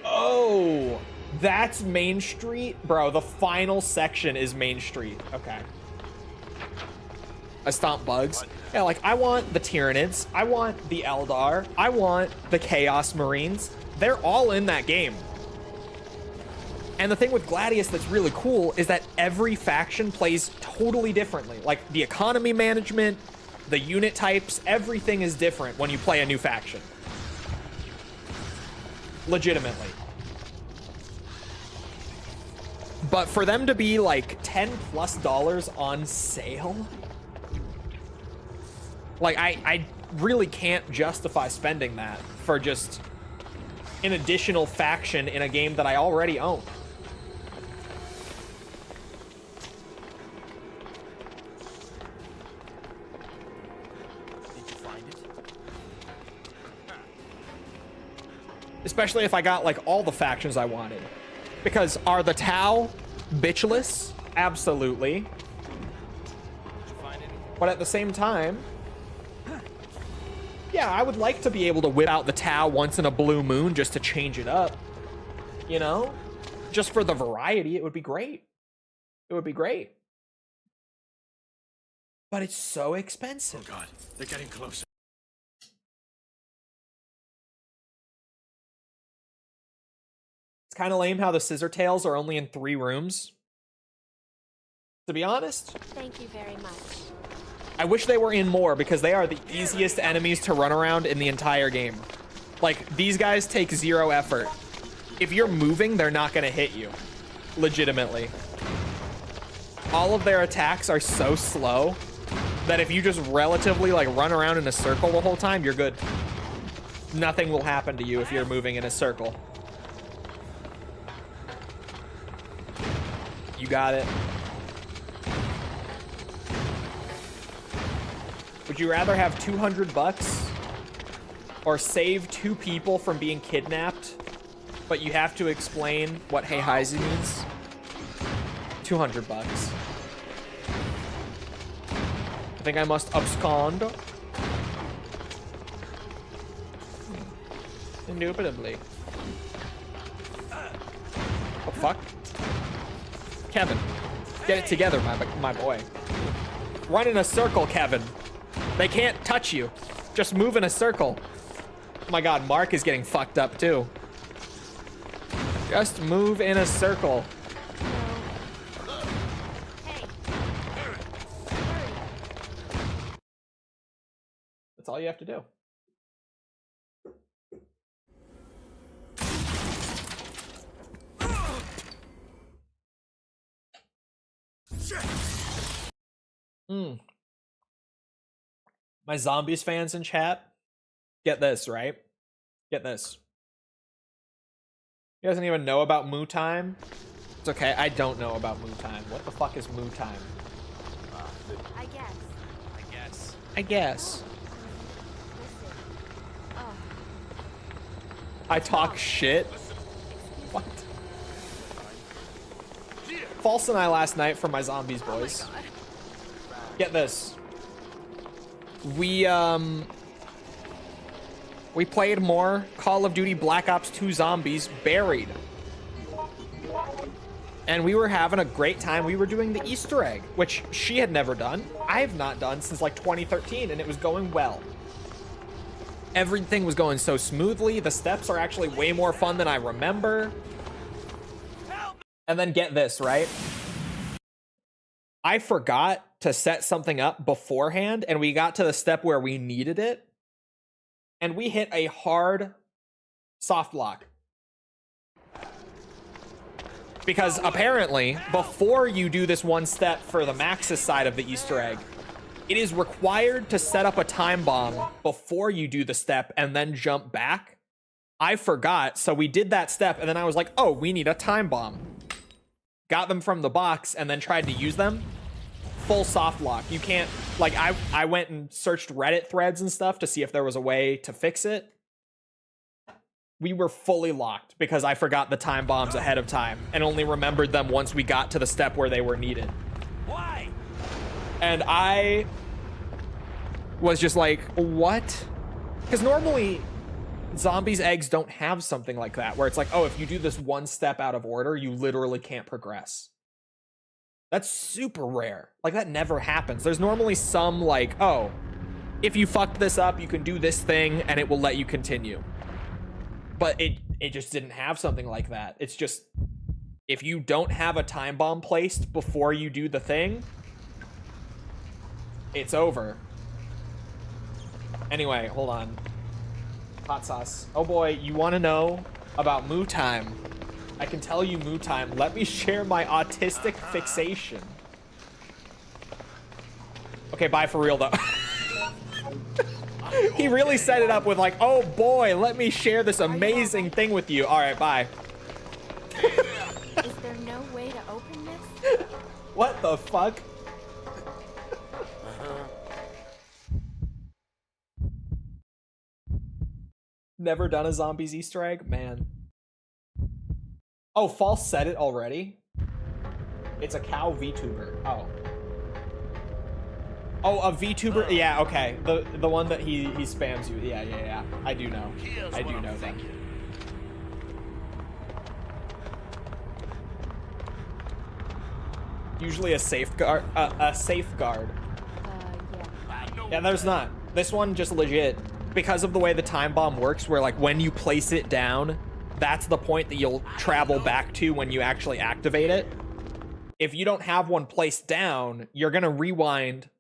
Oh, that's Main Street? Bro, the final section is Main Street. Okay. I stomp bugs. Yeah, like, I want the Tyranids. I want the Eldar. I want the Chaos Marines. They're all in that game. And the thing with Gladius that's really cool is that every faction plays totally differently. Like, the economy management, the unit types, everything is different when you play a new faction. Legitimately. But for them to be like $10+ on sale, like I really can't justify spending that for just an additional faction in a game that I already own. Did you find it? Especially if I got like all the factions I wanted. Because are the Tau bitchless? Absolutely. Did you find anything? But at the same time, yeah, I would like to be able to whip out the Tau once in a blue moon just to change it up. You know? Just for the variety, it would be great. It would be great. But it's so expensive. Oh god, they're getting closer. It's kind of lame how the scissor tails are only in 3 rooms. To be honest, Thank you very much. I wish they were in more because they are the easiest enemies to run around in the entire game. Like, these guys take 0 effort. If you're moving, they're not going to hit you. Legitimately. All of their attacks are so slow that if you just relatively, like, run around in a circle the whole time, you're good. Nothing will happen to you if you're moving in a circle. You got it. Would you rather have $200 or save 2 people from being kidnapped, but you have to explain what Hey Heisey means? $200. I think I must abscond. Indubitably. Oh, fuck. Kevin, get it together, my boy. Run in a circle, Kevin. They can't touch you. Just move in a circle. Oh my god, Mark is getting fucked up too. Just move in a circle. Hey. That's all you have to do. My zombies fans in chat, get this, right? Get this. You guys don't even know about Moo Time? It's okay, I don't know about Moo Time. What the fuck is Moo Time? I guess. I guess. Listen. Oh, I talk shit? What? False and I last night for my zombies, boys. Get this. We played more Call of Duty Black Ops 2 Zombies Buried. And we were having a great time. We were doing the Easter egg, which she had never done. I have not done since like 2013, and it was going well. Everything was going so smoothly. The steps are actually way more fun than I remember. And then get this, right? I forgot to set something up beforehand, and we got to the step where we needed it, and we hit a hard soft lock. Because apparently, before you do this one step for the Maxis side of the Easter egg, it is required to set up a time bomb before you do the step and then jump back. I forgot, so we did that step, and then I was like, oh, we need a time bomb. Got them from the box and then tried to use them. Full soft lock. You can't, like, I went and searched Reddit threads and stuff to see if there was a way to fix it. We were fully locked because I forgot the time bombs ahead of time and only remembered them once we got to the step where they were needed. Why? And I was just like, what? Because normally zombies eggs don't have something like that where it's like, oh, if you do this one step out of order, you literally can't progress. That's super rare. Like, that never happens. There's normally some like, oh, if you fucked this up, you can do this thing and it will let you continue. But it just didn't have something like that. It's just, if you don't have a time bomb placed before you do the thing, it's over. Anyway, hold on. Hot sauce. Oh boy, you want to know about moo time? I can tell you moo time. Let me share my autistic fixation. Okay, bye for real though. He really set it up with like, oh boy, let me share this amazing thing with you. All right, bye. Is there no way to open this? What the fuck? Never done a zombies Easter egg? Man. Oh, False said it already? It's a cow VTuber. Oh. Oh, a VTuber? Yeah, okay. The one that he spams you. Yeah. I do know. I do know that. Usually a safeguard. A safeguard. Yeah, there's not. This one just legit. Because of the way the time bomb works, where like when you place it down, that's the point that you'll travel back to when you actually activate it. If you don't have one placed down, you're gonna rewind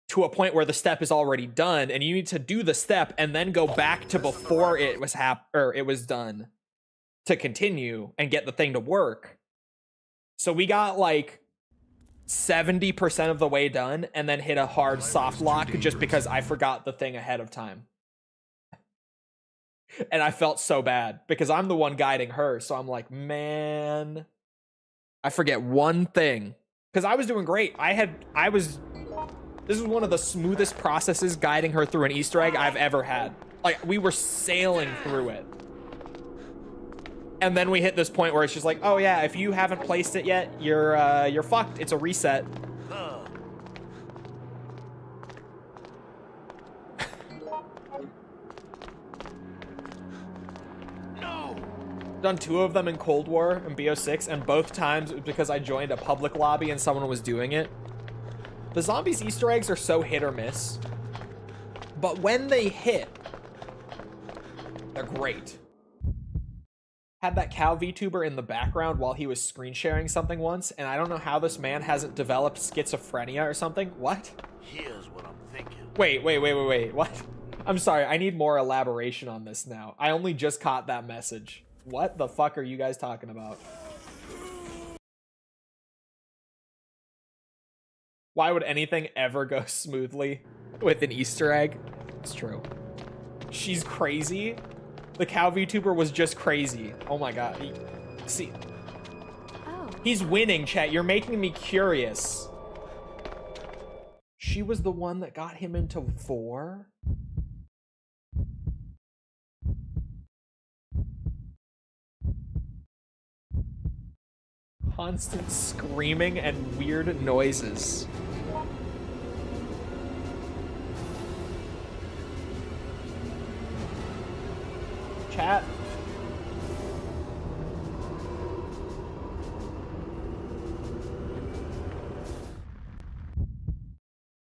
to a point where the step is already done, and you need to do the step and then go back to before it was done to continue and get the thing to work. So we got like 70% of the way done and then hit a hard soft lock just because I forgot the thing ahead of time. And I felt so bad because I'm the one guiding her. So I'm like, man, I forget one thing because I was doing great. This is one of the smoothest processes guiding her through an Easter egg I've ever had. Like we were sailing through it. And then we hit this point where it's just like, oh yeah, if you haven't placed it yet, you're fucked. It's a reset. No. Done 2 of them in Cold War and BO6, and both times it was because I joined a public lobby and someone was doing it. The zombies Easter eggs are so hit or miss, but when they hit, they're great. Had that cow VTuber in the background while he was screen sharing something once, and I don't know how this man hasn't developed schizophrenia or something. What? Here's what I'm thinking. Wait, what? I'm sorry, I need more elaboration on this now. I only just caught that message. What the fuck are you guys talking about? Why would anything ever go smoothly with an Easter egg? It's true. She's crazy. The cow VTuber was just crazy. Oh my god. See. Oh. He's winning, chat. You're making me curious. She was the one that got him into 4? Constant screaming and weird noises. Chat.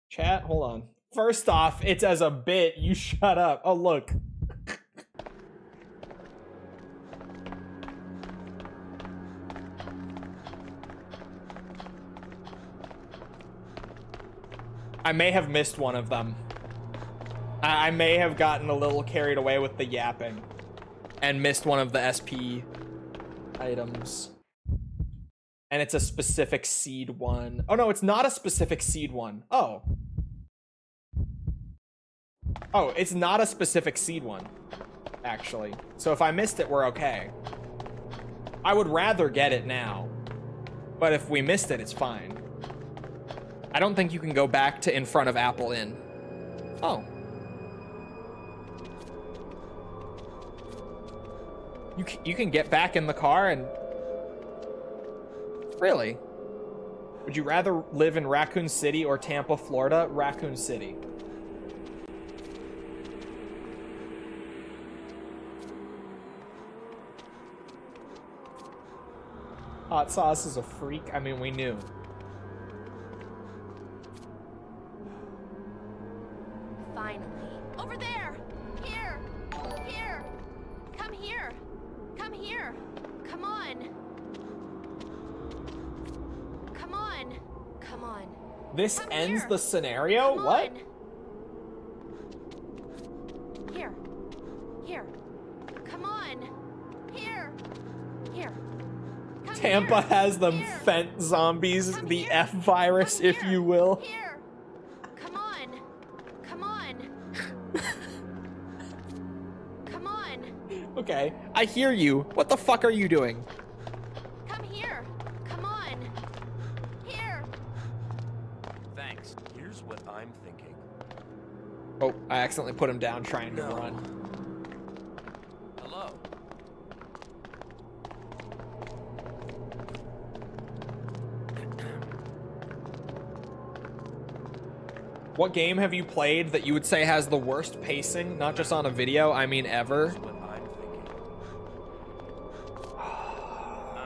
Chat, hold on. First off, it's as a bit. You shut up. Oh, look. I may have missed one of them. I may have gotten a little carried away with the yapping and missed one of the SP items. And it's a specific seed one. Oh no, it's not a specific seed one. Oh. Oh, it's not a specific seed one, actually. So if I missed it, we're okay. I would rather get it now. But if we missed it, it's fine. I don't think you can go back to in front of Apple Inn. Oh. You can get back in the car and... Really? Would you rather live in Raccoon City or Tampa, Florida? Raccoon City. Hot sauce is a freak. I mean, we knew. Finally. Over there! Here! Here! Come here! Come here! Come on! Come on! Come on! This Come ends here. the scenario? Come What? on. here. Come on. Here. Here. Come Tampa here. has them Here. fent zombies, Come the here. F virus, Come if here. you will. Here. Come on. Come on. Come on. Okay, I hear you. What the fuck are you doing? Come here. Come on. Here. Thanks. Here's what I'm thinking. Oh, I accidentally put him down trying to No. run. Hello. What game have you played that you would say has the worst pacing? Not just on a video, I mean ever. Here's what I'm thinking.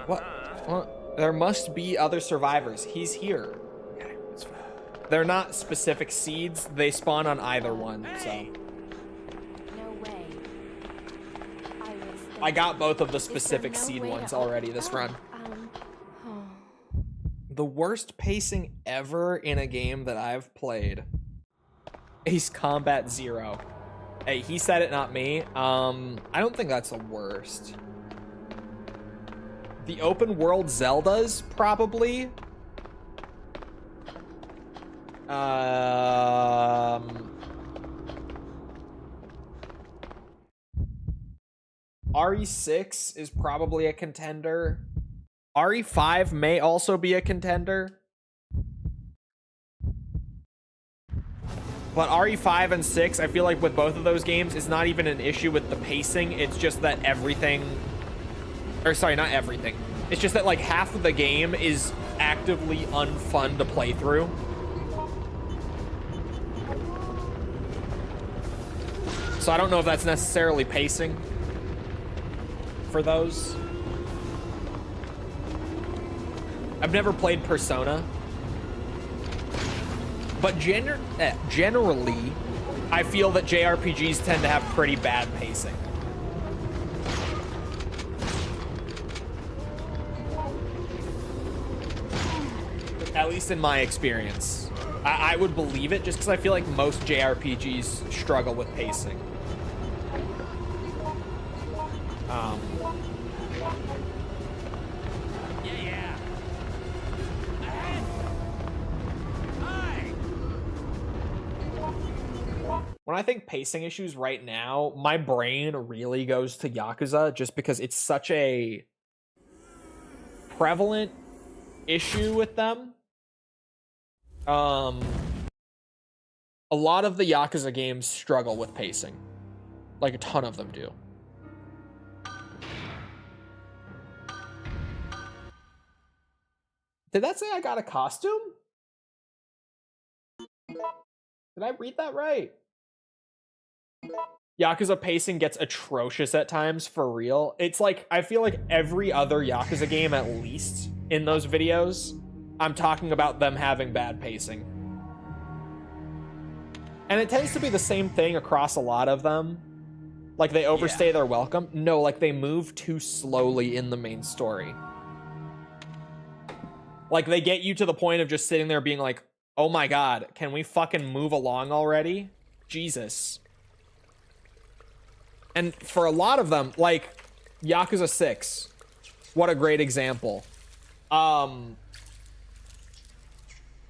What? What? There must be other survivors. He's here. Okay, that's fine. They're not specific seeds. They spawn on either one, so. No way. I got both of the Is there specific no seed way to ones open- already this Oh, run. oh. The worst pacing ever in a game that I've played. Ace Combat 0. Hey, he said it, not me. I don't think that's the worst. The open world Zeldas, probably. RE6 is probably a contender. RE5 may also be a contender. But RE5 and 6, I feel like with both of those games, it's not even an issue with the pacing. It's just that everything... Or sorry, not everything. It's just that like half of the game is actively unfun to play through. So I don't know if that's necessarily pacing for those. I've never played Persona. But generally, I feel that JRPGs tend to have pretty bad pacing. At least in my experience. I would believe it just because I feel like most JRPGs struggle with pacing. Yeah. Ahead. Hi. When I think pacing issues right now, my brain really goes to Yakuza just because it's such a prevalent issue with them. A lot of the Yakuza games struggle with pacing. Like a ton of them do. Did that say I got a costume? Did I read that right? Yakuza pacing gets atrocious at times, for real. It's like, I feel like every other Yakuza game, at least, in those videos, I'm talking about them having bad pacing. And it tends to be the same thing across a lot of them. Like, they overstay their welcome. No, like, they move too slowly in the main story. Like, they get you to the point of just sitting there being like, oh my god, can we fucking move along already? Jesus. And for a lot of them, like, Yakuza 6, what a great example.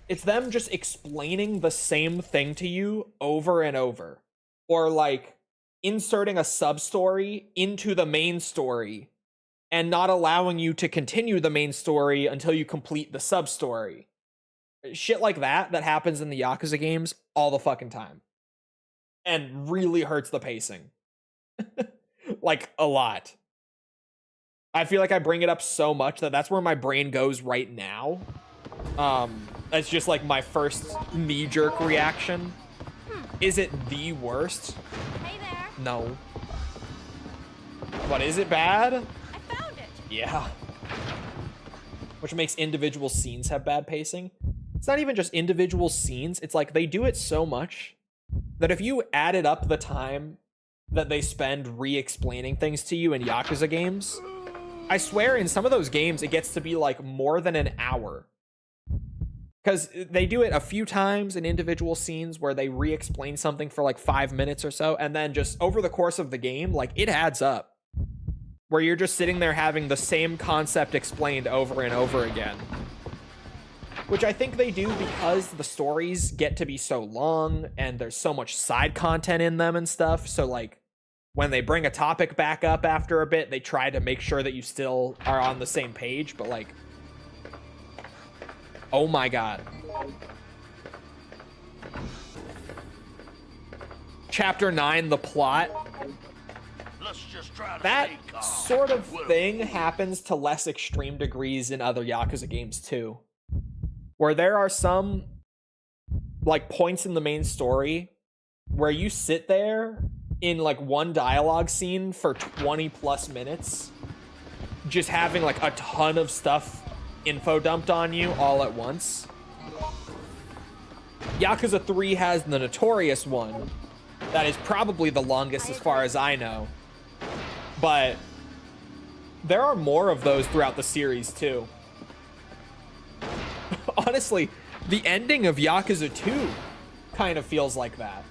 It's them just explaining the same thing to you over and over. Or, like, inserting a sub-story into the main story and not allowing you to continue the main story until you complete the sub-story. Shit like that happens in the Yakuza games all the fucking time. And really hurts the pacing. Like, a lot. I feel like I bring it up so much that that's where my brain goes right now. That's just like my first knee-jerk reaction. Is it the worst? Hey there. No. But is it bad? I found it. Yeah. Which makes individual scenes have bad pacing. It's not even just individual scenes. It's like they do it so much that if you added up the time that they spend re-explaining things to you in Yakuza games, I swear in some of those games it gets to be like more than an hour because they do it a few times in individual scenes where they re-explain something for like 5 minutes or so, and then just over the course of the game, like, it adds up. Where you're just sitting there having the same concept explained over and over again. Which I think they do because the stories get to be so long and there's so much side content in them and stuff. So, like, when they bring a topic back up after a bit, they try to make sure that you still are on the same page. But, like, oh my god. Chapter 9, the plot. Let's just try to That stay calm. sort of thing happens to less extreme degrees in other Yakuza games too. Where there are some, like, points in the main story where you sit there in, like, one dialogue scene for 20 plus minutes, just having, like, a ton of stuff info dumped on you all at once. Yakuza 3 has the notorious one that is probably the longest as far as I know. But there are more of those throughout the series too. Honestly, the ending of Yakuza 2 kind of feels like that.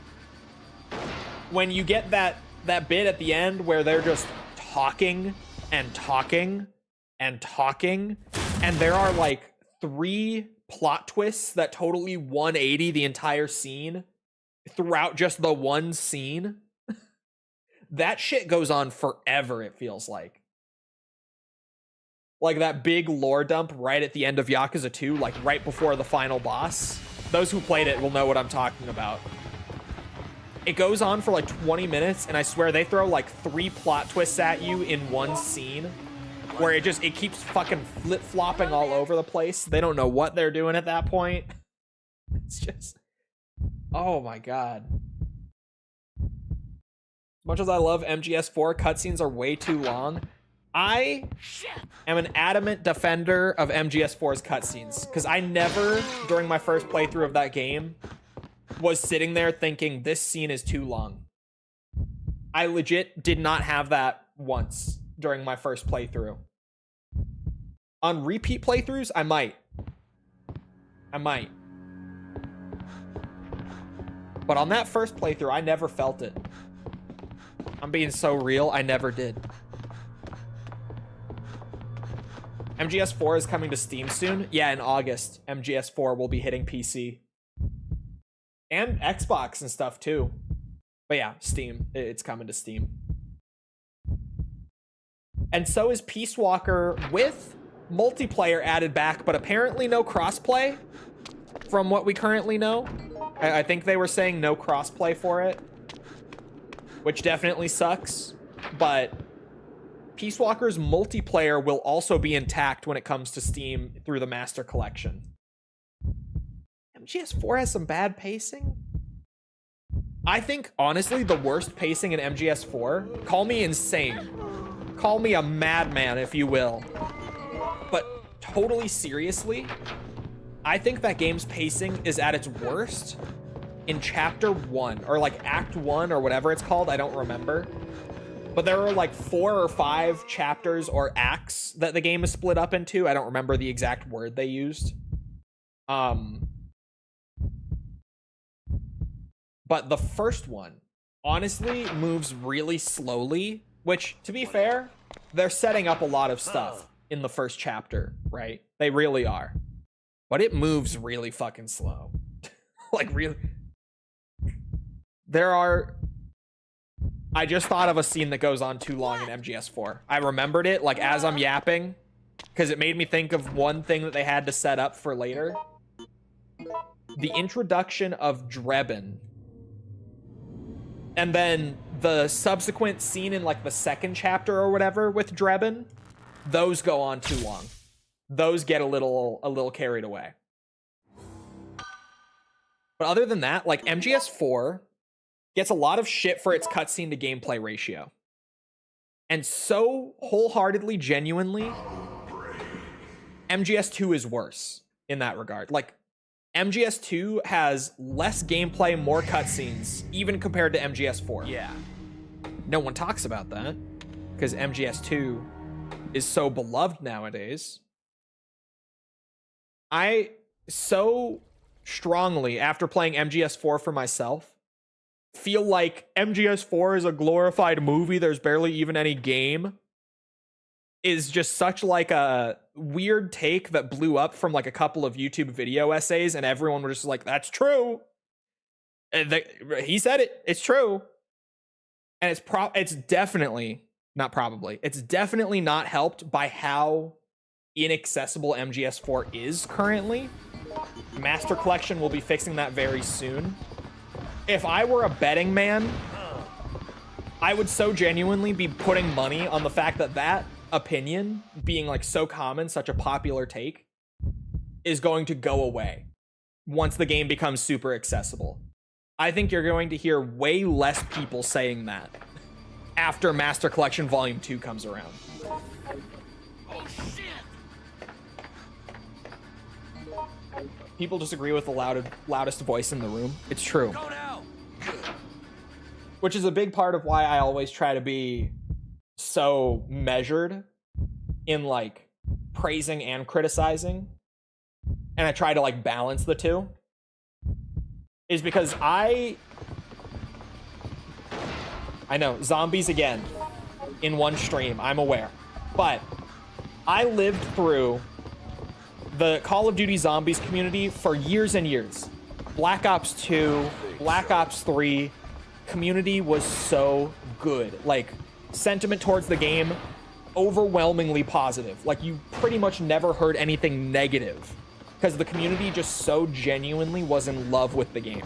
When you get that bit at the end where they're just talking and talking and talking, and there are like 3 plot twists that totally 180 the entire scene throughout just the one scene. That shit goes on forever, it feels like. Like that big lore dump right at the end of Yakuza 2, like right before the final boss. Those who played it will know what I'm talking about. It goes on for like 20 minutes, and I swear they throw like 3 plot twists at you in one scene, where it keeps fucking flip-flopping all over the place. They don't know what they're doing at that point. It's just, oh my god. As much as I love MGS4, cutscenes are way too long. I am an adamant defender of MGS4's cutscenes, because I never, during my first playthrough of that game, was sitting there thinking this scene is too long. I legit did not have that once during my first playthrough. On repeat playthroughs, I might. But on that first playthrough, I never felt it. I'm being so real, I never did. MGS4 is coming to Steam soon. Yeah, in August, MGS4 will be hitting PC. And Xbox and stuff too. But yeah, Steam. It's coming to Steam. And so is Peace Walker with multiplayer added back, but apparently no crossplay from what we currently know. I think they were saying no crossplay for it, which definitely sucks, but Peace Walker's multiplayer will also be intact when it comes to Steam through the Master Collection. MGS4 has some bad pacing. I think, honestly, the worst pacing in MGS4, call me insane. Call me a madman, if you will. But totally seriously, I think that game's pacing is at its worst in Chapter 1, or like Act 1, or whatever it's called, I don't remember. But there are like 4 or 5 chapters or acts that the game is split up into. I don't remember the exact word they used. But the first one, honestly, moves really slowly, which, to be fair, they're setting up a lot of stuff in the first chapter, right? They really are. But it moves really fucking slow. Like, really. I just thought of a scene that goes on too long in MGS4. I remembered it, like, as I'm yapping, because it made me think of one thing that they had to set up for later. The introduction of Drebin. And then the subsequent scene in, like, the second chapter or whatever with Drebin, those go on too long. Those get a little carried away. But other than that, like, MGS4 gets a lot of shit for its cutscene to gameplay ratio. And so wholeheartedly, genuinely, MGS2 is worse in that regard. Like, MGS2 has less gameplay, more cutscenes, even compared to MGS4. Yeah. No one talks about that, because MGS2 is so beloved nowadays. so strongly after playing MGS4 for myself, feel like MGS4 is a glorified movie, there's barely even any game, is just such like a weird take that blew up from like a couple of YouTube video essays, and everyone was just like, that's true. And he said it, it's true. And it's definitely not helped by how inaccessible MGS4 is currently. Master Collection will be fixing that very soon. If I were a betting man, I would so genuinely be putting money on the fact that that opinion, being like so common, such a popular take, is going to go away once the game becomes super accessible. I think you're going to hear way less people saying that after Master Collection Volume 2 comes around. Oh shit! People disagree with the loudest voice in the room. It's true. Go now. Which is a big part of why I always try to be so measured in like praising and criticizing. And I try to like balance the two. Is because I know, zombies again in one stream, I'm aware. But I lived through the Call of Duty Zombies community for years and years. Black Ops 2, Black Ops 3, community was so good. Like, sentiment towards the game, overwhelmingly positive. Like, you pretty much never heard anything negative, because the community just so genuinely was in love with the game.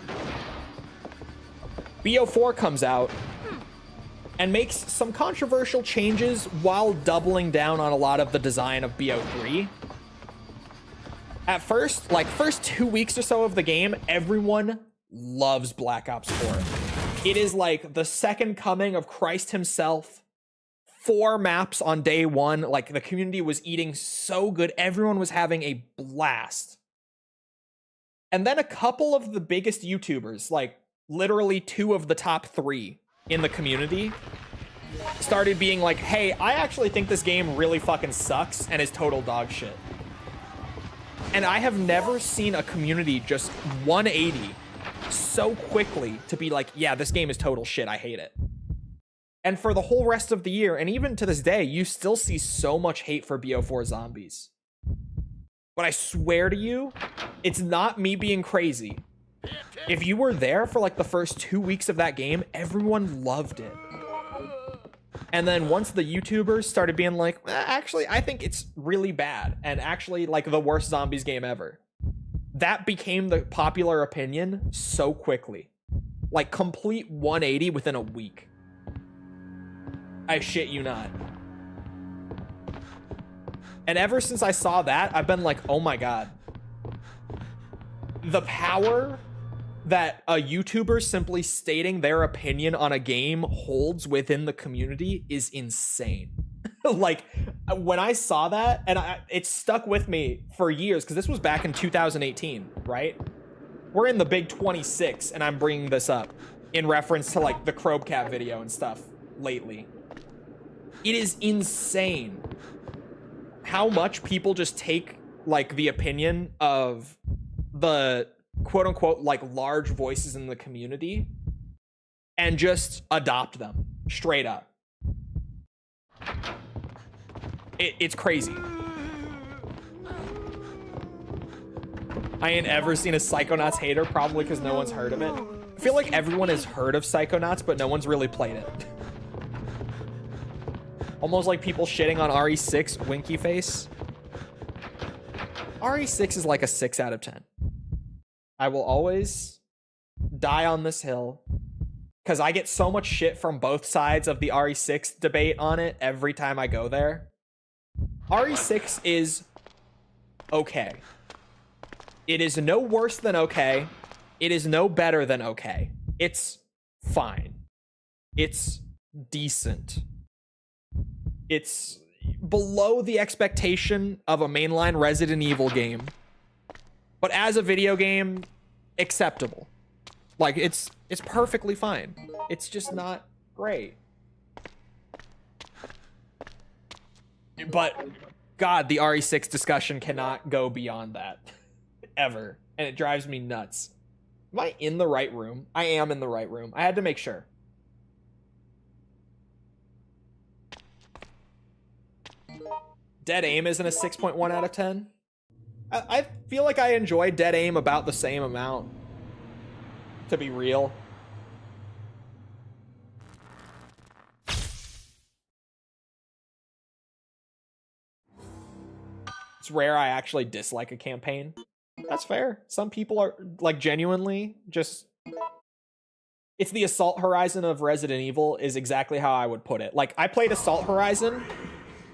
BO4 comes out and makes some controversial changes while doubling down on a lot of the design of BO3. At first, like first 2 weeks or so of the game, everyone loves Black Ops 4. It is like the second coming of Christ himself. 4 maps on day 1. Like, the community was eating so good. Everyone was having a blast. And then a couple of the biggest YouTubers, like literally 2 of the top 3 in the community, started being like, hey, I actually think this game really fucking sucks and is total dog shit. And I have never seen a community just 180 so quickly to be like, yeah, this game is total shit, I hate it. And for the whole rest of the year, and even to this day, you still see so much hate for BO4 Zombies. But I swear to you, it's not me being crazy. If you were there for like the first 2 weeks of that game, everyone loved it. And then once the YouTubers started being like, actually, I think it's really bad, and actually like the worst Zombies game ever, that became the popular opinion so quickly. Like, complete 180 within a week. I shit you not. And ever since I saw that, I've been like, oh my god. The power that a YouTuber simply stating their opinion on a game holds within the community is insane. Like, when I saw that, and it stuck with me for years, because this was back in 2018, right? We're in the big 26, and I'm bringing this up in reference to like the Crobcat video and stuff lately. It is insane how much people just take like the opinion of the quote unquote like large voices in the community and just adopt them straight up. It's crazy. I ain't ever seen a Psychonauts hater, probably because no one's heard of it. I feel like everyone has heard of Psychonauts, but no one's really played it. Almost like people shitting on RE6, winky face. RE6 is like a 6 out of 10. I will always die on this hill because I get so much shit from both sides of the RE6 debate on it every time I go there. RE6 is okay. It is no worse than okay. It is no better than okay. It's fine. It's decent. It's below the expectation of a mainline Resident Evil game, but as a video game, acceptable. Like, it's perfectly fine. It's just not great. But God, the RE6 discussion cannot go beyond that. ever, and it drives me nuts. Am I in the right room? I am in the right room. I had to make sure. Dead Aim isn't a 6.1 out of 10. I feel like I enjoy Dead Aim about the same amount, to be real. It's rare I actually dislike a campaign. That's fair. Some people are, like, genuinely just... It's the Assault Horizon of Resident Evil is exactly how I would put it. Like, I played Assault Horizon.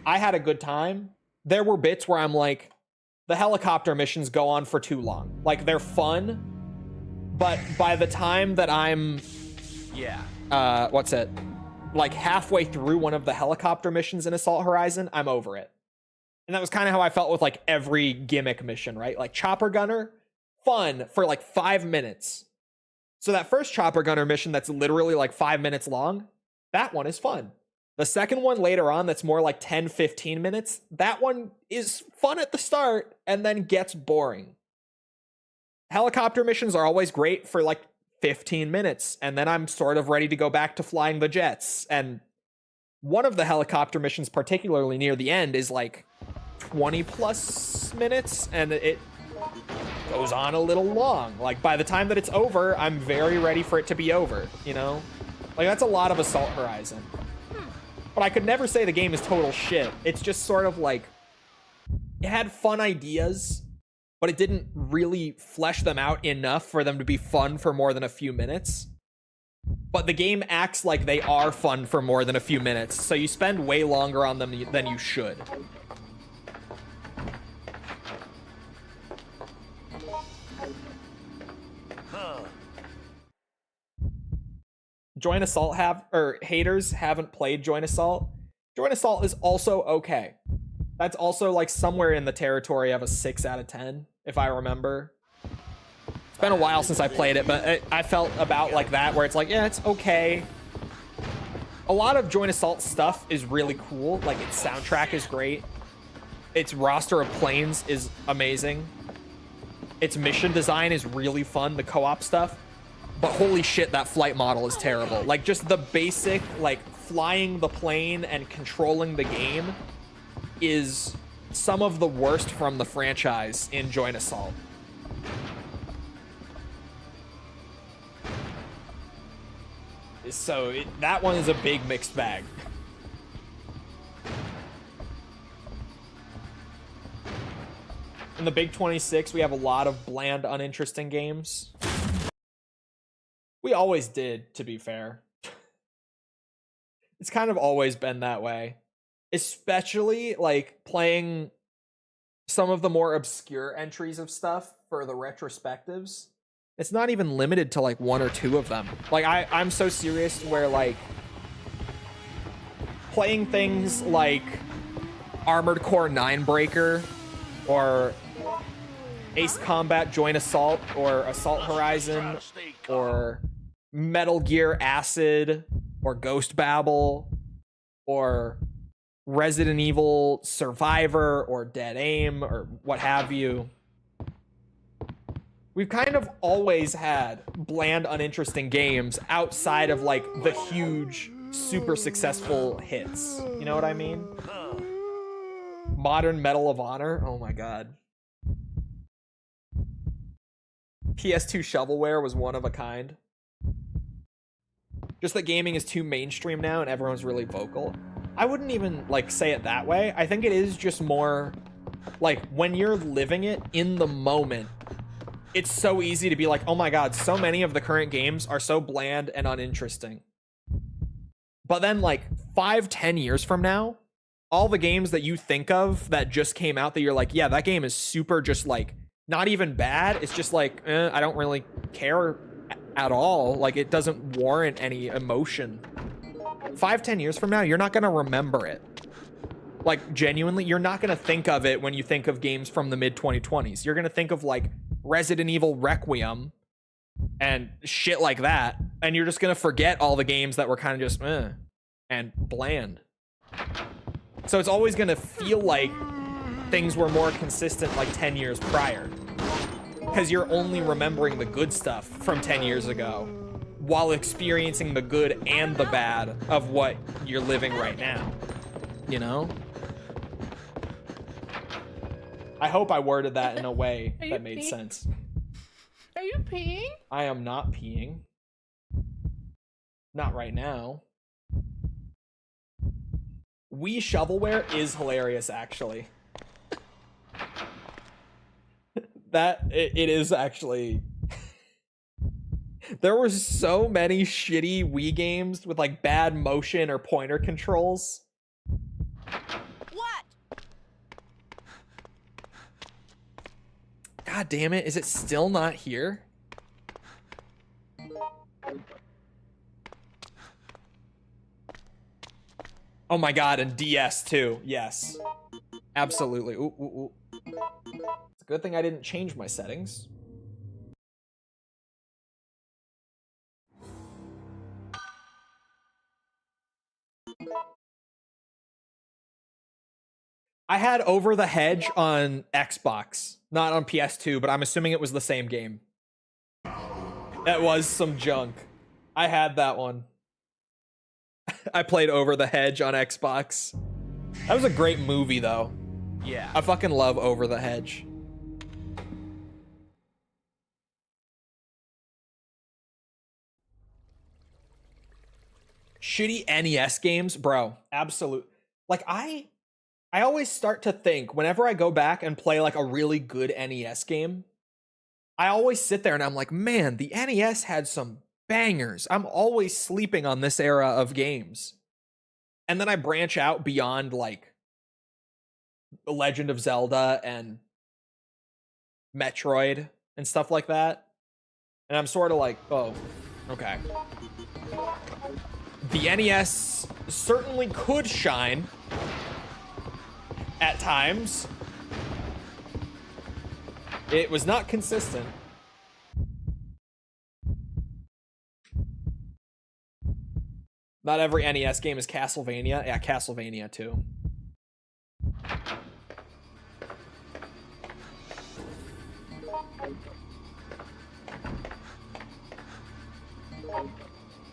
I had a good time. There were bits where I'm like, the helicopter missions go on for too long. Like, they're fun, but by the time that I'm... what's it? Like, halfway through one of the helicopter missions in Assault Horizon, I'm over it. And that was kind of how I felt with, like, every gimmick mission, right? Like, Chopper Gunner, fun for, like, 5 minutes. So that first Chopper Gunner mission that's literally, like, 5 minutes long, that one is fun. The second one later on that's more like 10, 15 minutes, that one is fun at the start and then gets boring. Helicopter missions are always great for, like, 15 minutes, and then I'm sort of ready to go back to flying the jets. And one of the helicopter missions, particularly near the end, is, like, 20 plus minutes, and it goes on a little long. Like, by the time that it's over, I'm very ready for it to be over, you know? Like, that's a lot of Assault Horizon. But I could never say the game is total shit. It's just sort of like, it had fun ideas, but it didn't really flesh them out enough for them to be fun for more than a few minutes. But the game acts like they are fun for more than a few minutes, so you spend way longer on them than you should. Joint Assault haters haven't played Joint Assault. Joint Assault is also okay. That's also, like, somewhere in the territory of a 6 out of 10, if I remember. It's been a while since I played it, but I felt about like that, where it's like, yeah, it's okay. A lot of Joint Assault stuff is really cool. Like, its soundtrack is great. Its roster of planes is amazing. Its mission design is really fun, the co-op stuff. But holy shit, that flight model is terrible. Like, just the basic, like, flying the plane and controlling the game is some of the worst from the franchise in Joint Assault. So that one is a big mixed bag. In the Big 26, we have a lot of bland, uninteresting games. We always did, to be fair. It's kind of always been that way. Especially, like, playing some of the more obscure entries of stuff for the retrospectives. It's not even limited to, like, 1 or 2 of them. Like, I'm so serious where, like, playing things like Armored Core 9 Breaker or Ace Combat Joint Assault or Assault Horizon or Metal Gear Acid or Ghost Babel or Resident Evil Survivor or Dead Aim or what have you. We've kind of always had bland, uninteresting games outside of, like, the huge, super successful hits. You know what I mean? Modern Medal of Honor. Oh my god. PS2 shovelware was one of a kind. Just that gaming is too mainstream now and everyone's really vocal. I wouldn't even, like, say it that way. I think it is just more, like, when you're living it in the moment, it's so easy to be like, oh my god, so many of the current games are so bland and uninteresting. But then, like, 5-10 years from now, all the games that you think of that just came out that you're like, yeah, that game is super just, like, not even bad. It's just like, I don't really care at all. Like, it doesn't warrant any emotion. 5-10 years from now, you're not going to remember it. Like, genuinely, you're not going to think of it when you think of games from the mid-2020s. You're going to think of, like, Resident Evil Requiem and shit like that. And you're just going to forget all the games that were kind of just, and bland. So it's always going to feel like things were more consistent, like, 10 years prior. because you're only remembering the good stuff from 10 years ago while experiencing the good and the bad of what you're living right now, you know? I hope I worded that in a way that made sense. Are you peeing? I am not peeing. Not right now. Wii shovelware is hilarious, actually. It is actually. There were so many shitty Wii games with like bad motion or pointer controls. What? God damn it, is it still not here? Oh my god, and DS too. Yes. Absolutely. Ooh, ooh, ooh. It's a good thing I didn't change my settings. I had Over the Hedge on Xbox, not on PS2, but I'm assuming it was the same game. That was some junk. I had that one. I played Over the Hedge on Xbox. That was a great movie, though. Yeah. I fucking love Over the Hedge. Shitty NES games, bro. Absolute. Like, I always start to think whenever I go back and play like a really good NES game, I always sit there and I'm like, man, the NES had some bangers. I'm always sleeping on this era of games. And then I branch out beyond like The Legend of Zelda and Metroid and stuff like that. And I'm sort of like, oh, okay. The NES certainly could shine at times. It was not consistent. Not every NES game is Castlevania. Yeah, Castlevania too.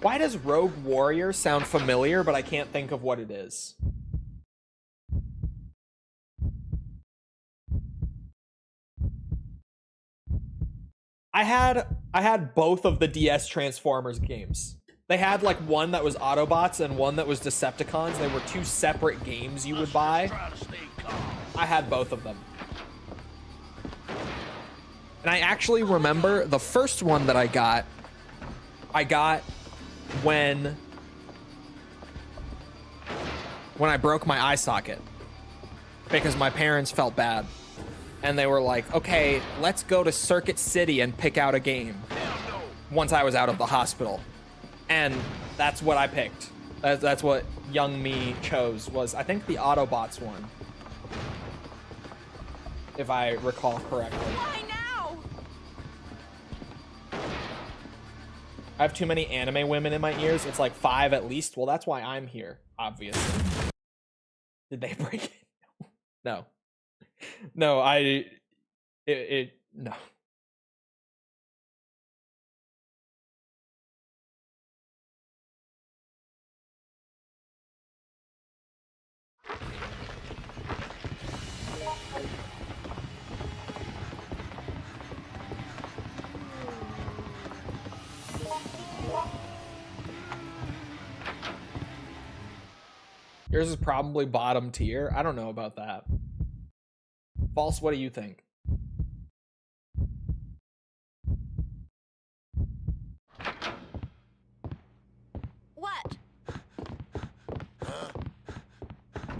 Why does Rogue Warrior sound familiar, but I can't think of what it is? I had both of the DS Transformers games. They had like one that was Autobots and one that was Decepticons. They were two separate games you would buy. I had both of them. And I actually remember the first one that I got when I broke my eye socket because my parents felt bad. And they were like, okay, let's go to Circuit City and pick out a game once I was out of the hospital. And that's what I picked. That's what young me chose, was I think the Autobots one, if I recall correctly. Why now? I have too many anime women in my ears. It's like 5 at least. Well, that's why I'm here, obviously. Did they break it? No. No, no. Yours is probably bottom tier. I don't know about that. False, what do you think? What?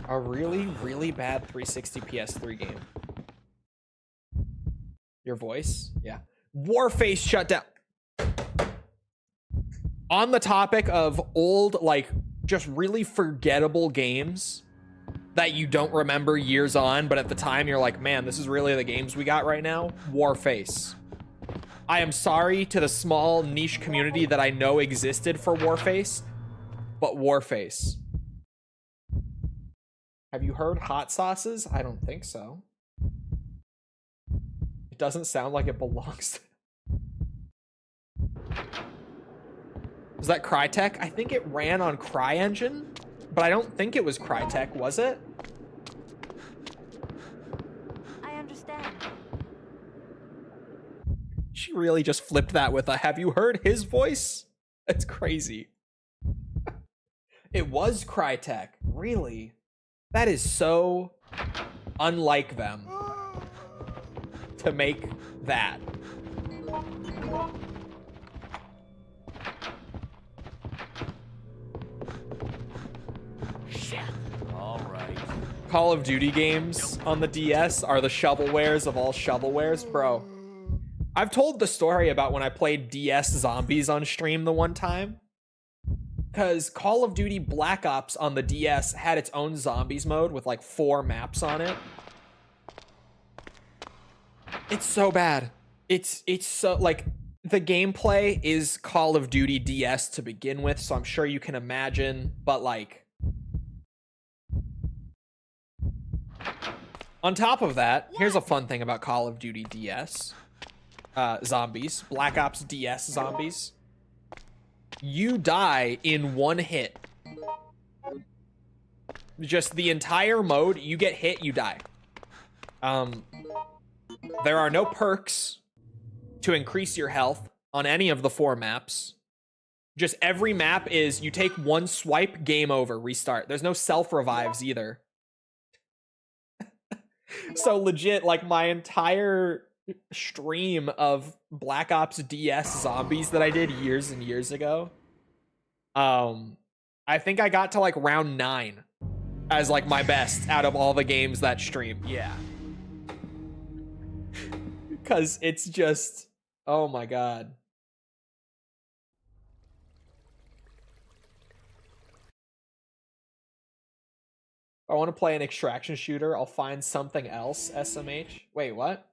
A really, really bad 360 PS3 game. Your voice? Yeah. Warface shut down. On the topic of old, like, just really forgettable games that you don't remember years on, but at the time you're like, man, this is really the games we got right now. Warface. I am sorry to the small niche community that I know existed for Warface, but Warface. Have you heard Hot Sauces? I don't think so. It doesn't sound like it belongs. Was that Crytek? I think it ran on CryEngine, but I don't think it was Crytek, was it? I understand. She really just flipped that with a, have you heard his voice? That's crazy. It was Crytek. Really? That is so unlike them to make that. Shit. All right. Call of Duty games on the DS are the shovelwares of all shovelwares, bro. I've told the story about when I played DS Zombies on stream the one time. Because Call of Duty Black Ops on the DS had its own zombies mode with like 4 maps on it. It's so bad. It's so, like, the gameplay is Call of Duty DS to begin with, so I'm sure you can imagine, but like, on top of that, here's a fun thing about Call of Duty DS. Zombies, Black Ops DS zombies. You die in 1 hit. Just the entire mode, you get hit, you die. There are no perks to increase your health on any of the 4 maps. Just every map is you take 1 swipe, game over, restart. There's no self-revives either. So legit, like, my entire stream of Black Ops DS zombies that I did years and years ago, I think I got to like round 9 as like my best out of all the games that stream. Yeah. Because it's just, oh my god. If I want to play an extraction shooter, I'll find something else, SMH. Wait, what?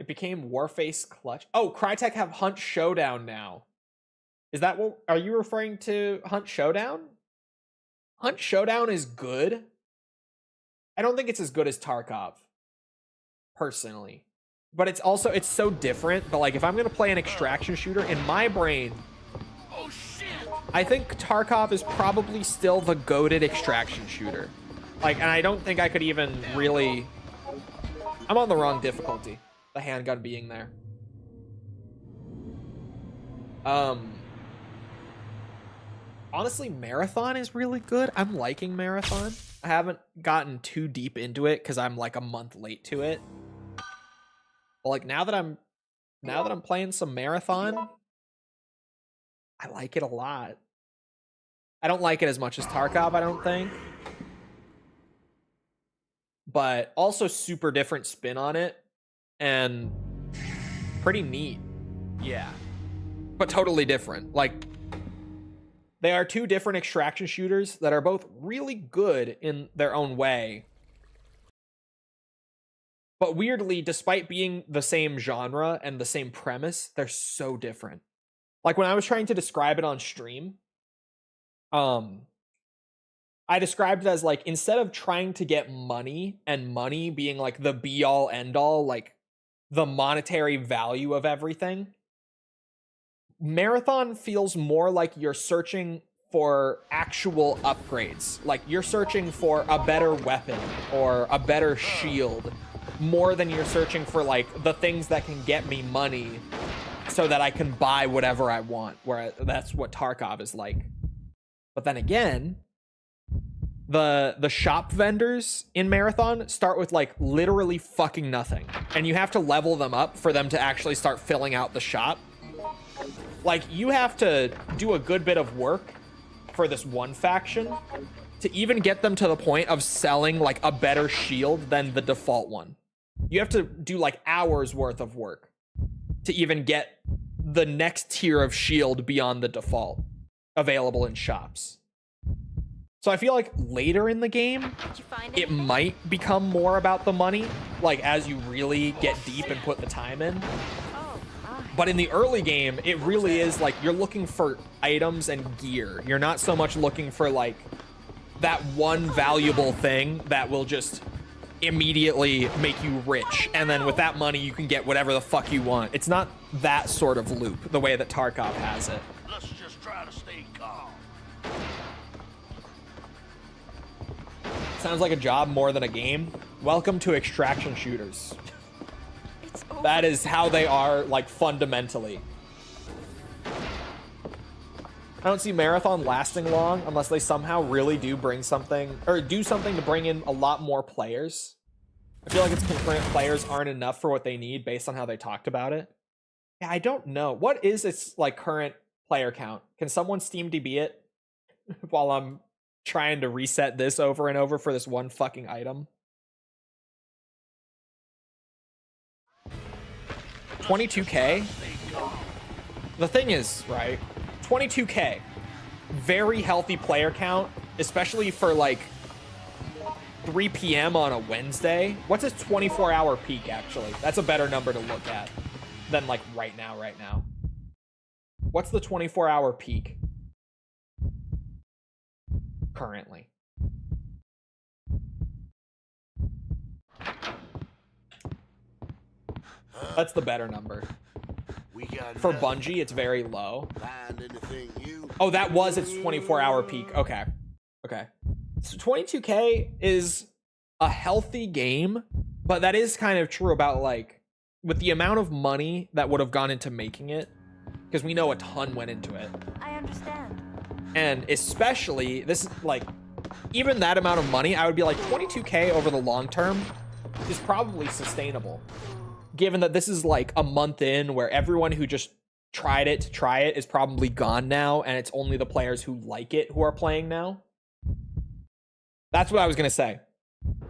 It became Warface Clutch. Oh, Crytek have Hunt Showdown now. Is that what, are you referring to Hunt Showdown? Hunt Showdown is good. I don't think it's as good as Tarkov, personally. But it's also, it's so different. But like, if I'm going to play an extraction shooter, in my brain, Oh shit. I think Tarkov is probably still the goated extraction shooter. Like, and I don't think I could even really... I'm on the wrong difficulty. The handgun being there. Honestly, Marathon is really good. I'm liking Marathon. I haven't gotten too deep into it because I'm like a month late to it. But like now that I'm playing some Marathon, I like it a lot. I don't like it as much as Tarkov, I don't think. But also super different spin on it. And pretty neat. Yeah. But totally different. Like, they are 2 different extraction shooters that are both really good in their own way. But weirdly, despite being the same genre and the same premise, they're so different. Like, when I was trying to describe it on stream, I described it as, like, instead of trying to get money, and money being, like, the be-all, end-all, like, the monetary value of everything, Marathon feels more like you're searching for actual upgrades. Like, you're searching for a better weapon or a better shield more than you're searching for, like, the things that can get me money so that I can buy whatever I want, where that's what Tarkov is like. But then again, the shop vendors in Marathon start with like literally fucking nothing, and you have to level them up for them to actually start filling out the shop. Like, you have to do a good bit of work for this one faction to even get them to the point of selling like a better shield than the default one. You have to do like hours worth of work to even get the next tier of shield beyond the default available in shops. So I feel like later in the game, Did you find it anything? might become more about the money, like as you really get deep and put the time in. Oh, my. But in the early game, it really is like you're looking for items and gear. You're not so much looking for like that one valuable thing that will just immediately make you rich, and then with that money you can get whatever the fuck you want. It's not that sort of loop the way that Tarkov has it. Let's just try to stay calm. Sounds like a job more than a game. Welcome to extraction shooters. It's over. That is how they are, like, fundamentally. I don't see Marathon lasting long unless they somehow really do bring something, or do something to bring in a lot more players. I feel like its concurrent players aren't enough for what they need based on how they talked about it. Yeah, I don't know. What is its, like, current player count? Can someone SteamDB it while I'm trying to reset this over and over for this one fucking item? 22K? The thing is, right, 22K, very healthy player count, especially for like 3 p.m. on a Wednesday. What's its 24-hour peak, actually? That's a better number to look at than like right now. What's the 24-hour peak currently? That's the better number. We got For nothing. Bungie, it's very low. Find anything you Oh, that was its 24-hour peak. Okay. Okay. So 22K is a healthy game, but that is kind of true about, like, with the amount of money that would have gone into making it, because we know a ton went into it. I understand. And especially, this is, like, even that amount of money, I would be like, 22K over the long term is probably sustainable. Given that this is like a month in where everyone who just tried it to try it is probably gone now, and it's only the players who like it who are playing now. That's what I was going to say.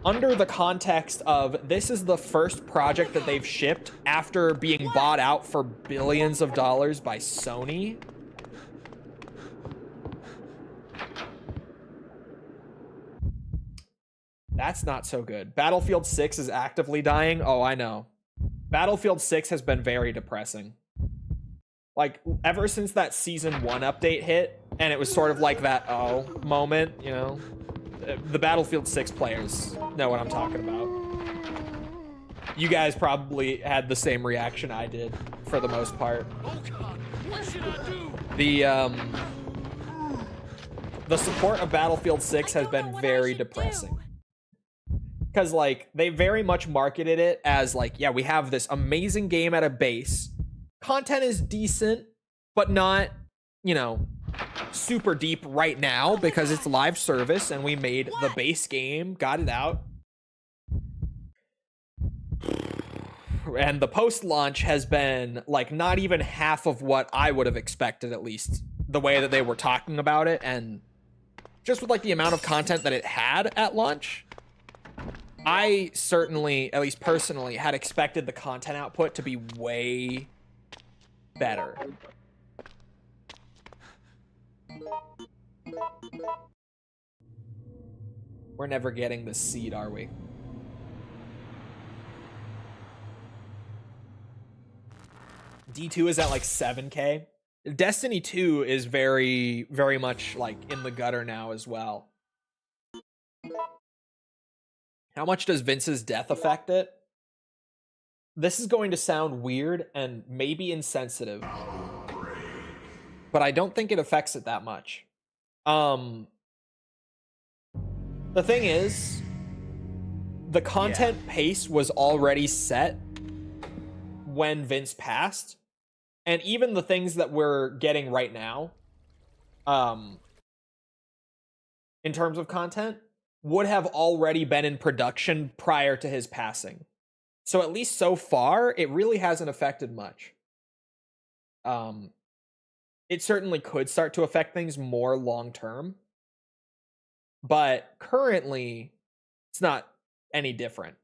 Under the context of this is the first project that they've shipped after being bought out for billions of dollars by Sony. That's not so good. Battlefield 6 is actively dying. Oh, I know. Battlefield 6 has been very depressing. Like, ever since that Season 1 update hit, and it was sort of like that, oh, moment, you know? The Battlefield 6 players know what I'm talking about. You guys probably had the same reaction I did, for the most part. Oh God, what should I do? The support of Battlefield 6 has been very depressing. Because, like, they very much marketed it as, like, yeah, we have this amazing game at a base. Content is decent, but not, you know, super deep right now because it's live service and we made the base game, got it out. And the post-launch has been, like, not even half of what I would have expected, at least, the way that they were talking about it. And just with, like, the amount of content that it had at launch, I certainly, at least personally, had expected the content output to be way better. We're never getting this seed, are we? D2 is at like 7K. Destiny 2 is very, very much like in the gutter now as well. How much does Vince's death affect it? This is going to sound weird and maybe insensitive, but I don't think it affects it that much. The thing is, the content pace was already set when Vince passed, and even the things that we're getting right now, in terms of content, would have already been in production prior to his passing. So at least so far, it really hasn't affected much. It certainly could start to affect things more long term, but currently, it's not any different.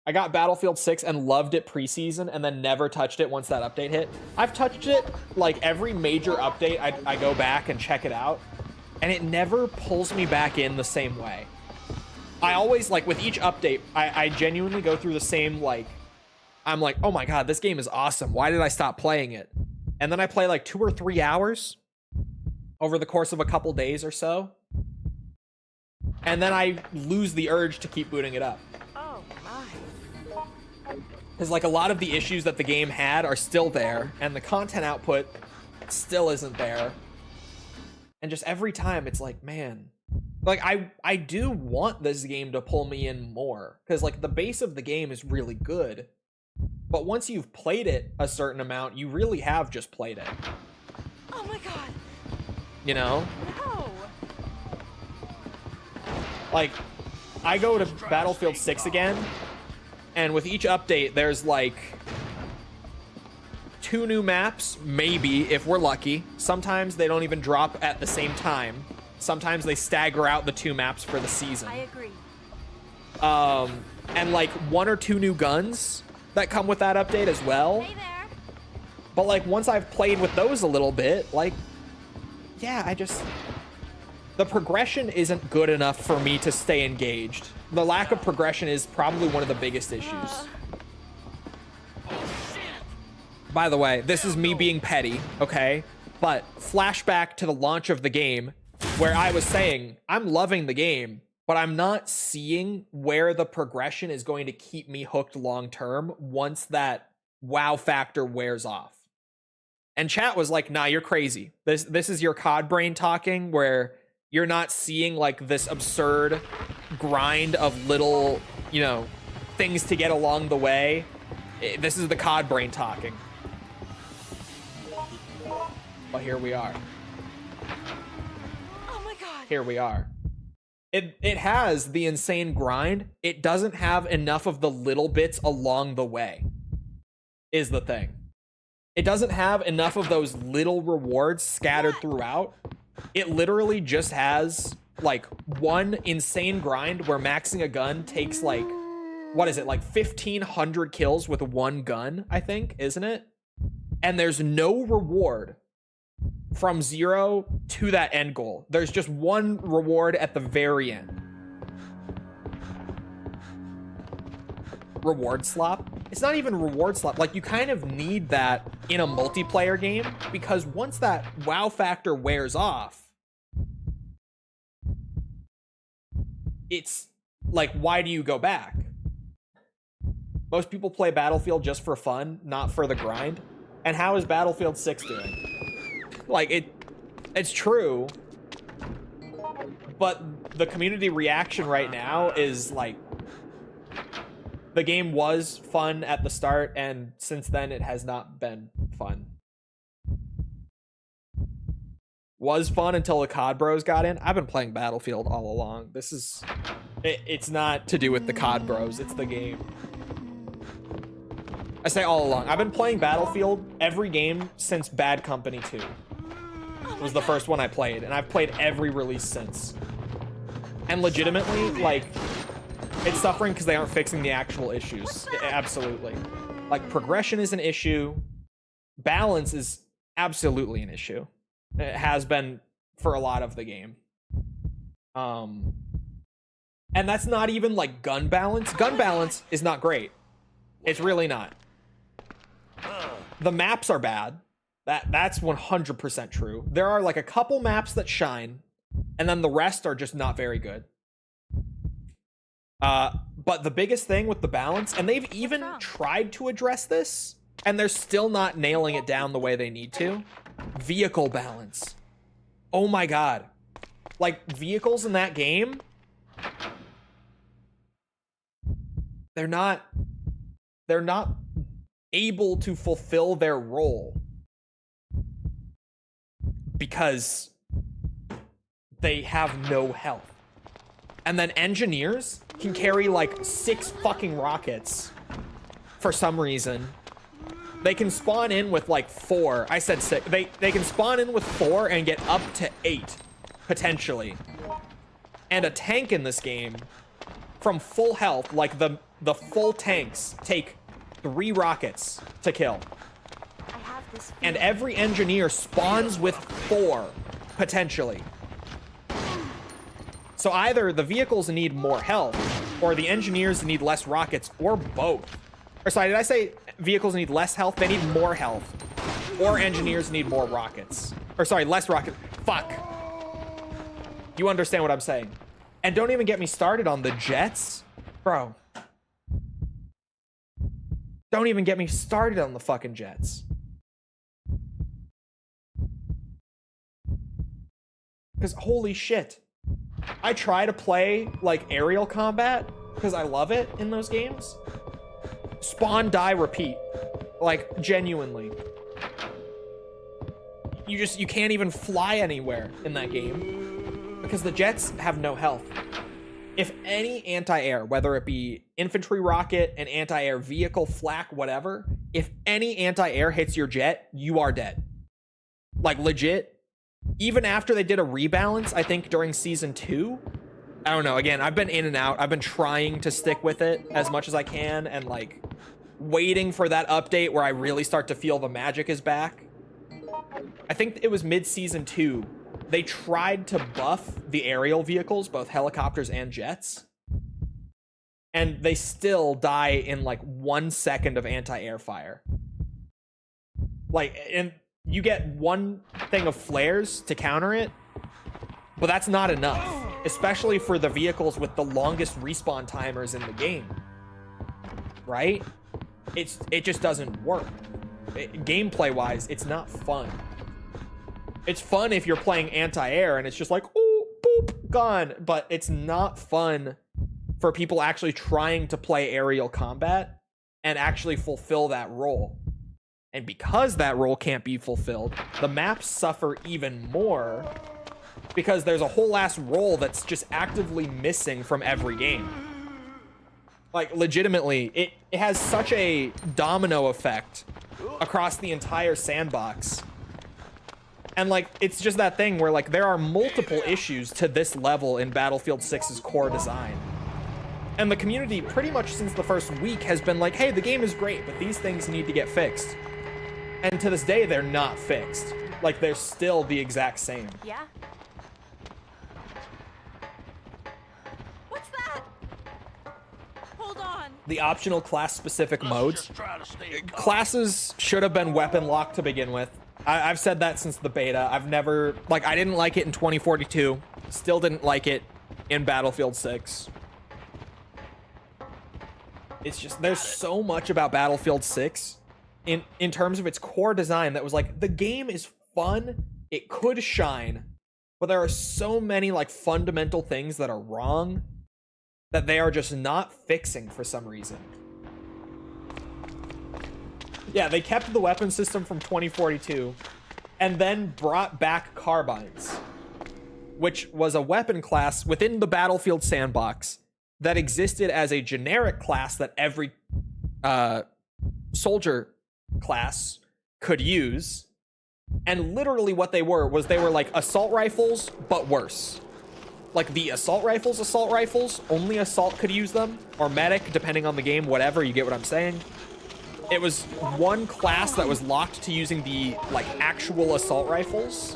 I got Battlefield 6 and loved it preseason and then never touched it once that update hit. I've touched it like every major update. I go back and check it out, and it never pulls me back in the same way. I always, like, with each update, I genuinely go through the same, like, I'm like, oh my god, this game is awesome. Why did I stop playing it? And then I play like 2 or 3 hours, over the course of a couple days or so. And then I lose the urge to keep booting it up. Oh my. Because like a lot of the issues that the game had are still there, and the content output still isn't there. And just every time it's like, man, like I do want this game to pull me in more, because like the base of the game is really good, but once you've played it a certain amount, you really have just played it. Oh my god. You know? No. Like, I go to Battlefield 6 again, and with each update, there's like 2 new maps, maybe, if we're lucky. Sometimes they don't even drop at the same time. Sometimes they stagger out the 2 maps for the season. I agree. And like 1 or 2 new guns that come with that update as well. Hey there. But like once I've played with those a little bit, like, yeah, the progression isn't good enough for me to stay engaged. The lack of progression is probably one of the biggest issues. By the way, this is me being petty, okay? But flashback to the launch of the game, where I was saying, I'm loving the game, but I'm not seeing where the progression is going to keep me hooked long term once that wow factor wears off. And chat was like, nah, you're crazy. This is your COD brain talking, where you're not seeing like this absurd grind of little, you know, things to get along the way. This is the COD brain talking. Well, here we are. Oh my god. Here we are. It has the insane grind. It doesn't have enough of the little bits along the way, is the thing. It doesn't have enough of those little rewards scattered throughout. It literally just has like one insane grind where maxing a gun takes like, what is it, like 1,500 kills with one gun, I think, isn't it? And there's no reward from 0 to that end goal. There's just one reward at the very end. Reward slop? It's not even reward slop. Like, you kind of need that in a multiplayer game, because once that wow factor wears off, it's like, why do you go back? Most people play Battlefield just for fun, not for the grind. And how is Battlefield 6 doing? Like, it's true, but the community reaction right now is like, the game was fun at the start, and since then it has not been fun. Was fun until the COD bros got in. I've been playing Battlefield all along. This is, it's not to do with the COD bros, it's the game. I say all along. I've been playing Battlefield every game since Bad Company 2. Was the first one I played, and I've played every release since. And legitimately, like, it's suffering because they aren't fixing the actual issues. Absolutely. Like, progression is an issue. Balance is absolutely an issue. It has been for a lot of the game. And that's not even like gun balance. Gun balance is not great. It's really not. The maps are bad. That's 100% true. There are like a couple maps that shine, and then the rest are just not very good. But the biggest thing with the balance, and they've even tried to address this, and they're still not nailing it down the way they need to. Vehicle balance. Oh my god. Like, vehicles in that game, they're not able to fulfill their role because they have no health. And then engineers can carry like 6 fucking rockets for some reason. They can spawn in with like 4. I said 6. They can spawn in with 4 and get up to 8 potentially. And a tank in this game, from full health, like the full tanks take 3 rockets to kill. I have this And every engineer spawns with 4 potentially. So either the vehicles need more health, or the engineers need less rockets, or both. Or sorry, did I say vehicles need less health? They need more health. Or engineers need more rockets. Or sorry, less rockets. Fuck. You understand what I'm saying. And don't even get me started on the jets. Bro. Don't even get me started on the fucking jets. Because holy shit. I try to play like aerial combat because I love it in those games. Spawn, die, repeat. Like, genuinely. You can't even fly anywhere in that game because the jets have no health. If any anti-air, whether it be infantry rocket, an anti-air vehicle, flak, whatever, if any anti-air hits your jet, you are dead. Like, legit. Even after they did a rebalance, I think during season 2, I don't know, again, I've been in and out. I've been trying to stick with it as much as I can and like waiting for that update where I really start to feel the magic is back. I think it was mid-season 2. They tried to buff the aerial vehicles, both helicopters and jets. And they still die in like 1 second of anti-air fire. Like, and you get one thing of flares to counter it, but that's not enough, especially for the vehicles with the longest respawn timers in the game. Right? It just doesn't work. Gameplay-wise, it's not fun. It's fun if you're playing anti-air and it's just like, oh, boop, gone. But it's not fun for people actually trying to play aerial combat and actually fulfill that role. And because that role can't be fulfilled, the maps suffer even more because there's a whole ass role that's just actively missing from every game. Like, legitimately, it has such a domino effect across the entire sandbox. And, like, it's just that thing where, like, there are multiple issues to this level in Battlefield 6's core design. And the community, pretty much since the first week, has been like, hey, the game is great, but these things need to get fixed. And to this day, they're not fixed. Like, they're still the exact same. Yeah? What's that? Hold on. The optional class-specific Let's modes. just try to stay calm. Classes should have been weapon locked to begin with. I've said that since the beta. I've never, like, I didn't like it in 2042. Still didn't like it in Battlefield 6. It's just, there's so much about Battlefield 6 in terms of its core design that was like, the game is fun, it could shine, but there are so many, like, fundamental things that are wrong that they are just not fixing for some reason. Yeah, they kept the weapon system from 2042 and then brought back carbines, which was a weapon class within the Battlefield sandbox that existed as a generic class that every soldier class could use. And literally what they were like assault rifles, but worse. Like the assault rifles, only assault could use them, or medic, depending on the game, whatever, you get what I'm saying. It was one class that was locked to using the, like, actual assault rifles.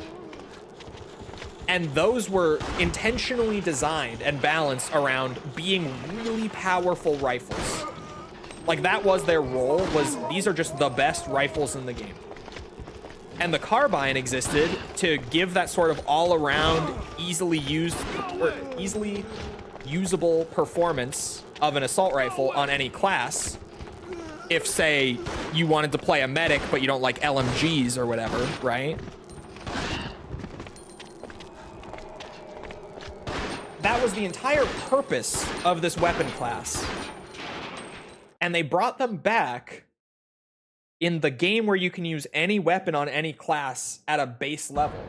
And those were intentionally designed and balanced around being really powerful rifles. Like, that was their role, was these are just the best rifles in the game. And the carbine existed to give that sort of all-around, easily used, or easily usable performance of an assault rifle on any class. If, say, you wanted to play a medic, but you don't like LMGs or whatever, right? That was the entire purpose of this weapon class. And they brought them back in the game where you can use any weapon on any class at a base level.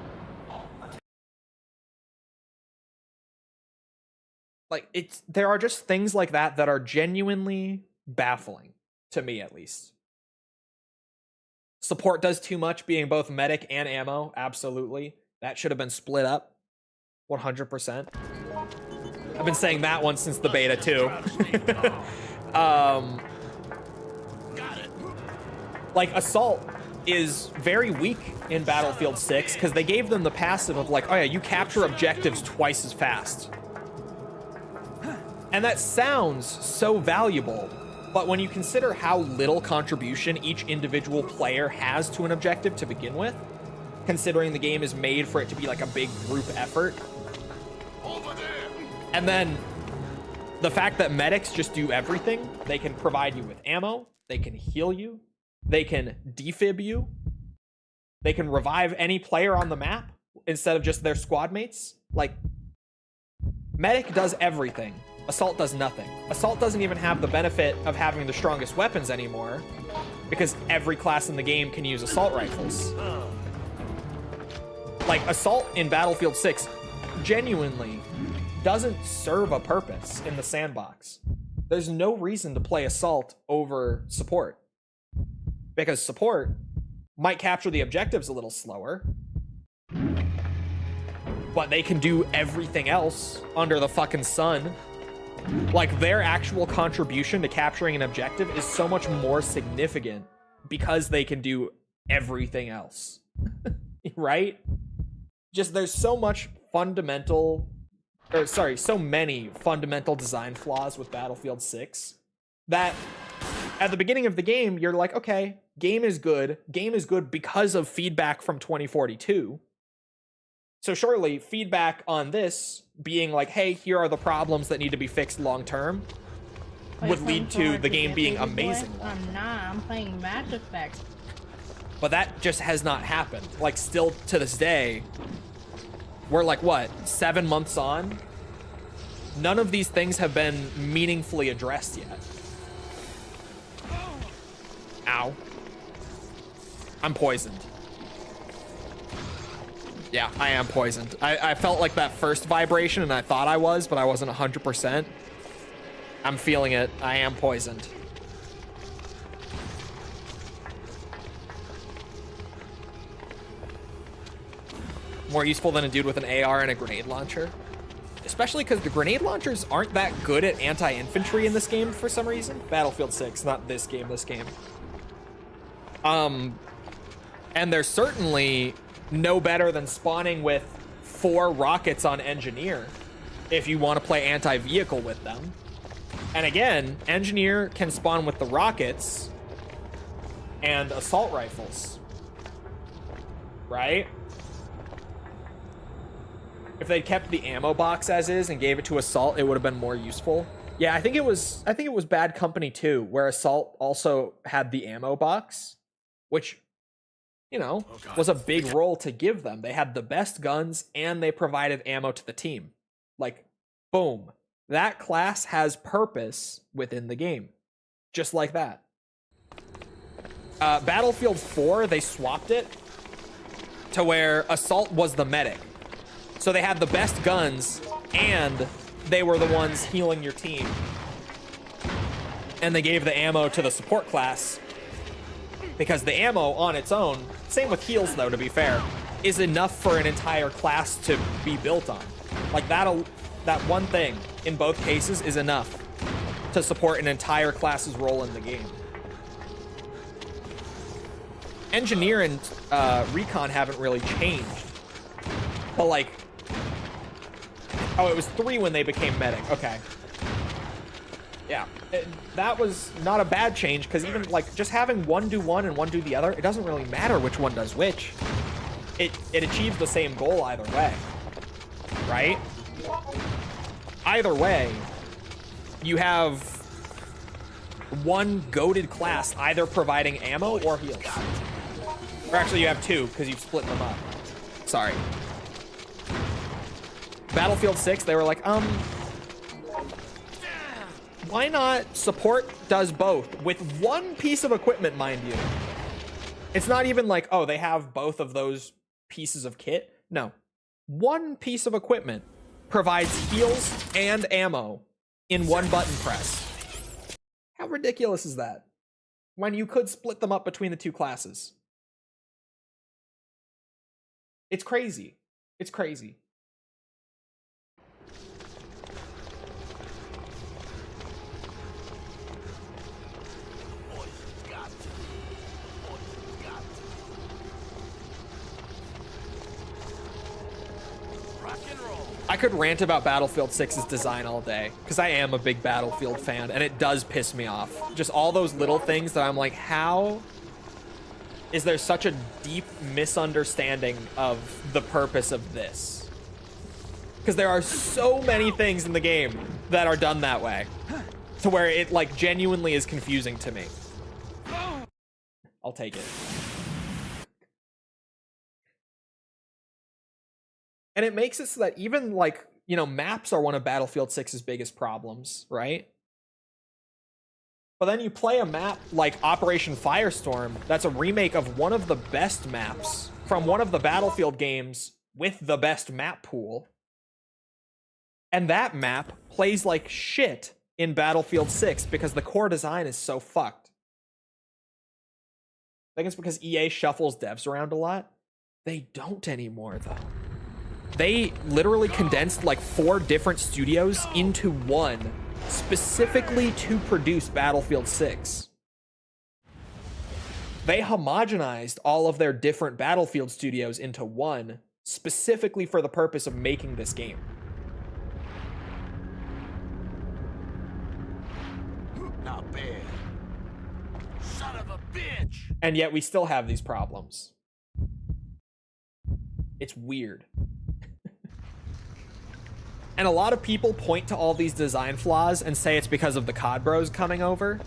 Like, there are just things like that that are genuinely baffling. To me, at least. Support does too much, being both medic and ammo. Absolutely. That should have been split up. 100%. I've been saying that one since the beta, too. Like, Assault is very weak in Battlefield 6, because they gave them the passive of, like, oh yeah, you capture objectives twice as fast. And that sounds so valuable. But when you consider how little contribution each individual player has to an objective to begin with, considering the game is made for it to be like a big group effort. Over there. And then the fact that medics just do everything, they can provide you with ammo, they can heal you, they can defib you, they can revive any player on the map instead of just their squad mates. Like, medic does everything. Assault does nothing. Assault doesn't even have the benefit of having the strongest weapons anymore because every class in the game can use assault rifles. Like, Assault in Battlefield 6 genuinely doesn't serve a purpose in the sandbox. There's no reason to play Assault over Support because Support might capture the objectives a little slower, but they can do everything else under the fucking sun. Like, their actual contribution to capturing an objective is so much more significant because they can do everything else. Right? Just there's so many fundamental design flaws with Battlefield 6 that at the beginning of the game, you're like, okay, game is good because of feedback from 2042. So surely feedback on this being like, hey, here are the problems that need to be fixed long term would lead to the game being amazing. Nah, I'm playing Mass Effect. But that just has not happened. Like, still to this day, we're like, what, 7 months on? None of these things have been meaningfully addressed yet. Ow. I'm poisoned. Yeah, I am poisoned. I felt like that first vibration and I thought I was, but I wasn't 100%. I'm feeling it. I am poisoned. More useful than a dude with an AR and a grenade launcher. Especially because the grenade launchers aren't that good at anti-infantry in this game for some reason. Battlefield 6, not this game, this game. And they're certainly no better than spawning with 4 rockets on Engineer if you want to play anti-vehicle with them. And again, Engineer can spawn with the rockets and assault rifles. Right? If they kept the ammo box as is and gave it to Assault, it would have been more useful. Yeah, I think it was Bad Company 2, where Assault also had the ammo box, which, you know, was a big role to give them. They had the best guns and they provided ammo to the team. Like, boom. That class has purpose within the game. Just like that. Battlefield 4, they swapped it to where Assault was the medic. So they had the best guns and they were the ones healing your team. And they gave the ammo to the support class because the ammo on its own, same with heals though, to be fair, is enough for an entire class to be built on. Like that one thing in both cases is enough to support an entire class's role in the game. Engineer and Recon haven't really changed. But like, oh, it was 3 when they became medic. Okay. Yeah, that was not a bad change because even like just having one do one and one do the other, it doesn't really matter which one does which. It achieves the same goal either way, right? Either way, you have one goated class either providing ammo or heals. Or actually you have 2 because you've split them up. Sorry. Battlefield 6, they were like, why not support does both with one piece of equipment, mind you. It's not even like, oh, they have both of those pieces of kit. No. One piece of equipment provides heals and ammo in one button press. How ridiculous is that? When you could split them up between the 2 classes. It's crazy. It's crazy. I could rant about Battlefield 6's design all day, because I am a big Battlefield fan, and it does piss me off. Just all those little things that I'm like, how is there's such a deep misunderstanding of the purpose of this. Because there are so many things in the game that are done that way, to where it like genuinely is confusing to me. I'll take it. And it makes it so that even like, you know, maps are one of Battlefield 6's biggest problems, right? But then you play a map like Operation Firestorm, that's a remake of one of the best maps from one of the Battlefield games with the best map pool. And that map plays like shit in Battlefield 6 because the core design is so fucked. I think it's because EA shuffles devs around a lot. They don't anymore, though. They literally condensed like 4 different studios into one, specifically to produce Battlefield 6. They homogenized all of their different Battlefield studios into one, specifically for the purpose of making this game. Not bad. Son of a bitch! And yet we still have these problems. It's weird. And a lot of people point to all these design flaws and say it's because of the COD bros coming over.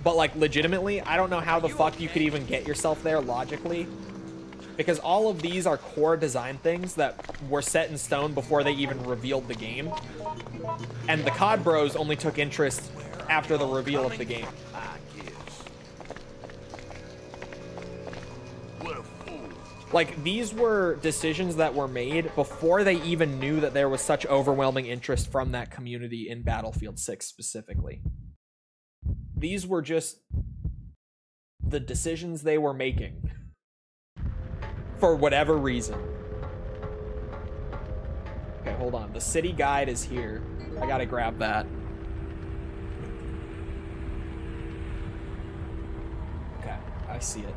But like legitimately, I don't know how the fuck you could even get yourself there logically. Because all of these are core design things that were set in stone before they even revealed the game. And the COD bros only took interest after the reveal of the game. Like, these were decisions that were made before they even knew that there was such overwhelming interest from that community in Battlefield 6 specifically. These were just the decisions they were making for whatever reason. Okay, hold on. The city guide is here. I gotta grab that. Okay, I see it.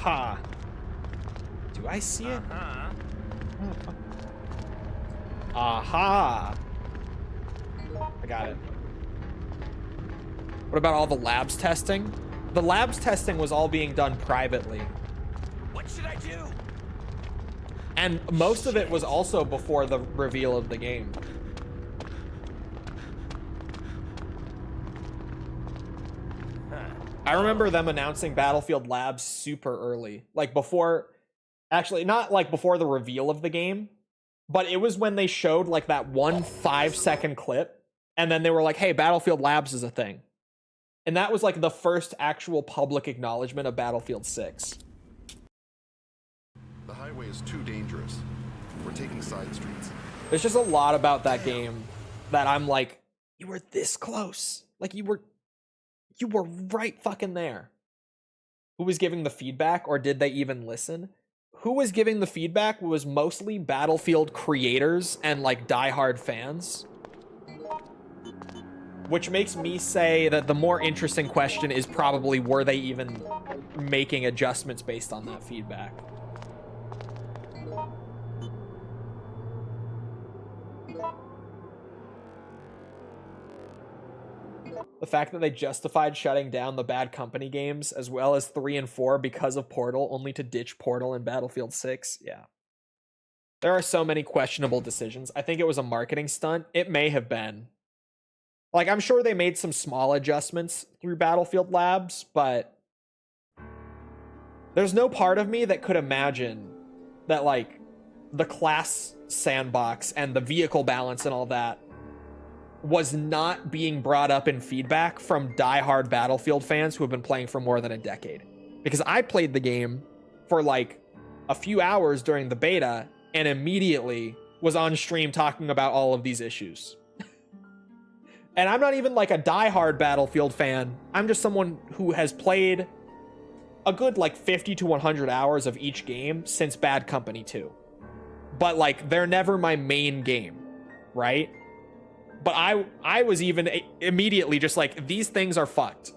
Ha! Do I see it? Aha! I got it. What about all the labs testing? The labs testing was all being done privately. What should I do? And most of it was also before the reveal of the game. I remember them announcing Battlefield Labs super early. Like before, actually not like before the reveal of the game, but it was when they showed like that 1 5-second clip and then they were like, hey, Battlefield Labs is a thing. And that was like the first actual public acknowledgement of Battlefield 6. The highway is too dangerous. We're taking side streets. There's just a lot about that game that I'm like, you were this close. Like you were right fucking there. Who was giving the feedback, or did they even listen? Who was giving the feedback was mostly Battlefield creators and like diehard fans. Which makes me say that the more interesting question is probably, were they even making adjustments based on that feedback? The fact that they justified shutting down the Bad Company games as well as 3 and 4 because of Portal, only to ditch Portal in Battlefield 6. Yeah. There are so many questionable decisions. I think it was a marketing stunt. It may have been. Like, I'm sure they made some small adjustments through Battlefield Labs, but there's no part of me that could imagine that, like, the class sandbox and the vehicle balance and all that was not being brought up in feedback from diehard Battlefield fans who have been playing for more than a decade. Because I played the game for like a few hours during the beta and immediately was on stream talking about all of these issues. And I'm not even like a diehard Battlefield fan. I'm just someone who has played a good like 50 to 100 hours of each game since Bad Company 2. But like, they're never my main game, right? But I was even immediately just like, these things are fucked.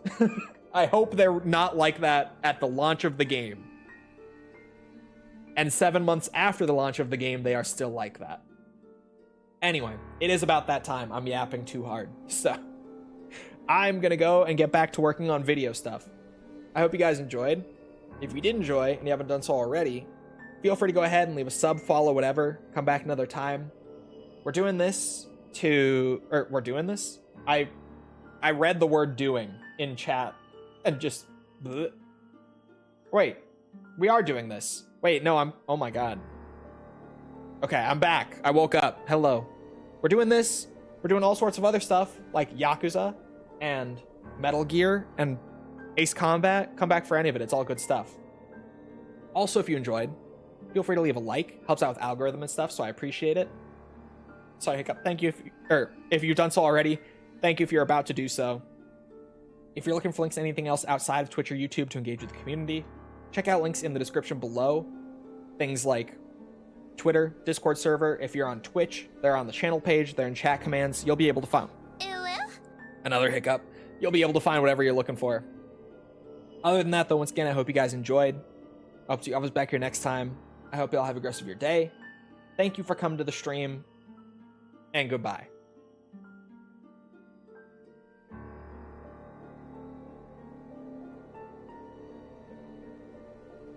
I hope they're not like that at the launch of the game. And 7 months after the launch of the game, they are still like that. Anyway, it is about that time. I'm yapping too hard. So, I'm gonna go and get back to working on video stuff. I hope you guys enjoyed. If you did enjoy and you haven't done so already, feel free to go ahead and leave a sub, follow, whatever. Come back another time. We're doing this. I read the word doing in chat and just bleh. Wait, we are doing this. Wait, no, oh my god. Okay, I'm back. I woke up. Hello. We're doing this. We're doing all sorts of other stuff like Yakuza and Metal Gear and Ace Combat. Come back for any of it. It's all good stuff. Also, if you enjoyed, feel free to leave a like. Helps out with algorithm and stuff, so I appreciate it. Sorry, Hiccup. Thank you if you've done so already. Thank you if you're about to do so. If you're looking for links to anything else outside of Twitch or YouTube to engage with the community, check out links in the description below. Things like Twitter, Discord server. If you're on Twitch, they're on the channel page. They're in chat commands. You'll be able to find another Hiccup. You'll be able to find whatever you're looking for. Other than that, though, once again, I hope you guys enjoyed. I hope to see you back here next time. I hope you all have a great rest of your day. Thank you for coming to the stream, and goodbye.